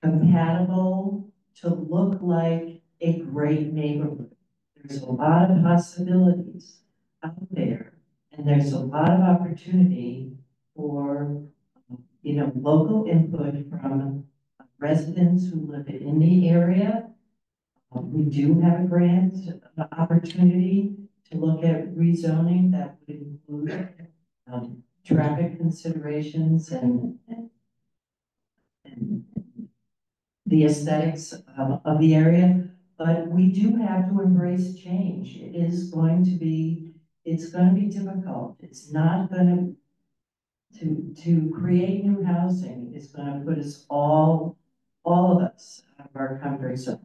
compatible, to look like a great neighborhood. There's a lot of possibilities out there, and there's a lot of opportunity for, you know, local input from residents who live in the area. We do have a grant opportunity to look at rezoning that would include traffic considerations and the aesthetics of the area. But we do have to embrace change. It's going to be difficult. It's not going to create new housing is going to put us all of us out of our comfort zones.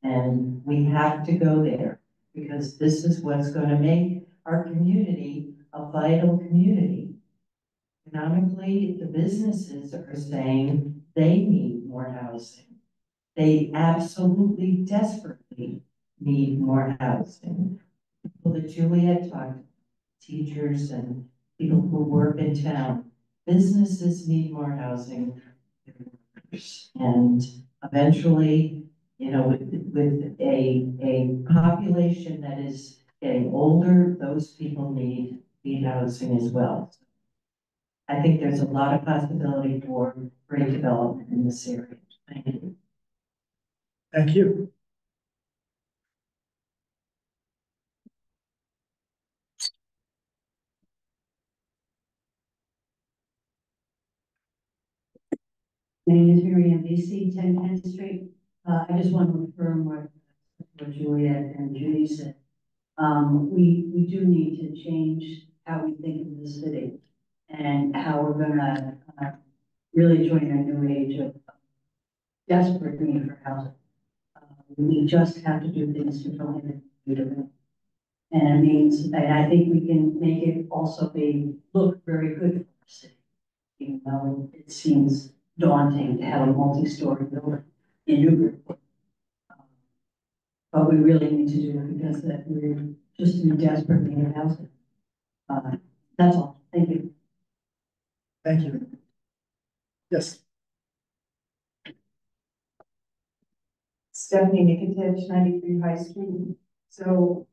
And we have to go there because this is what's going to make our community a vital community. Economically, the businesses are saying they need more housing. They absolutely desperately need more housing. People that Juliet talked about, teachers and people who work in town, businesses need more housing. And eventually, you know, with a population that is getting older, those people need housing as well. I think there's a lot of possibility for great development in this area. Thank you. Thank you. My name is Mary Ann BC, 10 Kent Street. I just want to affirm what Juliet and Judy said. We do need to change how we think of the city and how we're going to really join a new age of desperate need for housing. We just have to do things differently than we do. And it means, and I think we can make it also look very good for our city, even though it seems daunting to have a multi-story building in Newburyport. But we really need to do it because that we're just in desperate need of housing. That's all. Thank you. Thank you. Yes. Stephanie Nikitich, 93 High Street. So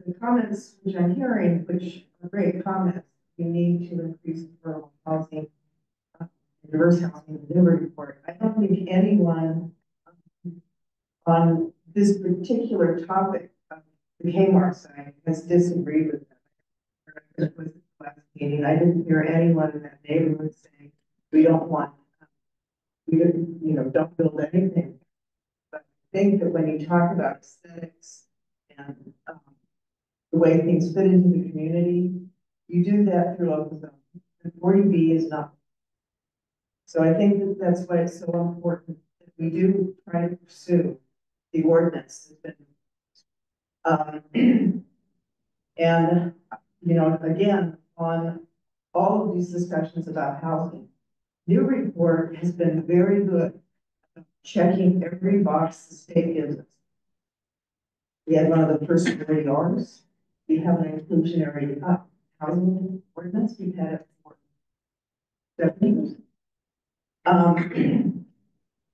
the comments which I'm hearing, which are great comments, we need to increase affordable housing, diverse housing in Newburyport. I don't think anyone on this particular topic of the Kmart side has disagreed with that. With the last meeting, I didn't hear anyone in that neighborhood saying we don't want, we didn't, you know, don't build anything. But I think that when you talk about aesthetics and the way things fit into the community, you do that through local zoning. And 40B is not. So I think that that's why it's so important that we do try to pursue the ordinance that's been, and, you know, again, on all of these discussions about housing, Newburyport has been very good at checking every box the state gives us. We had one of the first 40 Rs. We have an inclusionary housing ordinance. We've had it for 7 years.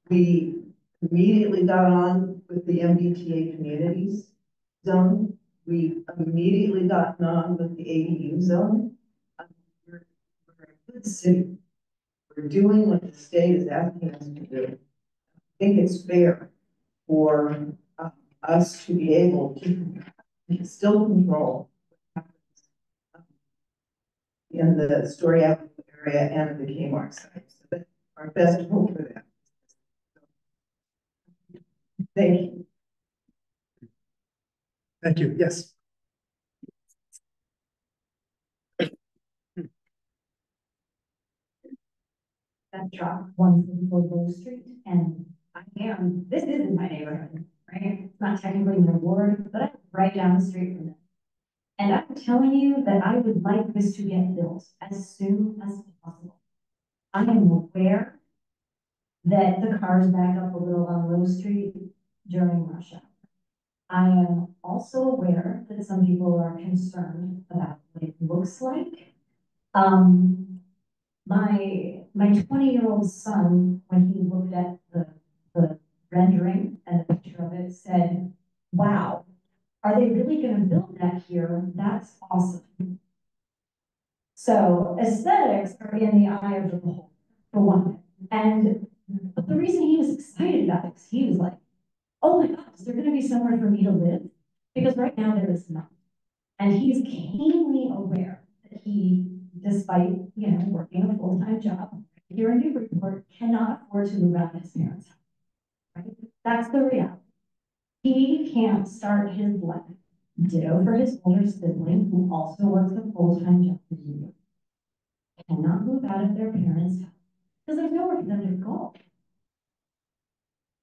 We immediately got on with the MBTA communities zone. We immediately gotten on with the ADU zone. We're a good city. We're doing what the state is asking us to do. I think it's fair for us to be able to still control what happens in the Story Avenue area and the Kmart side. So that's our best hope for that. Thank you. Thank you. Yes. That truck, 144 Bow Street, and this isn't my neighborhood, right? It's not technically my ward, but I'm right down the street from it. And I'm telling you that I would like this to get built as soon as possible. I am aware that the cars back up a little on Low Street during rush hour. I am also aware that some people are concerned about what it looks like. My 20-year-old son, when he looked at the rendering and the picture of it, said, wow, are they really going to build that here? That's awesome. So aesthetics are in the eye of the beholder, for one thing. And the reason he was excited about it is he was like, oh my God, is there going to be somewhere for me to live? Because right now there is not. And he's keenly aware that he, despite, working a full-time job here in Newburyport, cannot afford to move out of his parents' house, right? That's the reality. He can't start his life. Ditto for his older sibling, who also works a full-time job in New York. Cannot move out of their parents' house because there's nowhere for them to go.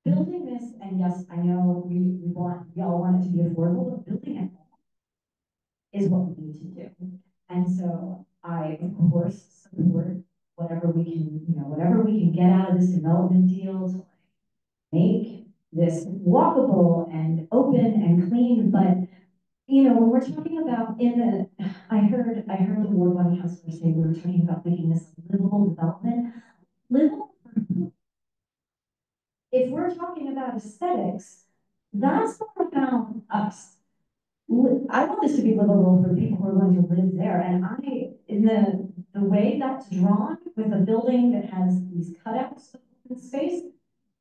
Building this, and yes, I know we all want it to be affordable, but building it is what we need to do. And so I, of course, support whatever we can get out of this development deal to make this walkable and open and clean. But when we're talking about I heard the Ward 1 councilor say we were talking about making this livable development. Livable for who? If we're talking about aesthetics, that's more about us. I want this to be livable for the people who are going to live there. And in the way that's drawn with a building that has these cutouts of open space,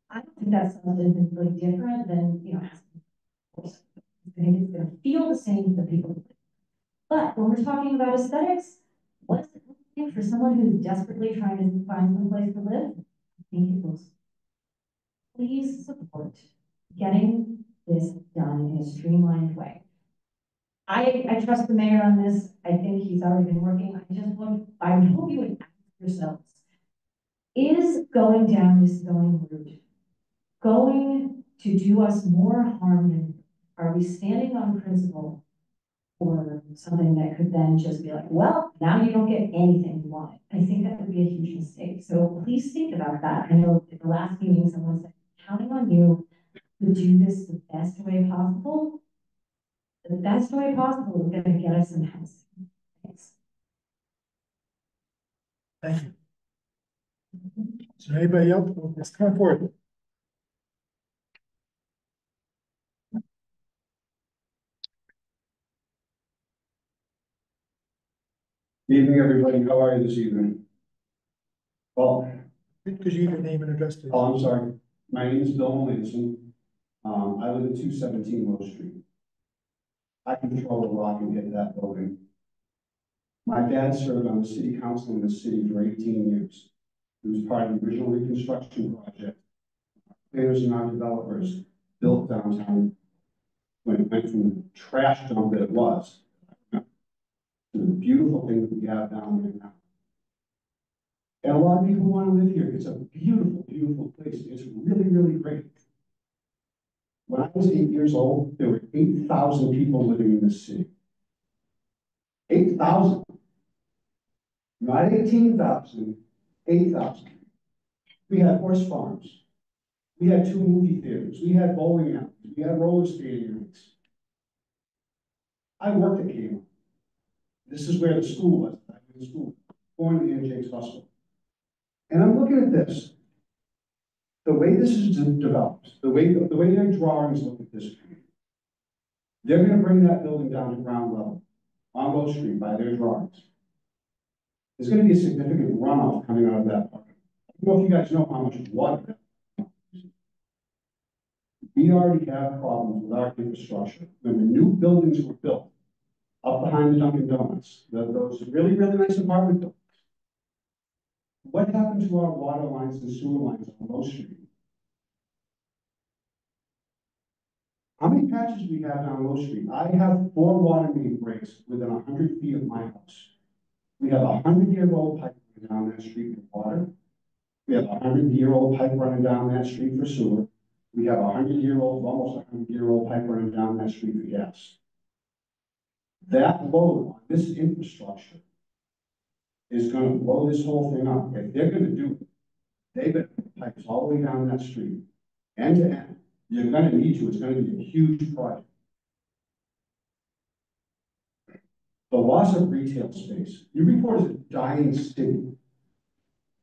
I don't think that's something really different than, asking for course. I think it's going to feel the same to the people who live. But when we're talking about aesthetics, what does it look like for someone who's desperately trying to find some place to live? I think it looks. Please support getting this done in a streamlined way. I trust the mayor on this. I think he's already been working. I hope you would ask yourselves, is going down this zoning route going to do us more harm than, are we standing on principle or something that could then just be like, well, now you don't get anything you want? I think that would be a huge mistake. So please think about that. I know at the last meeting, someone said, counting on you to do this the best way possible. The best way possible is going to get us in house. Thanks. Thank you. Is there anybody else? Let's come forward. Evening, everybody. How are you this evening? Well, could you give your name and address, please? Oh, I'm sorry. My name is Bill Melanson. I live at 217 Low Street. I control the lock and get to that building. My dad served on the city council in the city for 18 years. He was part of the original reconstruction project. Planners and non-developers built downtown when it went from the trash dump that it was to the beautiful thing that we have down there now. And a lot of people want to live here. It's a beautiful, beautiful place. It's really, really great. When I was 8 years old, there were 8,000 people living in this city. 8,000. Not 18,000, 8,000. We had horse farms. We had 2 movie theaters. We had bowling alleys. We had roller skating rinks. I worked at Kmart. This is where the school was. I went to school, born in Jake's Hospital. And I'm looking at this. The way this is developed, the way their drawings look at this, they're going to bring that building down to ground level on Low Street by their drawings. There's going to be a significant runoff coming out of that park. I don't know if you guys know how much water that. We already have problems with our infrastructure. When the new buildings were built, up behind the Dunkin' Donuts, those really, really nice apartment buildings. What happened to our water lines and sewer lines on Low Street? How many patches do we have down Low Street? I have 4 water main breaks within 100 feet of my house. We have a 100-year-old pipe running down that street for water. We have a 100-year-old pipe running down that street for sewer. We have a 100-year-old, almost 100-year-old pipe running down that street for gas. That load on this infrastructure is going to blow this whole thing up. If they're going to do it, they've got pipes all the way down that street, end to end. You're going to need to. It's going to be a huge project. The loss of retail space. Newburyport is a dying city.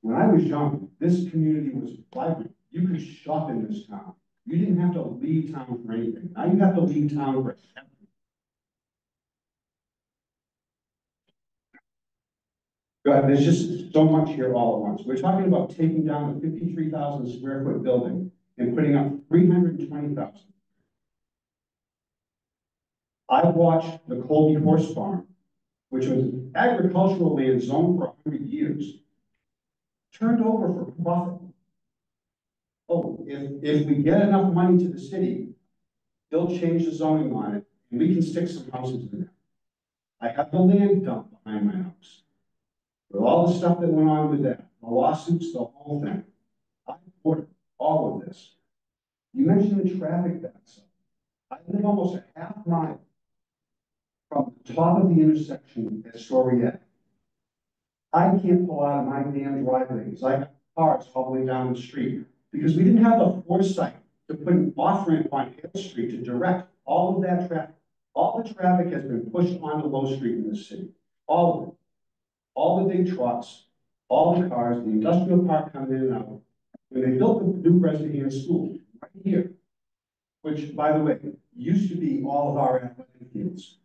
When I was young, this community was vibrant. You could shop in this town. You didn't have to leave town for anything. Now you have to leave town for everything. God, there's just so much here all at once. We're talking about taking down a 53,000 square foot building and putting up 320,000. I've watched the Colby Horse Farm, which was agricultural land zoned for 100 years, turned over for profit. Oh, if we get enough money to the city, they'll change the zoning on it, and we can stick some houses in there. I have the land dump behind my house. With all the stuff that went on with that, the lawsuits, the whole thing. I support all of this. You mentioned the traffic backs up. I live almost a half mile from the top of the intersection at Storiette. I can't pull out of my damn driveway because I have cars all the way down the street because we didn't have the foresight to put an off-ramp on Hill Street to direct all of that traffic. All the traffic has been pushed onto Low Street in this city. All of it. All the big trucks, all the cars, the industrial park coming in and out. When they built the new Bresnahan School right here, which, by the way, used to be all of our athletic fields.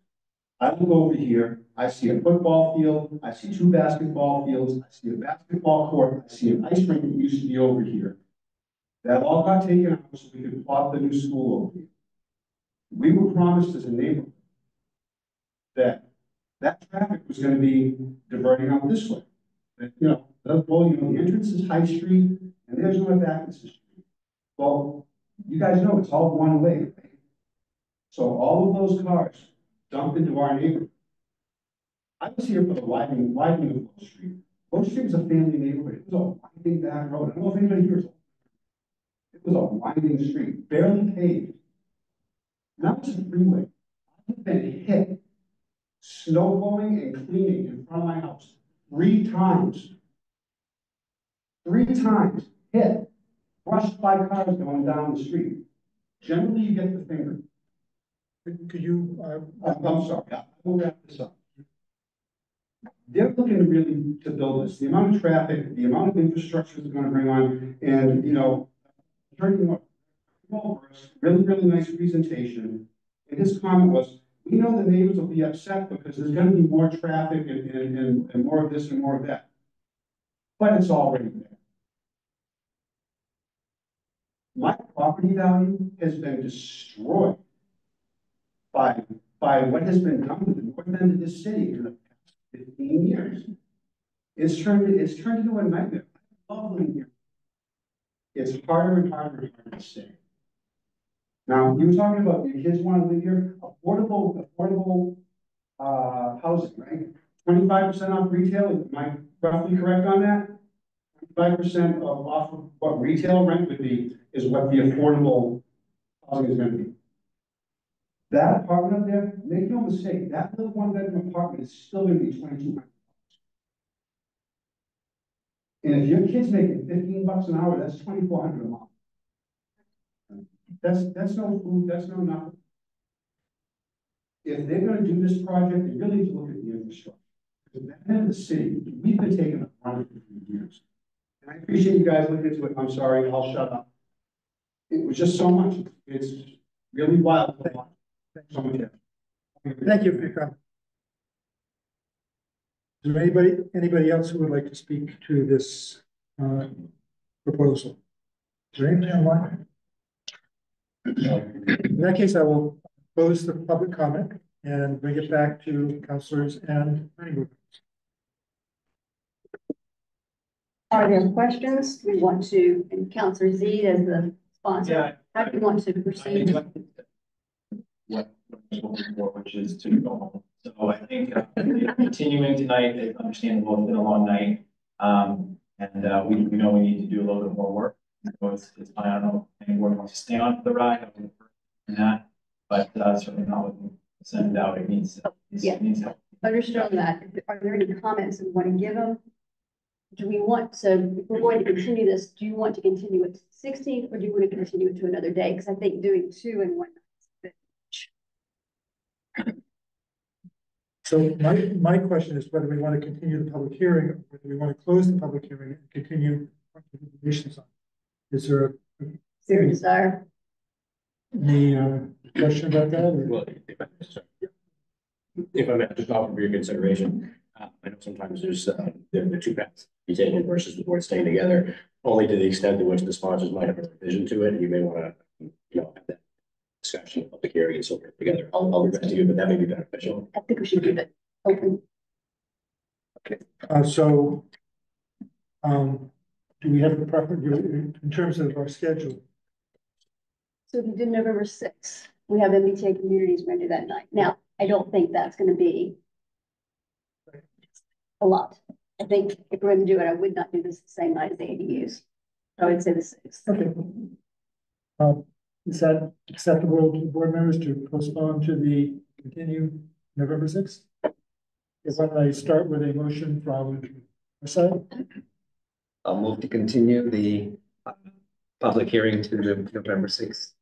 I look over here, I see a football field, I see 2 basketball fields, I see a basketball court, I see an ice rink that used to be over here. That all got taken out so we could plot the new school over here. We were promised as a neighborhood that traffic was going to be diverting out this way. That, the entrance is High Street, and there's no back to the street. Well, you guys know it's all one way, right? So all of those cars dump into our neighborhood. I was here for the widening of Low Street. Low Street was a family neighborhood. It was a winding back road. I don't know if anybody here is. It was a winding street, barely paved. Now it's a freeway. I've been hit snow blowing and cleaning in front of my house 3 times. 3 times hit, brushed by cars going down the street. Generally, you get the finger. Could you, I'm sorry, I will wrap this up. They're looking really to build this. The amount of traffic, the amount of infrastructure they're going to bring on, and really, really nice presentation. And his comment was, we know the neighbors will be upset because there's going to be more traffic and more of this and more of that. But it's already there. My property value has been destroyed by what has been done with the north end of this city in the past 15 years. It's turned into a nightmare. I love living here. It's harder and harder and harder to stay. Now, you were talking about your kids want to live here, affordable housing, right? 25% off retail, am I roughly correct on that? 25% off of what retail rent would be is what the affordable housing is going to be. That apartment up there, make no mistake, that little 1-bedroom apartment is still going to be $2,200. And if your kid's making $15 an hour, that's $2,400 a month. That's no food, that's no nothing. If they're gonna do this project, they really need to look at the infrastructure. Because at the end of the city, we've been taking a run for years. And I appreciate you guys looking into it. I'm sorry, I'll shut up. It was just so much. It's really wild. Thanks so much. Thank you for your comment. Is there anybody else who would like to speak to this proposal? Is there anything online? In that case, I will close the public comment and bring it back to councilors and planning board. Are there questions? We want to, and Councilor Z as the sponsor, how do you want to proceed? What I'm looking for, which is to go home. So I think continuing tonight is understandable. It's been a long night. We know we need to do a little bit more work. So it's fine. I don't know if anyone wants to stay on for the ride. I would prefer that, but certainly not looking to send it out. It needs help. Understand that. Are there any comments we want to give them? Do we want, so if we're going to continue this, do you want to continue it to the 16th or do you want to continue it to another day? Because I think doing 2 in 1 night is a bit. So my question is whether we want to continue the public hearing, or whether we want to close the public hearing and continue recommendations on it. Is there a desire? Any question about that? Well, if I may just offer for your consideration, I know sometimes there's the two paths to be taken versus the board staying together, only to the extent to which the sponsors might have a revision to it, and you may want to, have that discussion, public hearing and so forth together. I'll revert to you, but that may be beneficial. I think we should keep it open. Okay. Do we have a preference in terms of our schedule? So if you did November 6th, we have MBTA communities going to do that night. Now, I don't think that's going to be a lot. I think if we're going to do it, I would not do this the same night as the ADUs. I would say the 6th. Okay. Is that acceptable to the board members to postpone to the continue November 6th? Why don't I start with a motion from our side? I'll move to continue the public hearing to November 6th.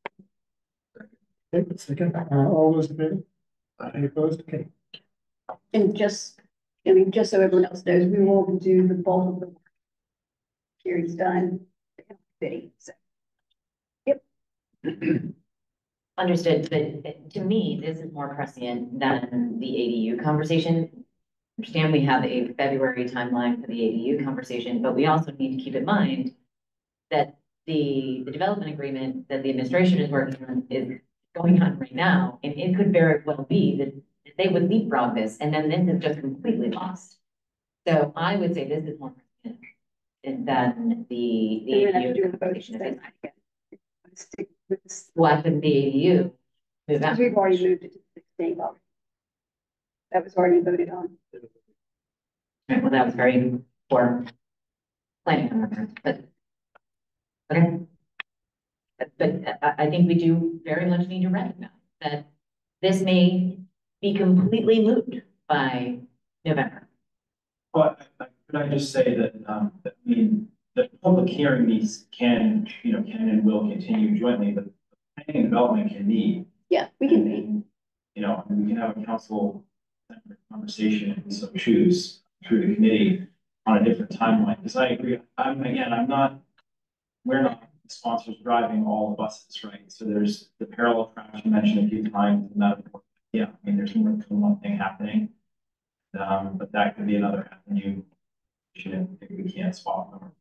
Okay, second. All those in favor? Any opposed? Okay. And just so everyone else knows, we will do the bulk of the work. Hearing's done. So. Yep. Understood, but to me, this is more prescient than the ADU conversation. Understand we have a February timeline for the ADU conversation, but we also need to keep in mind that the development agreement that the administration is working on is going on right now, and it could very well be that they would leapfrog this, and then this is just completely lost. So I would say this is more prescient than the ADU conversation. What did the ADU move out? We've already moved it to the 16th. That was already voted on. Okay, well, that was very poor planning, but okay. But I think we do very much need to recognize that this may be completely moot by November. But could I just say that, the public hearing can and will continue jointly, but planning and development can meet. Yeah, we can meet. We can have a council conversation if we so choose through the committee on a different timeline, because I agree, we're not the sponsors driving all the buses, right? So there's the parallel tracks you mentioned a few times, and that, there's more than one thing happening. But that could be another avenue if we can't spot them.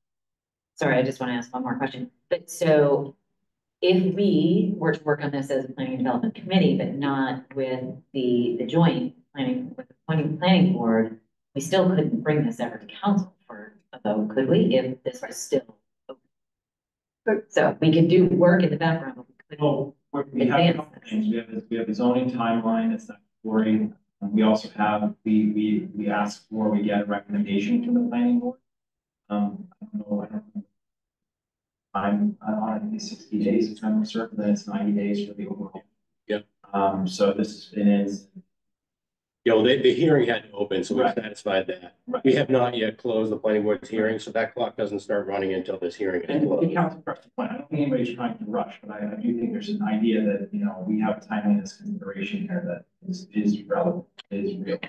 Sorry, I just want to ask one more question. But so if we were to work on this as a planning and development committee, but not with the joint planning with the planning board, we still couldn't bring this ever to council for a vote, could we, if this was still open? So we could do work in the background. Well, we have a couple things. We have the zoning timeline that's not boring. We also have, we ask for, we get a recommendation from the planning board. I don't know. I'm on it 60 days, if I'm certain that it's 90 days for the overall. Yeah. So this is, You know, the hearing had to open, so we're Right. satisfied that. Right. We have not yet closed the planning board's hearing, so that clock doesn't start running until this hearing is And the closed. council pressed point, I don't think anybody's trying to rush, but I do think there's an idea that, you know, we have timeliness consideration here that is relevant, is real.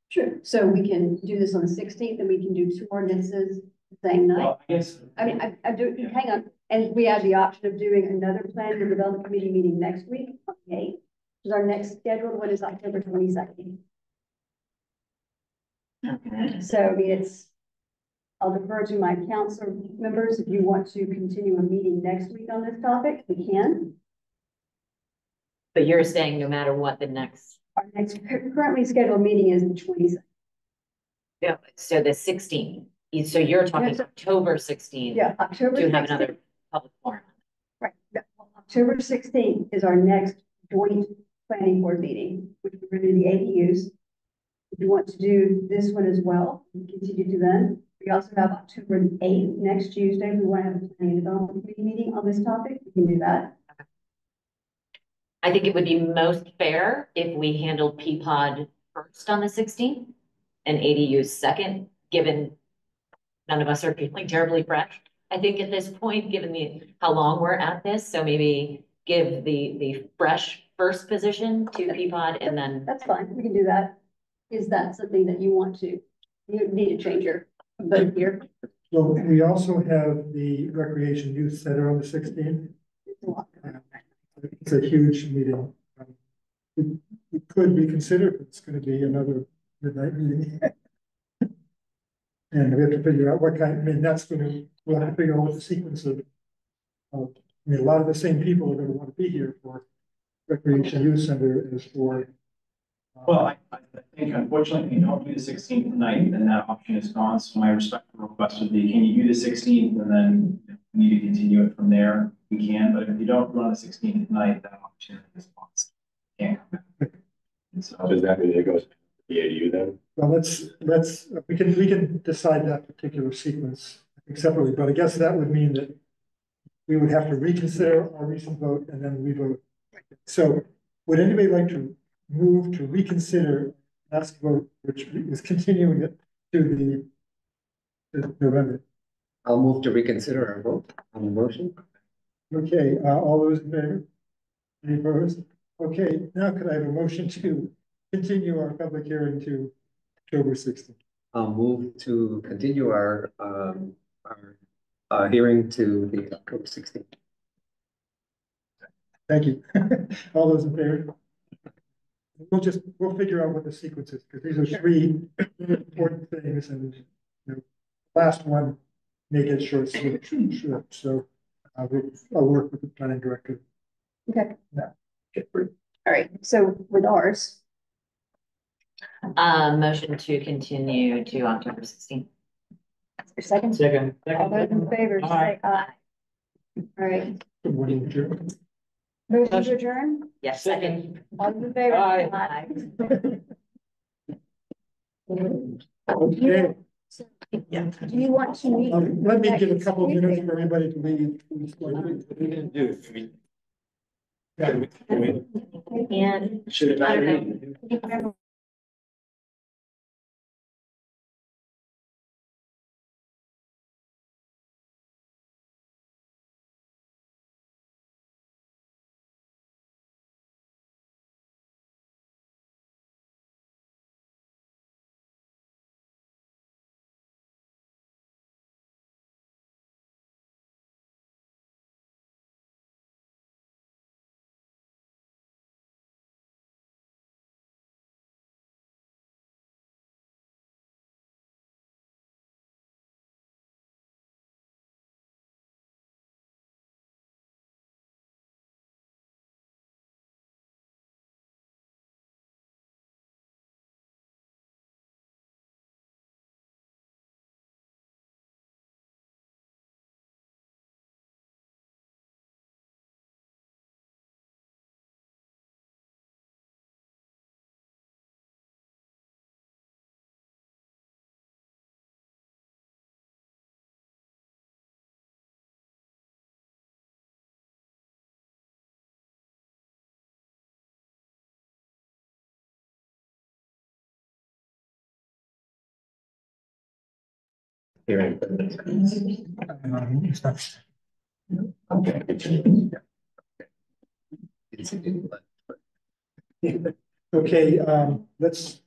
Sure, so we can do this on the 16th, and we can do 2 ordinances the same night. Well, I guess. I mean, I do, hang on, and we have the option of doing another plan and development committee meeting next week, okay? Because our next scheduled one is October 22nd. Okay. So, I mean, I'll defer to my council members. If you want to continue a meeting next week on this topic, we can. But you're saying no matter what the next. Our next currently scheduled meeting is the 22nd. Yeah, so the 16th, so you're talking Yes, October 16th. Yeah, October To have 16th. another public forum. Right, yeah. Well, October 16th is our next joint planning board meeting, which we're going to do the ADUs. If you want to do this one as well, we continue to then. We also have October 8th, next Tuesday. We want to have a planning and development committee meeting on this topic. We can do that. I think it would be most fair if we handled Peapod first on the 16th and ADUs second, given none of us are feeling terribly fresh. I think at this point, given how long we're at this, so maybe give the fresh first position to Peapod and then. That's fine. We can do that. Is that something that you want to, you need to change your vote here? So we also have the Recreation Youth Center on the 16th. It's a huge meeting. We could reconsider if it's going to be another midnight meeting. And we have to figure out what kind, I mean, we'll have to figure out what the sequence of, I mean, a lot of the same people are going to want to be here for Recreation Youth Center as for. Well, I think unfortunately, if you don't do the 16th tonight, then that option is gone. So my respectful request would be, can you do the 16th and then we need to continue it from there? We can, but if you don't run the 16th tonight, that option is lost. Can't come back. So Does that mean it goes to the ADU then? Well, we can decide that particular sequence separately, but I guess that would mean that we would have to reconsider our recent vote and then revote. So would anybody like to move to reconsider last vote, which is continuing it to November? I'll move to reconsider our vote on the motion. Okay, all those in favor? Any opposed? Okay, now could I have a motion to continue our public hearing to October 16th? I'll move to continue our hearing to the October 16th. Thank you. All those in favor? We'll figure out what the sequence is, because these are 3 important things, and last one may get short, so I'll work with the planning director. Okay. Yeah. All right. So with ours. Motion to continue to October 16th. Your second? Second. All those in favor, say aye. All right. Good morning, adjourn. Motion to adjourn? Yes, second. All those in favor? Aye. Okay. Yeah. Do you want to meet? Let me give a couple of minutes for everybody to leave. What are we gonna do? And. Should I Hearing. Okay, let's.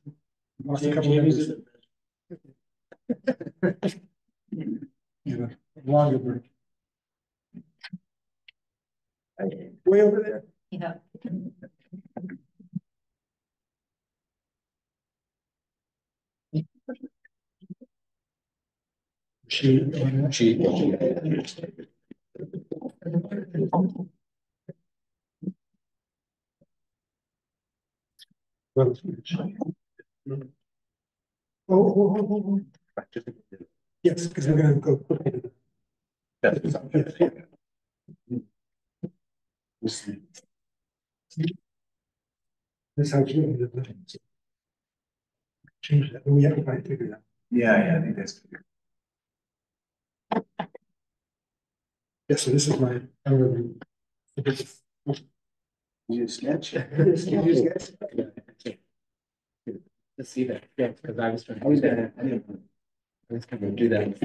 Lost a couple members. Yeah, longer break. Way over there. Yeah. Oh. Yes, because we're gonna go. This is how it's doing it. Change that, we have to find figure it out. Yeah, I think that's. Yeah, so this is my. You sketch? You sketch? To see that, yeah, because I was trying to do that. I was going to do that.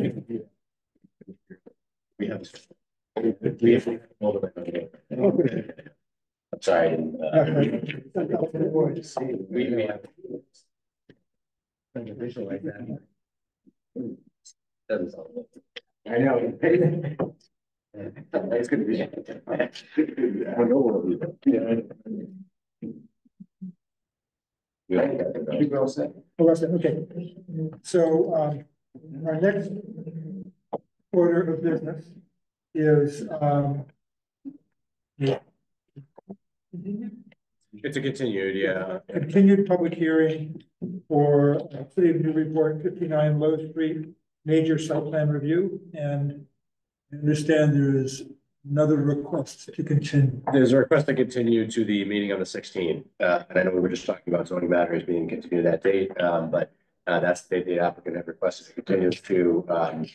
We have. I'm sorry. I didn't, we have. Visualize that. I know. It's gonna be. I know what we do. Yeah. Well said. Okay. So, our next order of business is, It's a continued, yeah. continued public hearing for City of Newburyport 59 Low Street major site plan review, and I understand there is another request to continue. There's a request to continue to the meeting on the 16th. And I know we were just talking about zoning matters being continued that date, but that's the date the applicant had requested to continue to, I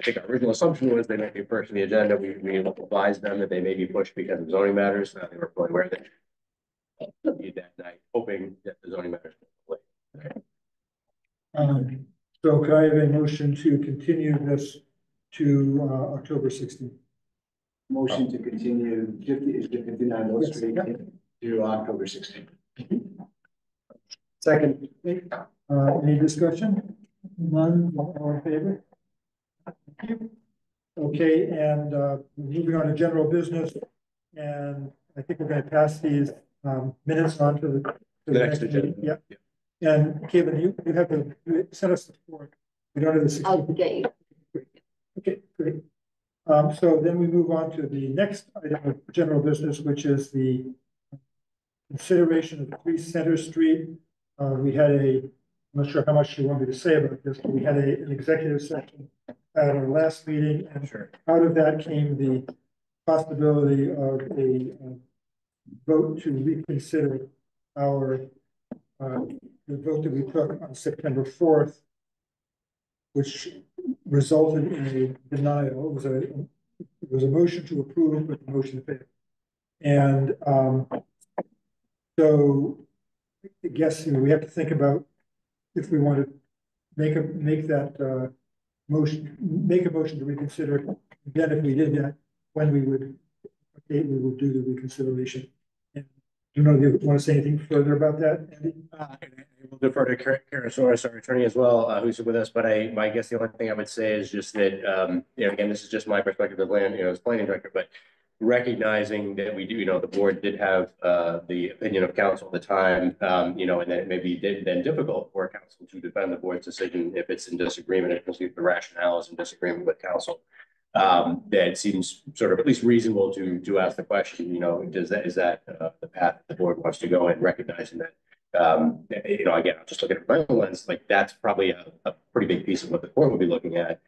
think our original assumption was they might be first on the agenda. We advised them that they may be pushed because of zoning matters. They were fully aware that that night, hoping that the zoning matters would play. So can I have a motion to continue this to October 16th? Motion to continue 59 Low Street to October 16th. Second. Any discussion? None, all in favor? Okay, and moving on to general business, and I think we're going to pass these minutes on to the next agenda. meeting. Yeah. And Caitlin, you have to send us the form. We don't have the 16th. I'll get you. Okay, great. So then we move on to the next item of general business, which is the consideration of 3 Center Street. We had I'm not sure how much you want me to say about this, but we had an executive session at our last meeting, and out of that came the possibility of a vote to reconsider our the vote that we took on September 4th, which resulted in a denial. It was a motion to approve, but the motion failed. And so I guess we have to think about if we want to make a motion to reconsider. Again, if we did that, when we would do the reconsideration. And I don't know if you want to say anything further about that, Andy? We'll defer to Karen Soros, our attorney as well, who's with us. But I guess the only thing I would say is just that, again, this is just my perspective as as planning director, but recognizing that we do, the board did have the opinion of council at the time, and that it may be then difficult for council to defend the board's decision if it's in disagreement, if the rationale is in disagreement with council. That seems sort of at least reasonable to ask the question, is that the path the board wants to go in, recognizing that, again, I'm just looking at my own lens, like that's probably a pretty big piece of what the court would be looking at,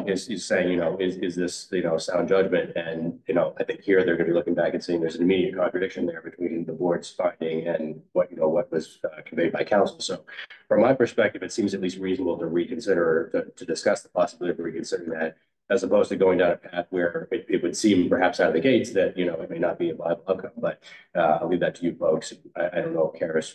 is saying, is this, sound judgment? And, I think here they're going to be looking back and saying there's an immediate contradiction there between the board's finding and what was conveyed by council. So from my perspective, it seems at least reasonable to reconsider, to discuss the possibility of reconsidering that, as opposed to going down a path where it would seem perhaps out of the gates that, it may not be a viable outcome. But I'll leave that to you folks. I don't know, Karis.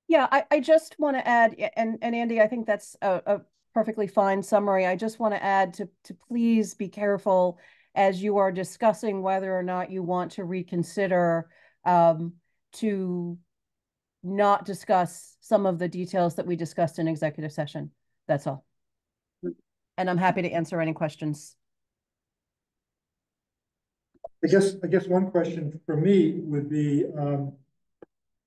Yeah, I just want to add, and Andy, I think that's a perfectly fine summary. I just want to add to please be careful as you are discussing whether or not you want to reconsider, to not discuss some of the details that we discussed in executive session. That's all. And I'm happy to answer any questions. I guess one question for me would be,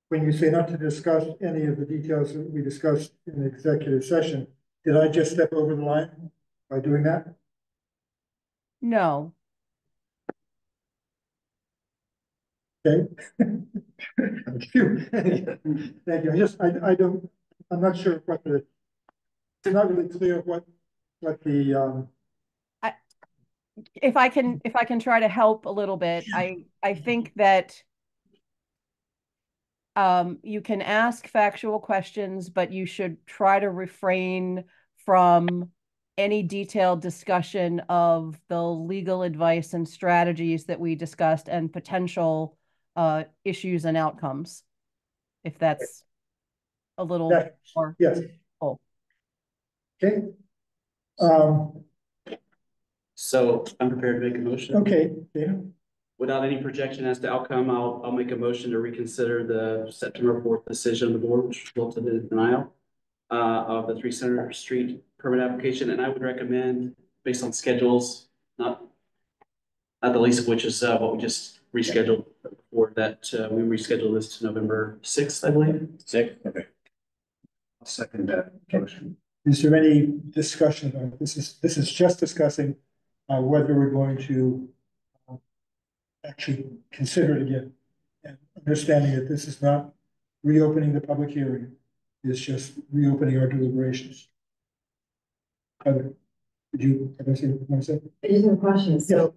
when you say not to discuss any of the details that we discussed in the executive session, did I just step over the line by doing that? No. Okay. Thank you. Thank you. I'm not sure what it's not really clear what the, If I can try to help a little bit, I think that you can ask factual questions, but you should try to refrain from any detailed discussion of the legal advice and strategies that we discussed and potential issues and outcomes, if that's a little more. Yes. Oh. Okay. So I'm prepared to make a motion. Okay. Yeah. Without any projection as to outcome, I'll make a motion to reconsider the September 4th decision of the board, which resulted in the denial of the 3 Center Street permit application. And I would recommend, based on schedules, not the least of which is what we just rescheduled before, that we reschedule this to November 6th, I believe. 6th, okay. I'll second that motion. Is there any discussion on this? This is just discussing whether we're going to actually consider it again, and understanding that this is not reopening the public hearing, it's just reopening our deliberations. Heather, did you have anything to say? I just have a question. So,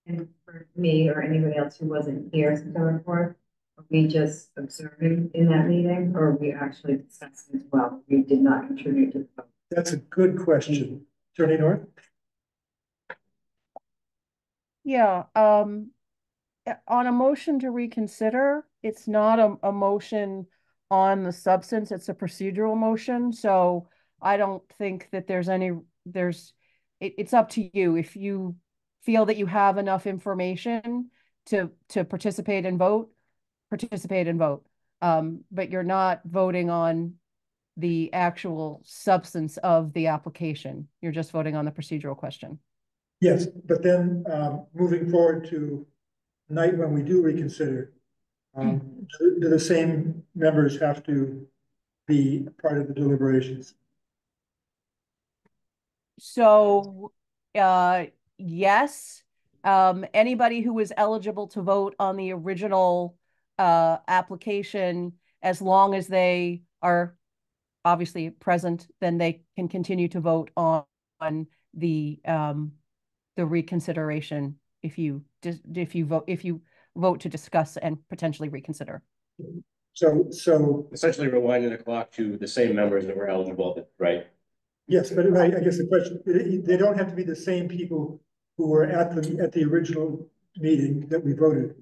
and for me or anybody else who wasn't here September 4th, are we just observing in that meeting, or are we actually discussing as well? We did not contribute to the vote. That's a good question. Attorney North? Yeah, on a motion to reconsider, it's not a motion on the substance, it's a procedural motion. So I don't think that it's up to you. If you feel that you have enough information to participate and vote, participate and vote. But you're not voting on the actual substance of the application. You're just voting on the procedural question. Yes, but then moving forward to night when we do reconsider, do the same members have to be part of the deliberations? So, yes, anybody who was eligible to vote on the original application, as long as they are obviously present, then they can continue to vote on the reconsideration if you vote to discuss and potentially reconsider. So essentially rewinding the clock to the same members that were eligible, right? Yes, but I guess the question, they don't have to be the same people who were at the original meeting that we voted.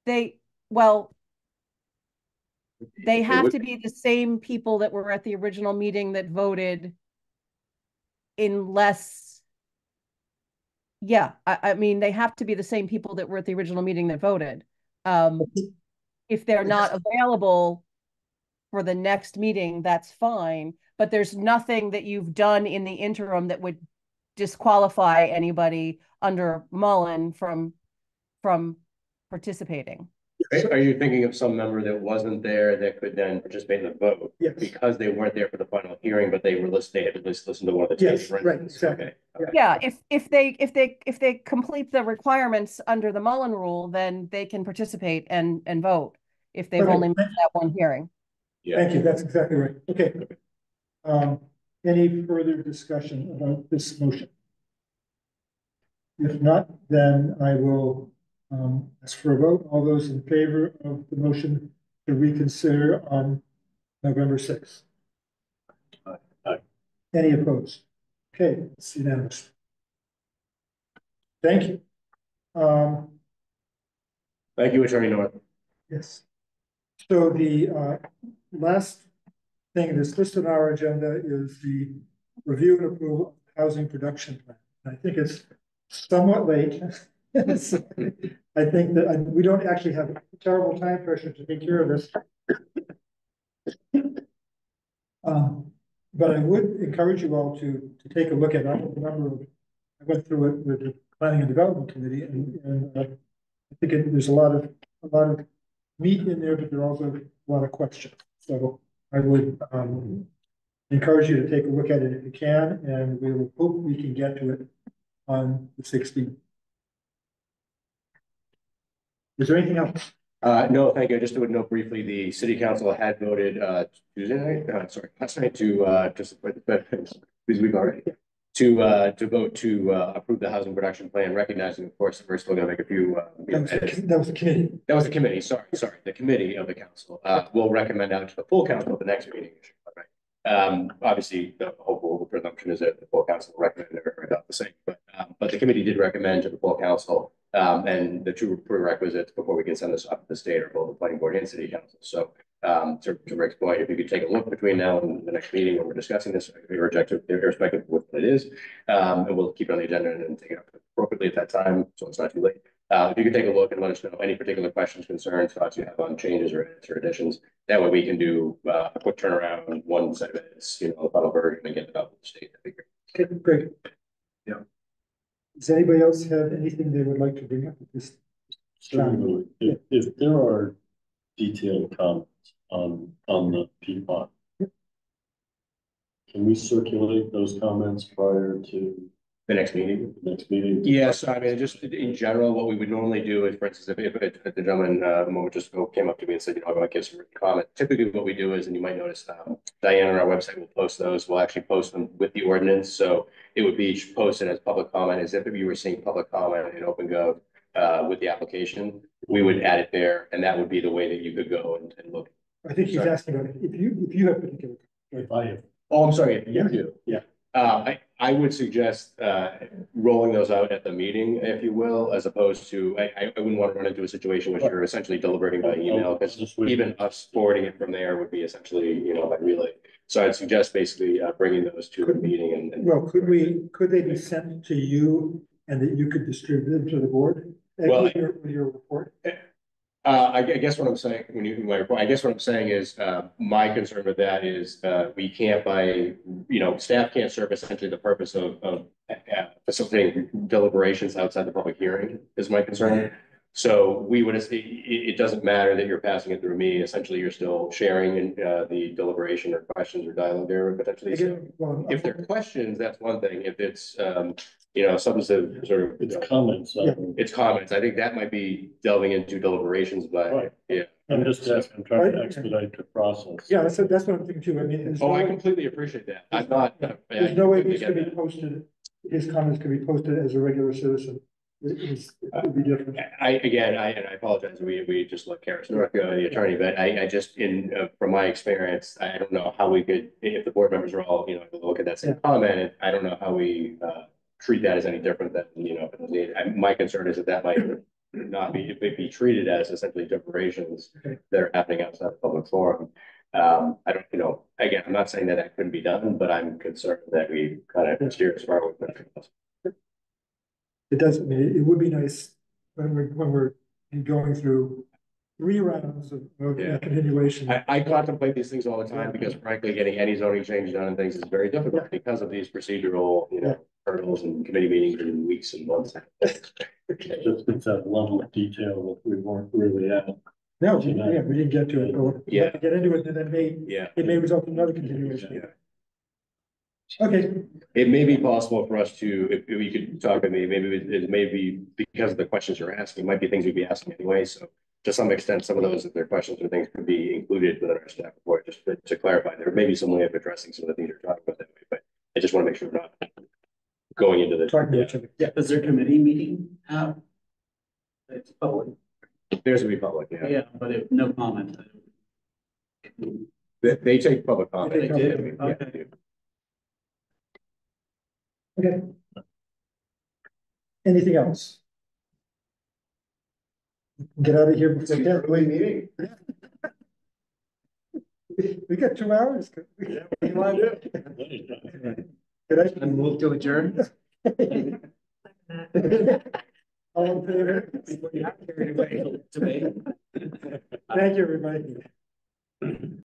They have to be the same people that were at the original meeting that voted, unless, yeah, I mean, they have to be the same people that were at the original meeting that voted. If they're not available for the next meeting, that's fine, but there's nothing that you've done in the interim that would disqualify anybody under Mullen from participating. Are you thinking of some member that wasn't there that could then participate in the vote? Yes. Because they weren't there for the final hearing, but they had at least listened to one of the tapes. Yes, right, exactly. Okay. Yeah, if they complete the requirements under the Mullen rule, then they can participate and vote if they've only missed that one hearing. Yeah. Thank you, that's exactly right. Okay. Any further discussion about this motion? If not, then I will ask for a vote. All those in favor of the motion to reconsider on November 6th? Aye. Any opposed? Okay, it's unanimous. Thank you. Thank you, Attorney North. Yes. So the last thing that's listed on our agenda is the review and approval of housing production plan. I think it's somewhat late. So I think that we don't actually have terrible time pressure to take care of this. But I would encourage you all to take a look at it. I went through it with the Planning and Development Committee, and I think there's a lot of meat in there, but there are also a lot of questions. So I would encourage you to take a look at it if you can, and we will hope we can get to it on the 16th. Is there anything else? No, thank you. Just to note briefly, the city council had voted Tuesday night, last night to support this week already, to vote to approve the housing production plan, recognizing, of course, that we're still going to make a few. That was the committee. That was the committee. Sorry, the committee of the council will recommend out to the full council at the next meeting. Obviously, the hopeful presumption is that the full council will recommend they're about the same, but the committee did recommend to the full council, and the two prerequisites before we can send this up to the state are both the planning board and city council. So, to Rick's point, if you could take a look between now and the next meeting when we're discussing this, irrespective of what it is, and we'll keep it on the agenda and take it up appropriately at that time, so it's not too late. If you could take a look and let us know any particular questions, concerns, thoughts you have on changes or edits or additions, that way we can do a quick turnaround, one set of edits, the final version, and get it out to the state. That'd be great. Okay, great. Yeah. Does anybody else have anything they would like to bring up at this time? If there are detailed comments on the Peapod, can we circulate those comments prior to the next meeting? Yes, I mean, just in general, what we would normally do is, for instance, if the gentleman a moment just ago came up to me and said, I want to give some written comment. Typically, what we do is, and you might notice, Diane on our website will post those. We'll actually post them with the ordinance, so it would be posted as public comment, as if you were seeing public comment in OpenGov with the application. We would add it there, and that would be the way that you could go and look. I think he's asking about if you have particular. If I have. Oh, I'm sorry. If you do. Yeah. I would suggest rolling those out at the meeting, if you will, as opposed to, I wouldn't want to run into a situation where you're essentially deliberating by email, because even us forwarding it from there would be essentially, by relay. So I'd suggest basically bringing those to the meeting Well, could they be sent to you and that you could distribute them to the board? Well, with your report? I guess what I'm saying, I guess what I'm saying is, my concern with that is, we can't staff can't serve essentially the purpose of facilitating deliberations outside the public hearing is my concern. So we would, it doesn't matter that you're passing it through me. Essentially, you're still sharing in the deliberation or questions or dialogue there potentially. So if there are questions, that's one thing. If it's, substantive sort of. It's comments. It's comments. I think that might be delving into deliberations, but right. Yeah. I'm just asking, I'm trying to expedite the process. Yeah, that's what I'm thinking too. I mean, I completely appreciate that. I'm not. There's no way these could be posted. His comments could be posted as a regular citizen. It would be different. I apologize. We just let Karis North go, the attorney, but I just from my experience, I don't know how we could, if the board members are all look at that same comment. I don't know how we treat that as any different than my concern is that might not be treated as essentially deliberations that are happening outside the public forum. I don't, again, I'm not saying that couldn't be done, but I'm concerned that we kind of steer as far away from it. It does. I mean, it would be nice when we're going through 3 rounds of continuation. I contemplate these things all the time because, frankly, getting any zoning change done and things is very difficult because of these procedural, hurdles and committee meetings in weeks and months. Just it's that level of detail that we weren't really at. No, we didn't get to it. We'll get into it, and then it may result in another continuation. Okay. It may be possible for us to, if we could talk to me, maybe it may be because of the questions you're asking, might be things we'd be asking anyway. So to some extent, some of those, if they're questions or things, could be included within our staff report, just to clarify. There may be some way of addressing some of the things you're talking about that way, but I just want to make sure we're not going into the. Yeah. Is there a committee meeting? It's public. There's to be public, yeah. Yeah, but no comment. They take public comment. They did. Okay. Okay. Anything else? Get out of here before early meeting. We got 2 hours. What do you want to do? Could I move to adjourn? All in favor? Before you have carried away, debate. Thank you, everybody.